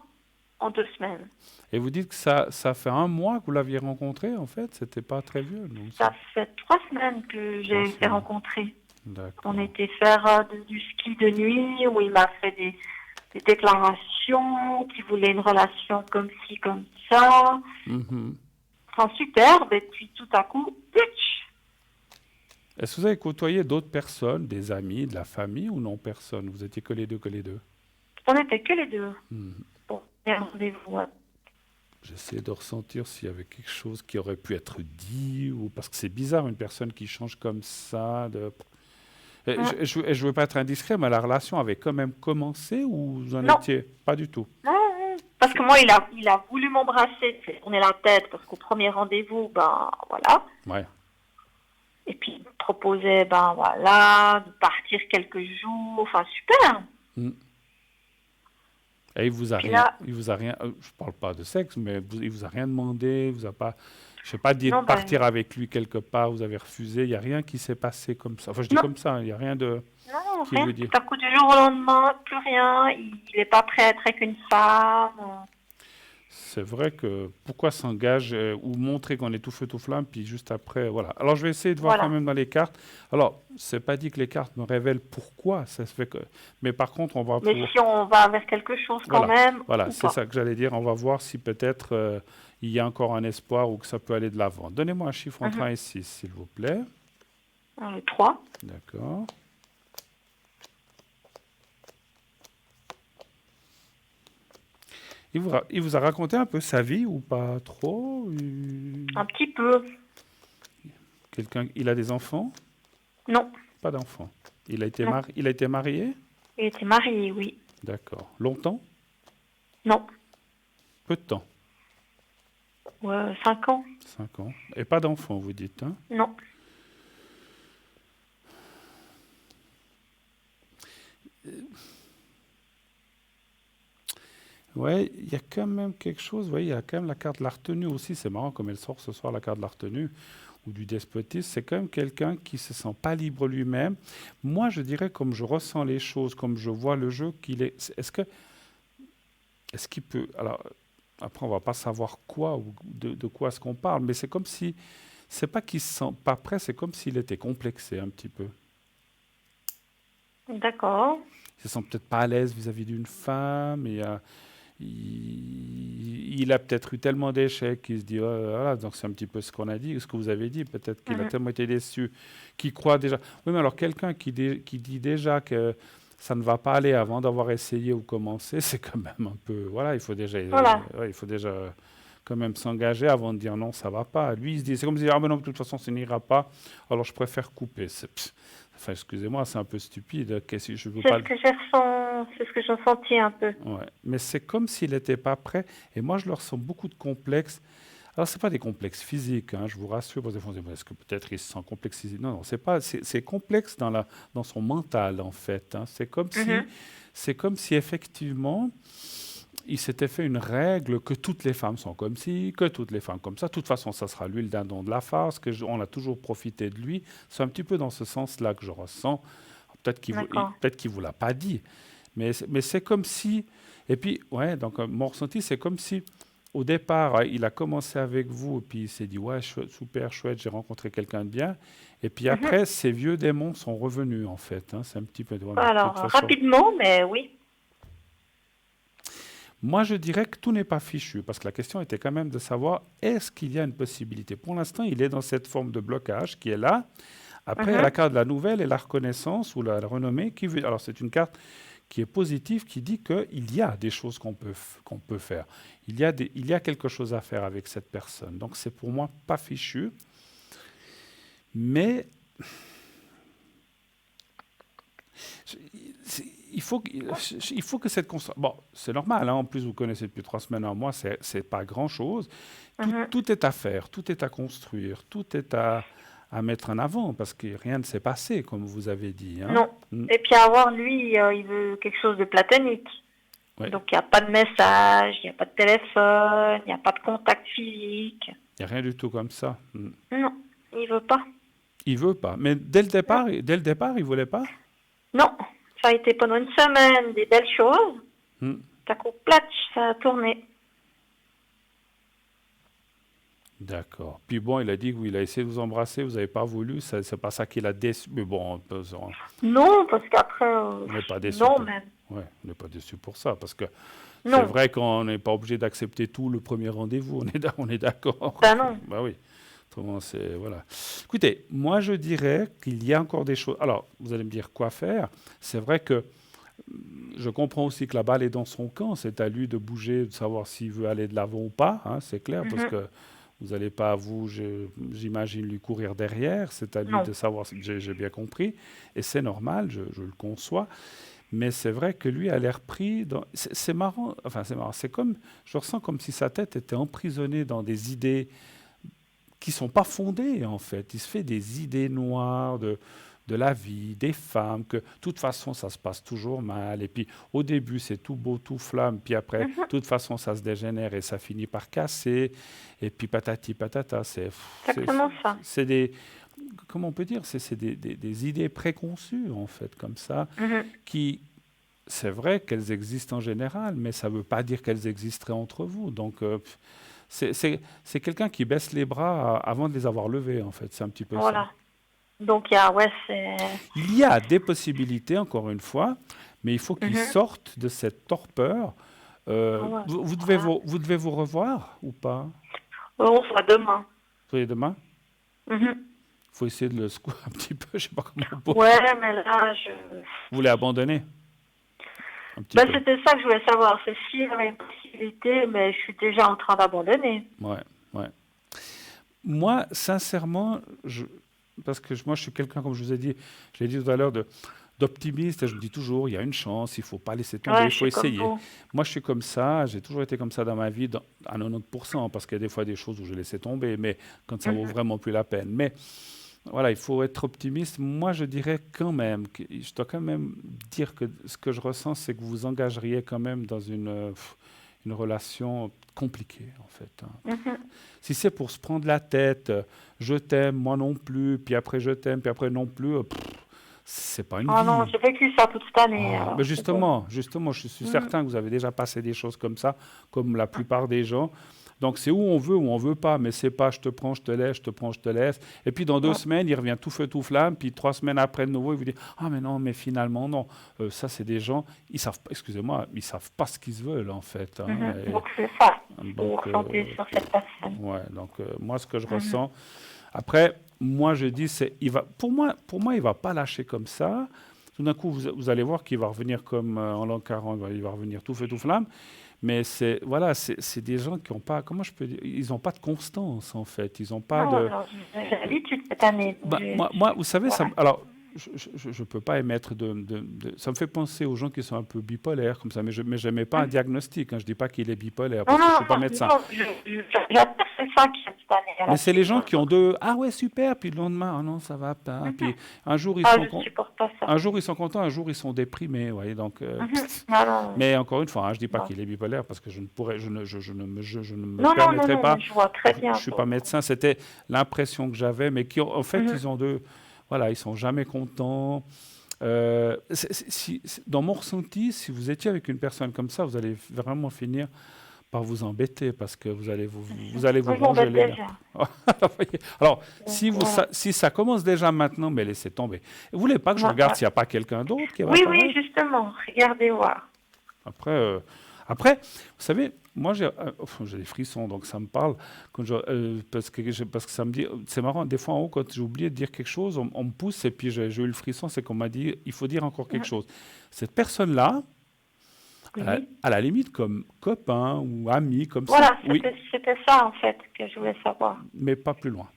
en 2 semaines. Et vous dites que ça fait un mois que vous l'aviez rencontré, en fait? C'était pas très vieux, non? Ça fait 3 semaines que j'ai 3 été semaines. rencontrée. D'accord. On était faire du ski de nuit où il m'a fait des déclarations, qu'il voulait une relation comme ci, comme ça. Mhm. Enfin, superbe. Et puis tout à coup, putsch. Est-ce que vous avez côtoyé d'autres personnes, des amis, de la famille ou non, personne? Vous étiez que les deux, que les deux? On n'était que les deux. Mhm. Bon, et un rendez-vous. Ouais. J'essaie de ressentir s'il y avait quelque chose qui aurait pu être dit, ou parce que c'est bizarre une personne qui change comme ça. Et Ouais. je veux pas être indiscret, mais la relation avait quand même commencé ou vous en Non. étiez pas du tout? Non, non. Parce que moi, il a voulu m'embrasser, c'est tourner la tête, parce qu'au premier rendez-vous, ben voilà. Ouais. Et puis il me proposait, ben voilà, de partir quelques jours. Enfin, super. Mm. Et Puis là, il vous a rien, je parle pas de sexe, mais il vous a rien demandé, vous a pas, je sais pas, dit de non, ben, partir avec lui quelque part, vous avez refusé, il y a rien qui s'est passé comme ça. Enfin, je dis non, comme ça, il y a rien de non, qui rien. vous dit. Tout à coup, du jour au lendemain, plus rien. Il n'est pas prêt à être avec une femme. C'est vrai que pourquoi s'engager ou montrer qu'on est tout feu tout flamme, puis juste après, voilà. Alors je vais essayer de voir quand Voilà. même dans les cartes. Alors, c'est pas dit que les cartes me révèlent pourquoi ça se fait que, mais par contre, on va Mais pouvoir, si on va vers quelque chose quand voilà, même, voilà, ou c'est pas. ça que j'allais dire. On va voir si peut-être il y a encore un espoir ou que ça peut aller de l'avant. Donnez-moi un chiffre entre 1 et 6, s'il vous plaît. Le 3. D'accord. Il vous a raconté un peu sa vie ou pas trop? Un petit peu. Il a des enfants? Non, Pas d'enfants. non. Il a été marié? Il était marié, oui. D'accord. Longtemps? Non. Peu de temps. Ouais, 5 ans. 5 ans. Et pas d'enfants, vous dites, hein? Non. Ouais, il y a quand même quelque chose. Vous voyez, il y a quand même la carte de la retenue aussi. C'est marrant comme elle sort ce soir, la carte de la retenue ou du despotisme. C'est quand même quelqu'un qui se sent pas libre lui-même. Moi, je dirais, comme je ressens les choses, comme je vois le jeu, qu'il est. est-ce qu'il peut... Alors, après, on va pas savoir quoi ou de quoi est-ce qu'on parle, mais c'est comme si... C'est pas qu'il se sent pas prêt, c'est comme s'il était complexé un petit peu. D'accord. Il se sent peut-être pas à l'aise vis-à-vis d'une femme, il a peut-être eu tellement d'échecs qu'il se dit, oh, voilà, donc c'est un petit peu ce qu'on a dit, ce que vous avez dit, peut-être qu'il a Mhm. tellement été déçu, qu'il croit déjà. Oui, mais alors quelqu'un qui dit déjà que ça ne va pas aller avant d'avoir essayé ou commencé, c'est quand même un peu, voilà, Voilà. ouais, il faut déjà quand même s'engager avant de dire non, ça va pas. Lui, il se dit, c'est comme si, ah ben non, de toute façon, ça n'ira pas, alors je préfère couper. Enfin, excusez-moi, c'est un peu stupide. Je veux pas. C'est ce que j'ai ressenti un peu. Ouais. Mais c'est comme s'il n'était pas prêt. Et moi, je leur sens beaucoup de complexes. Alors, c'est pas des complexes physiques, hein, je vous rassure. Parce que des fois, on se dit, est-ce que peut-être il se sent complexisé? Non, non, c'est pas. C'est complexe dans son mental, en fait. Hein. Mhm. C'est comme si effectivement, il s'était fait une règle que toutes les femmes sont comme ci, que toutes les femmes comme ça. De toute façon, ça sera lui le dindon de la farce, on a toujours profité de lui. C'est un petit peu dans ce sens-là que je ressens. D'accord. Peut-être qu'il vous l'a pas dit, mais c'est comme si. Et puis, ouais, donc mon ressenti, c'est comme si au départ, il a commencé avec vous, et puis il s'est dit, ouais, super chouette, j'ai rencontré quelqu'un de bien. Et puis Mhm. après, ces vieux démons sont revenus, en fait. Hein. C'est un petit peu. Ouais, mais de Alors, toute façon. rapidement, mais oui. Moi, je dirais que tout n'est pas fichu, parce que la question était quand même de savoir est-ce qu'il y a une possibilité. Pour l'instant, il est dans cette forme de blocage qui est là. Après, il y a Mhm. la carte de la nouvelle et la reconnaissance ou la renommée. Alors, c'est une carte qui est positive, qui dit qu'il y a des choses qu'on peut faire. Il y a quelque chose à faire avec cette personne. Donc, c'est pour moi pas fichu. Mais c'est- il faut que cette construction... Bon, c'est normal, hein, en plus vous connaissez depuis 3 semaines, un mois, c'est pas grand-chose. Mhm. Tout est à faire, tout est à construire, tout est à mettre en avant, parce que rien ne s'est passé, comme vous avez dit. Hein. Non. Mm. Et puis avoir, lui, il veut quelque chose de platonique. Ouais. Donc, il n'y a pas de message, il n'y a pas de téléphone, il n'y a pas de contact physique. Il n'y a rien du tout comme ça. Mm. Non, il veut pas. Il veut pas. Mais dès le départ, il voulait pas. Non, ça a été pendant une semaine des belles choses. Mm. D'un coup, platch, ça a tourné. D'accord. Puis bon, il a dit que il a essayé de vous embrasser, vous n'avez pas voulu, c'est pas ça qu'il a déçu. Mais bon, Non, parce qu'après, on n'est pas déçu. non, même. Ouais, on n'est pas déçu pour ça, parce que c'est Non, vrai qu'on n'est pas obligé d'accepter tout le premier rendez-vous, on est d'accord. ben non. Bah oui. Autrement, c'est voilà. Écoutez, moi je dirais qu'il y a encore des choses. Alors, vous allez me dire quoi faire. C'est vrai que je comprends aussi que la balle est dans son camp. C'est à lui de bouger, de savoir s'il veut aller de l'avant ou pas. Hein, c'est clair, parce Mhm. que vous n'allez pas, j'imagine, lui courir derrière. C'est à lui Non. de savoir. J'ai bien compris. Et c'est normal, je le conçois. Mais c'est vrai que lui a l'air pris dans... C'est marrant. Enfin, c'est marrant. C'est comme... Je ressens comme si sa tête était emprisonnée dans des idées qui sont pas fondées, en fait. Il se fait des idées noires de la vie, des femmes, que de toute façon, ça se passe toujours mal. Et puis, au début, c'est tout beau, tout flamme. Puis après, de Mhm. toute façon, ça se dégénère et ça finit par casser. Et puis, patati patata, Exactement ça. c'est des... Comment on peut dire? C'est des idées préconçues, en fait, comme ça, Mhm. qui... C'est vrai qu'elles existent en général, mais ça ne veut pas dire qu'elles existeraient entre vous. Donc, c'est quelqu'un qui baisse les bras avant de les avoir levés, en fait. C'est un petit peu ça. Voilà. Donc, il y a, ouais, c'est... Il y a des possibilités, encore une fois, mais il faut qu'ils Mhm. sortent de cette torpeur. Ouais. Vous devez vous revoir ou pas? On se voit demain. Vous voyez demain? Mhm. Il faut essayer de le secouer un petit peu, je sais pas comment on peut. Ouais, mais là, Vous voulez abandonner? Un petit Ben, peu. c'était ça que je voulais savoir. C'est s'il y avait une possibilité, mais je suis déjà en train d'abandonner. Ouais, ouais. Moi, sincèrement, parce que moi, je suis quelqu'un, comme je vous ai dit, je l'ai dit tout à l'heure, d'optimiste. Et je me dis toujours, il y a une chance, il ne faut pas laisser tomber, Ouais, il je faut suis comme essayer. vous. Moi, je suis comme ça, j'ai toujours été comme ça dans ma vie, à 90%, parce qu'il y a des fois des choses où je laissais tomber, mais quand ça vaut Mhm. vraiment plus la peine. Mais voilà, il faut être optimiste. Moi, je dirais quand même, je dois quand même dire que ce que je ressens, c'est que vous vous engageriez quand même dans une relation compliquée, en fait. Hein. Mhm. Si c'est pour se prendre la tête, je t'aime, moi non plus, puis après je t'aime, puis après non plus, c'est pas une Oh non, vie. j'ai vécu ça toute cette année. Ah, Alors, mais c'est bon. justement, je suis Mhm. certain que vous avez déjà passé des choses comme ça, comme la plupart des gens. Donc c'est où on veut pas, mais c'est pas je te prends, je te laisse, je te prends, je te laisse. Et puis dans 2 semaines, il revient tout feu, tout flamme. Puis 3 semaines après, de nouveau, il vous dit ah mais non, mais finalement non. Ça c'est des gens, ils savent pas, excusez-moi, ils savent pas ce qu'ils veulent en fait, hein. Mhm. Donc c'est ça, vous Donc ressentez sur cette personne. ouais, donc moi ce que je Mhm. ressens. Après, moi je dis c'est, pour moi il va pas lâcher comme ça. Tout d'un coup, vous allez voir qu'il va revenir comme en l'an 40, il va revenir tout feu, tout flamme. Mais c'est voilà, c'est des gens qui n'ont pas, comment je peux dire, ils n'ont pas de constance en fait. Ils n'ont pas Non, de. non, j'ai l'habitude cette année. Bah, moi, vous savez, Voilà. alors, je peux pas émettre ça me fait penser aux gens qui sont un peu bipolaires comme ça, mais je mets pas un diagnostic. Hein, je dis pas qu'il est bipolaire Non, parce que je non, suis pas non, médecin. non, j'adore ces ça qui cette année à Mais la c'est les suite. gens qui ont deux. Ah ouais, super. Puis le lendemain, ah non, ça va pas. Mhm. Puis un jour ils Ah, sont je supporte pas ça. un jour ils sont contents, un jour ils sont déprimés. Vous voyez, donc. Mhm. Non, non, Mais encore une fois, hein, je dis pas bon. qu'il est bipolaire parce que je ne pourrais, je ne me Non, non, non, permettrais non, pas. mais je vois très Je bien. suis pas médecin. C'était l'impression que j'avais, mais qui en fait Mhm. ils ont deux. Voilà, ils sont jamais contents. Dans mon ressenti, si vous étiez avec une personne comme ça, vous allez vraiment finir par vous embêter parce que vous allez vous Je m'embête ronger les dents. déjà. Alors, Donc, ça, voilà. si ça commence déjà maintenant, mais laissez tomber. Vous voulez pas que je Ouais, regarde ouais. s'il n'y a pas quelqu'un d'autre qui va Oui, oui, apparaître? justement. Regardez voir. Après, après, vous savez, moi j'ai des frissons, donc ça me parle parce que ça me dit, c'est marrant, des fois en haut, quand j'ai oublié de dire quelque chose, on me pousse et puis j'ai eu le frisson, c'est qu'on m'a dit, il faut dire encore quelque Mhm. chose. Cette personne-là, Oui. à la limite comme copain ou ami, comme ça, Voilà, oui, c'était ça en fait que je voulais savoir. mais pas plus loin.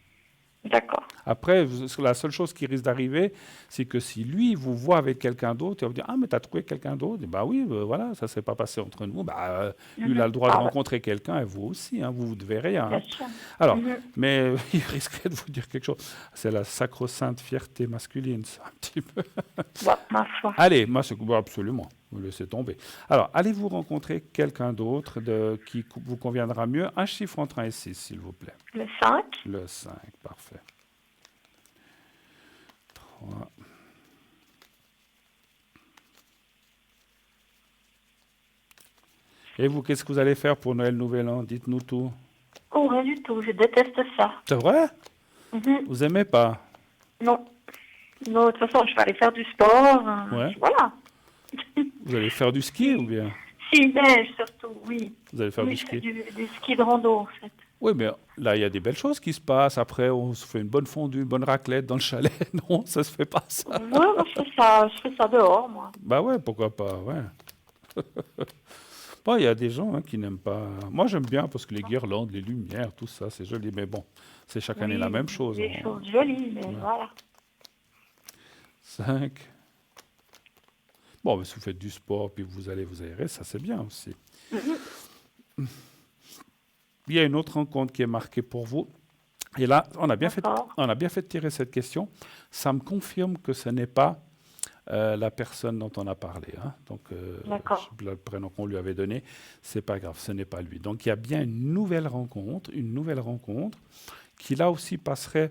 D'accord. Après, la seule chose qui risque d'arriver, c'est que si lui vous voit avec quelqu'un d'autre, il va vous dire ah mais t'as trouvé quelqu'un d'autre? Bah oui, voilà, ça s'est pas passé entre nous. Bah lui il a Mhm. le droit de Ah ouais, rencontrer quelqu'un et vous aussi, hein, vous ne devez rien, bien hein. sûr. Alors, Mhm. mais il risquerait de vous dire quelque chose. C'est la sacro-sainte fierté masculine, ça, un petit peu. Bon, ma foi. Allez, moi c'est absolument, vous laissez tomber. Alors, allez-vous rencontrer quelqu'un d'autre qui vous conviendra mieux? Un chiffre entre 1 et 6, s'il vous plaît. Le 5. Le 5, parfait. 3. Et vous, qu'est-ce que vous allez faire pour Noël, Nouvel An? Dites-nous tout. Oh, rien du tout. Je déteste ça. C'est vrai? Mhm. Vous aimez pas? Non. Non, de toute façon, je vais aller faire du sport. Ouais. Voilà. Vous allez faire du ski ou bien? Si, neige surtout, oui. Vous allez faire Oui, du je fais ski? du ski de rando en fait. Oui, mais là, il y a des belles choses qui se passent. Après, on se fait une bonne fondue, une bonne raclette dans le chalet. Non, ça se fait pas, ça. Ouais, moi, je fais ça dehors, moi. Bah ouais, pourquoi pas, ouais. Bon, il y a des gens hein, qui n'aiment pas. Moi, j'aime bien parce que les guirlandes, les lumières, tout ça, c'est joli. Mais bon, c'est chaque année la Oui, même chose. des choses jolies, mais voilà. 5. Bon, mais si vous faites du sport puis vous allez vous aérer, ça c'est bien aussi. Il y a une autre rencontre qui est marquée pour vous. Et là, on a bien fait de tirer cette question. Ça me confirme que ce n'est pas la personne dont on a parlé. Hein. Donc, D'accord. le prénom qu'on lui avait donné, c'est pas grave, ce n'est pas lui. Donc, il y a bien une nouvelle rencontre qui là aussi passerait.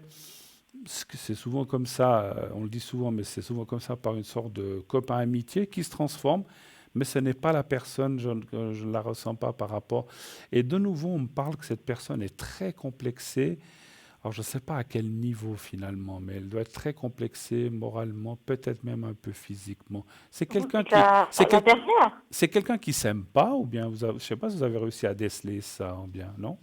C'est souvent comme ça, on le dit souvent, mais c'est souvent comme ça par une sorte de copain-amitié qui se transforme, mais ce n'est pas la personne, je ne la ressens pas par rapport. Et de nouveau, on me parle que cette personne est très complexée. Alors, je ne sais pas à quel niveau finalement, mais elle doit être très complexée moralement, peut-être même un peu physiquement. C'est quelqu'un qui, La dernière. c'est quelqu'un qui s'aime pas, ou bien je ne sais pas si vous avez réussi à déceler ça, ou bien non?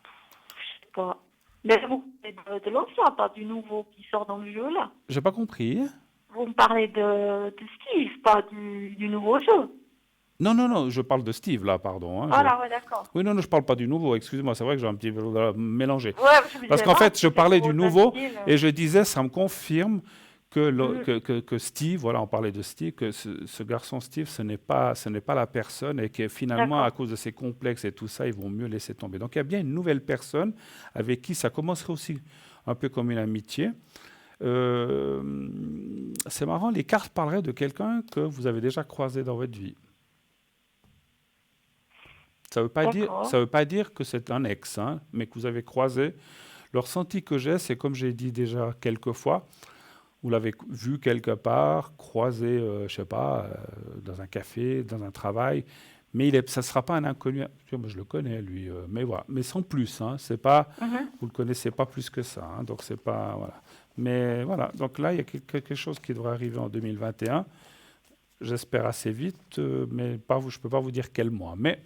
Je sais pas. Mais vous parlez de l'ancien, pas du nouveau qui sort dans le jeu, là. J'ai pas compris. Vous me parlez de Steve, pas du nouveau jeu. Non, non, non, je parle de Steve là, pardon. Hein, Voilà, ouais, d'accord. Oui, non, non, je parle pas du nouveau, excusez-moi, c'est vrai que j'ai un petit peu mélangé. Ouais, je me Parce disais, qu'en ah, fait, je c'est parlais trop du nouveau facile. et je disais, ça me confirme que, Mhm. que Steve, voilà, on parlait de Steve, que ce garçon Steve, ce n'est pas la personne et que finalement, à D'accord. cause de ses complexes et tout ça, ils vont mieux laisser tomber. Donc, il y a bien une nouvelle personne avec qui ça commencerait aussi un peu comme une amitié. C'est marrant, les cartes parleraient de quelqu'un que vous avez déjà croisé dans votre vie. Ça D'accord. veut pas dire que c'est un ex, hein, mais que vous avez croisé. Le ressenti que j'ai, c'est comme j'ai dit déjà quelques fois, Vous l'avez vu quelque part, croisé, je ne sais pas, dans un café, dans un travail, mais ça ne sera pas un inconnu. Moi, je le connais, lui, mais voilà. Mais sans plus, hein, c'est pas, Mhm. vous ne le connaissez pas plus que ça, hein, donc c'est pas, voilà. Mais voilà, donc là, il y a quelque chose qui devrait arriver en 2021. J'espère assez vite, mais je ne peux pas vous dire quel mois. Mais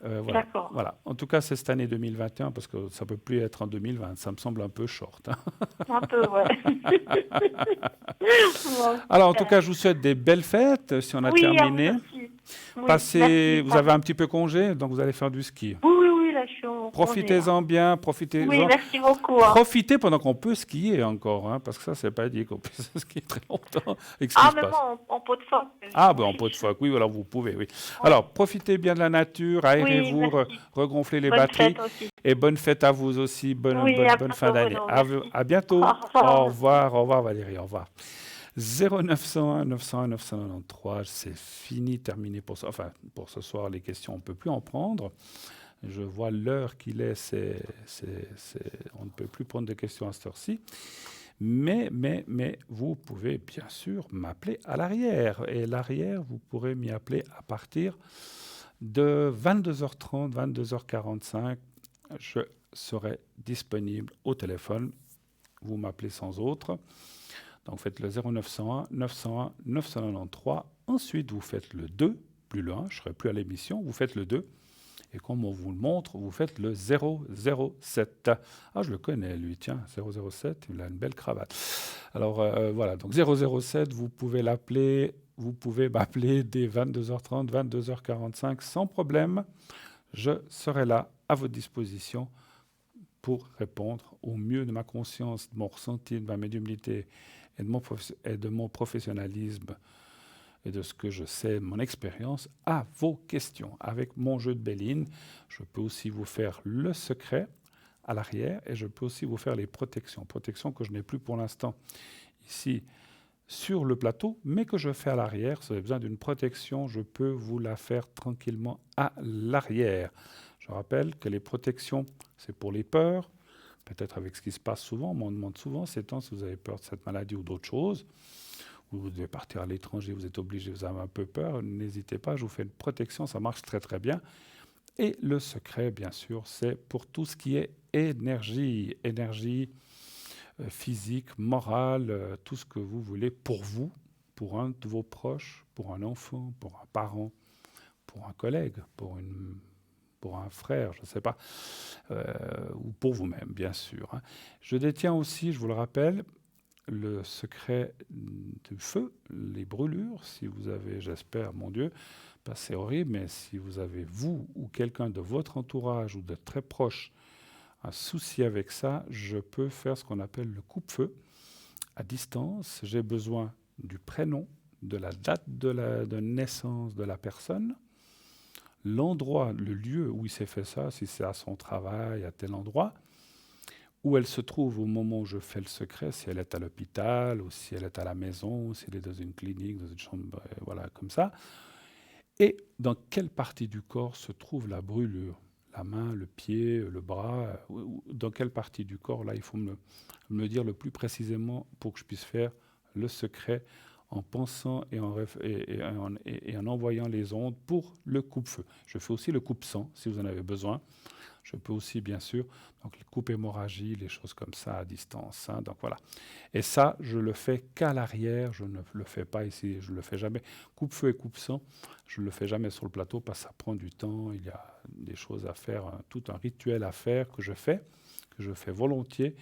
voilà. D'accord. Voilà. En tout cas, c'est cette année 2021 parce que ça ne peut plus être en 2020. Ça me semble un peu short, hein. Un peu, ouais. Bon, Alors, en tout super. cas, je vous souhaite des belles fêtes si on a Oui, à vous terminé. aussi. Oui, merci. Vous avez un petit peu congé, donc vous allez faire du ski. Oui, oui, oui, là, je suis en congé, là. Profitez-en bien, Oui, merci beaucoup, hein. profitez pendant qu'on peut skier encore, hein, parce que ça, c'est pas dit qu'on puisse skier très longtemps avec ce qui Ah, se mais passe. moi, en pot de phoque. Ah, ben en pot de phoque, oui, alors vous pouvez, oui. Oui, Alors, profitez bien de la nature, oui, aérez-vous, merci. regonflez les Bonne batteries, fête aussi. et bonne fête à vous aussi, Oui, à bonne fin bientôt, d'année. Renaud. À, Merci. à bientôt. Au revoir. Au revoir Valérie, au revoir. 0901 901 993, c'est fini, terminé pour ça. Enfin, pour ce soir, les questions, on ne peut plus en prendre. Je vois l'heure qu'il est, on ne peut plus prendre de questions à cette heure-ci. Mais vous pouvez bien sûr m'appeler à l'arrière. Et l'arrière, vous pourrez m'y appeler à partir de 22h30, 22h45. Je serai disponible au téléphone. Vous m'appelez sans autre. Donc, faites le 0901 901 993. Ensuite, vous faites le 2, plus le 1, je ne serai plus à l'émission. Vous faites le 2. Et comme on vous le montre, vous faites le 007. Ah, je le connais, lui, tiens, 007, il a une belle cravate. Alors, voilà, donc 007, vous pouvez l'appeler, vous pouvez m'appeler dès 22h30, 22h45, sans problème. Je serai là, à votre disposition, pour répondre au mieux de ma conscience, de mon ressenti, de ma médiumnité et de mon professionnalisme et de ce que je sais, mon expérience, à vos questions. Avec mon jeu de Béline, je peux aussi vous faire le secret à l'arrière et je peux aussi vous faire les protections. Protections que je n'ai plus pour l'instant ici sur le plateau, mais que je fais à l'arrière. Si vous avez besoin d'une protection, je peux vous la faire tranquillement à l'arrière. Je rappelle que les protections, c'est pour les peurs, peut-être avec ce qui se passe souvent, on m'en demande souvent ces temps si vous avez peur de cette maladie ou d'autres choses. Vous devez partir à l'étranger, vous êtes obligé, vous avez un peu peur, n'hésitez pas, je vous fais une protection, ça marche très très bien. Et le secret, bien sûr, c'est pour tout ce qui est énergie, physique, morale, tout ce que vous voulez pour vous, pour un de vos proches, pour un enfant, pour un parent, pour un collègue, pour un frère, je ne sais pas, ou pour vous-même, bien sûr, hein. Je détiens aussi, je vous le rappelle, le secret du feu, les brûlures, si vous avez, j'espère, mon Dieu, c'est horrible, mais si vous avez, vous ou quelqu'un de votre entourage ou de très proche, un souci avec ça, je peux faire ce qu'on appelle le coupe-feu à distance. J'ai besoin du prénom, de la date de naissance de la personne, l'endroit, le lieu où il s'est fait ça, si c'est à son travail, à tel endroit, où elle se trouve au moment où je fais le secret, si elle est à l'hôpital, ou si elle est à la maison, si elle est dans une clinique, dans une chambre, voilà, comme ça. Et dans quelle partie du corps se trouve la brûlure? La main, le pied, le bras, dans quelle partie du corps? Là, il faut me dire le plus précisément pour que je puisse faire le secret en pensant et en envoyant les ondes pour le coupe-feu. Je fais aussi le coupe-sang, si vous en avez besoin. Je peux aussi, bien sûr, donc les coupes hémorragie, les choses comme ça à distance, hein, donc voilà. Et ça, je le fais qu'à l'arrière, je ne le fais pas ici, je ne le fais jamais. Coupe-feu et coupe-sang, je ne le fais jamais sur le plateau parce que ça prend du temps, il y a des choses à faire, tout un rituel à faire que je fais volontiers.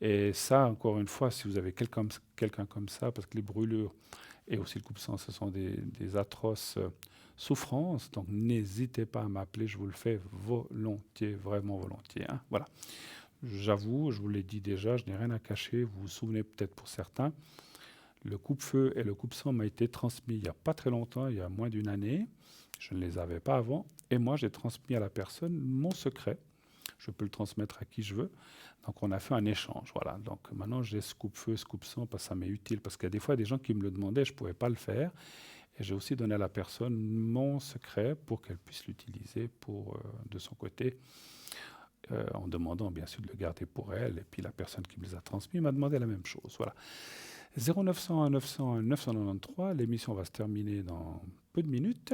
Et ça, encore une fois, si vous avez quelqu'un comme ça, parce que les brûlures et aussi le coupe-sang, ce sont des atroces souffrances, donc n'hésitez pas à m'appeler, je vous le fais volontiers, vraiment volontiers, hein. Voilà. J'avoue, je vous l'ai dit déjà, je n'ai rien à cacher, vous vous souvenez peut-être pour certains, le coupe-feu et le coupe-sang m'a été transmis il n'y a pas très longtemps, il y a moins d'une année, je ne les avais pas avant, et moi j'ai transmis à la personne mon secret, je peux le transmettre à qui je veux, donc on a fait un échange, voilà. Donc maintenant j'ai ce coupe-feu, ce coupe-sang, parce que ça m'est utile, parce qu'il y a des fois des gens qui me le demandaient, je ne pouvais pas le faire, et j'ai aussi donné à la personne mon secret pour qu'elle puisse l'utiliser de son côté en demandant bien sûr de le garder pour elle. Et puis la personne qui me les a transmis m'a demandé la même chose. Voilà. 0901 901 993, l'émission va se terminer dans peu de minutes.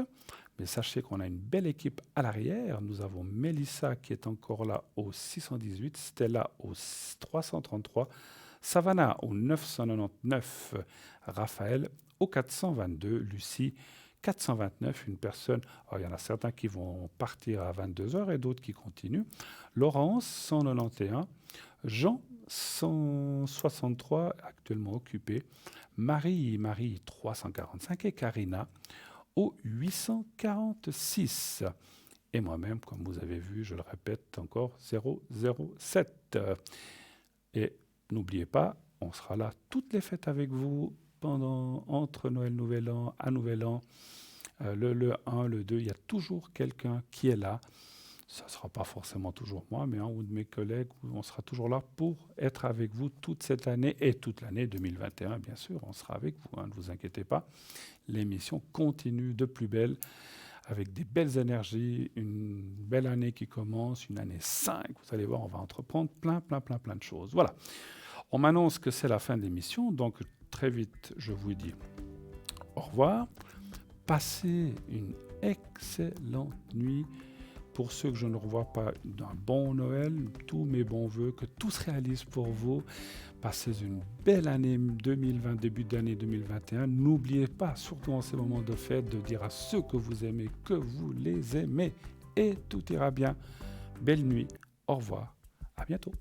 Mais sachez qu'on a une belle équipe à l'arrière. Nous avons Mélissa qui est encore là au 618, Stella au 333, Savannah au 999, Raphaël au 422, Lucie 429, une personne, alors il y en a certains qui vont partir à 22 heures et d'autres qui continuent, Laurence 191, Jean 163, actuellement occupé, Marie 345 et Karina au 846. Et moi-même, comme vous avez vu, je le répète encore, 007. Et n'oubliez pas, on sera là toutes les fêtes avec vous entre Noël, Nouvel An, à Nouvel An, le 1, le 2, il y a toujours quelqu'un qui est là. Ça ne sera pas forcément toujours moi, mais un ou de mes collègues, on sera toujours là pour être avec vous toute cette année et toute l'année 2021, bien sûr, on sera avec vous, ne vous inquiétez pas. L'émission continue de plus belle, avec des belles énergies, une belle année qui commence, une année 5, vous allez voir, on va entreprendre plein de choses. Voilà, on m'annonce que c'est la fin de l'émission, donc très vite, je vous dis au revoir. Passez une excellente nuit. Pour ceux que je ne revois pas, un bon Noël, tous mes bons voeux, que tout se réalise pour vous. Passez une belle année 2020, début d'année 2021. N'oubliez pas, surtout en ces moments de fête, de dire à ceux que vous aimez que vous les aimez. Et tout ira bien. Belle nuit, au revoir, à bientôt.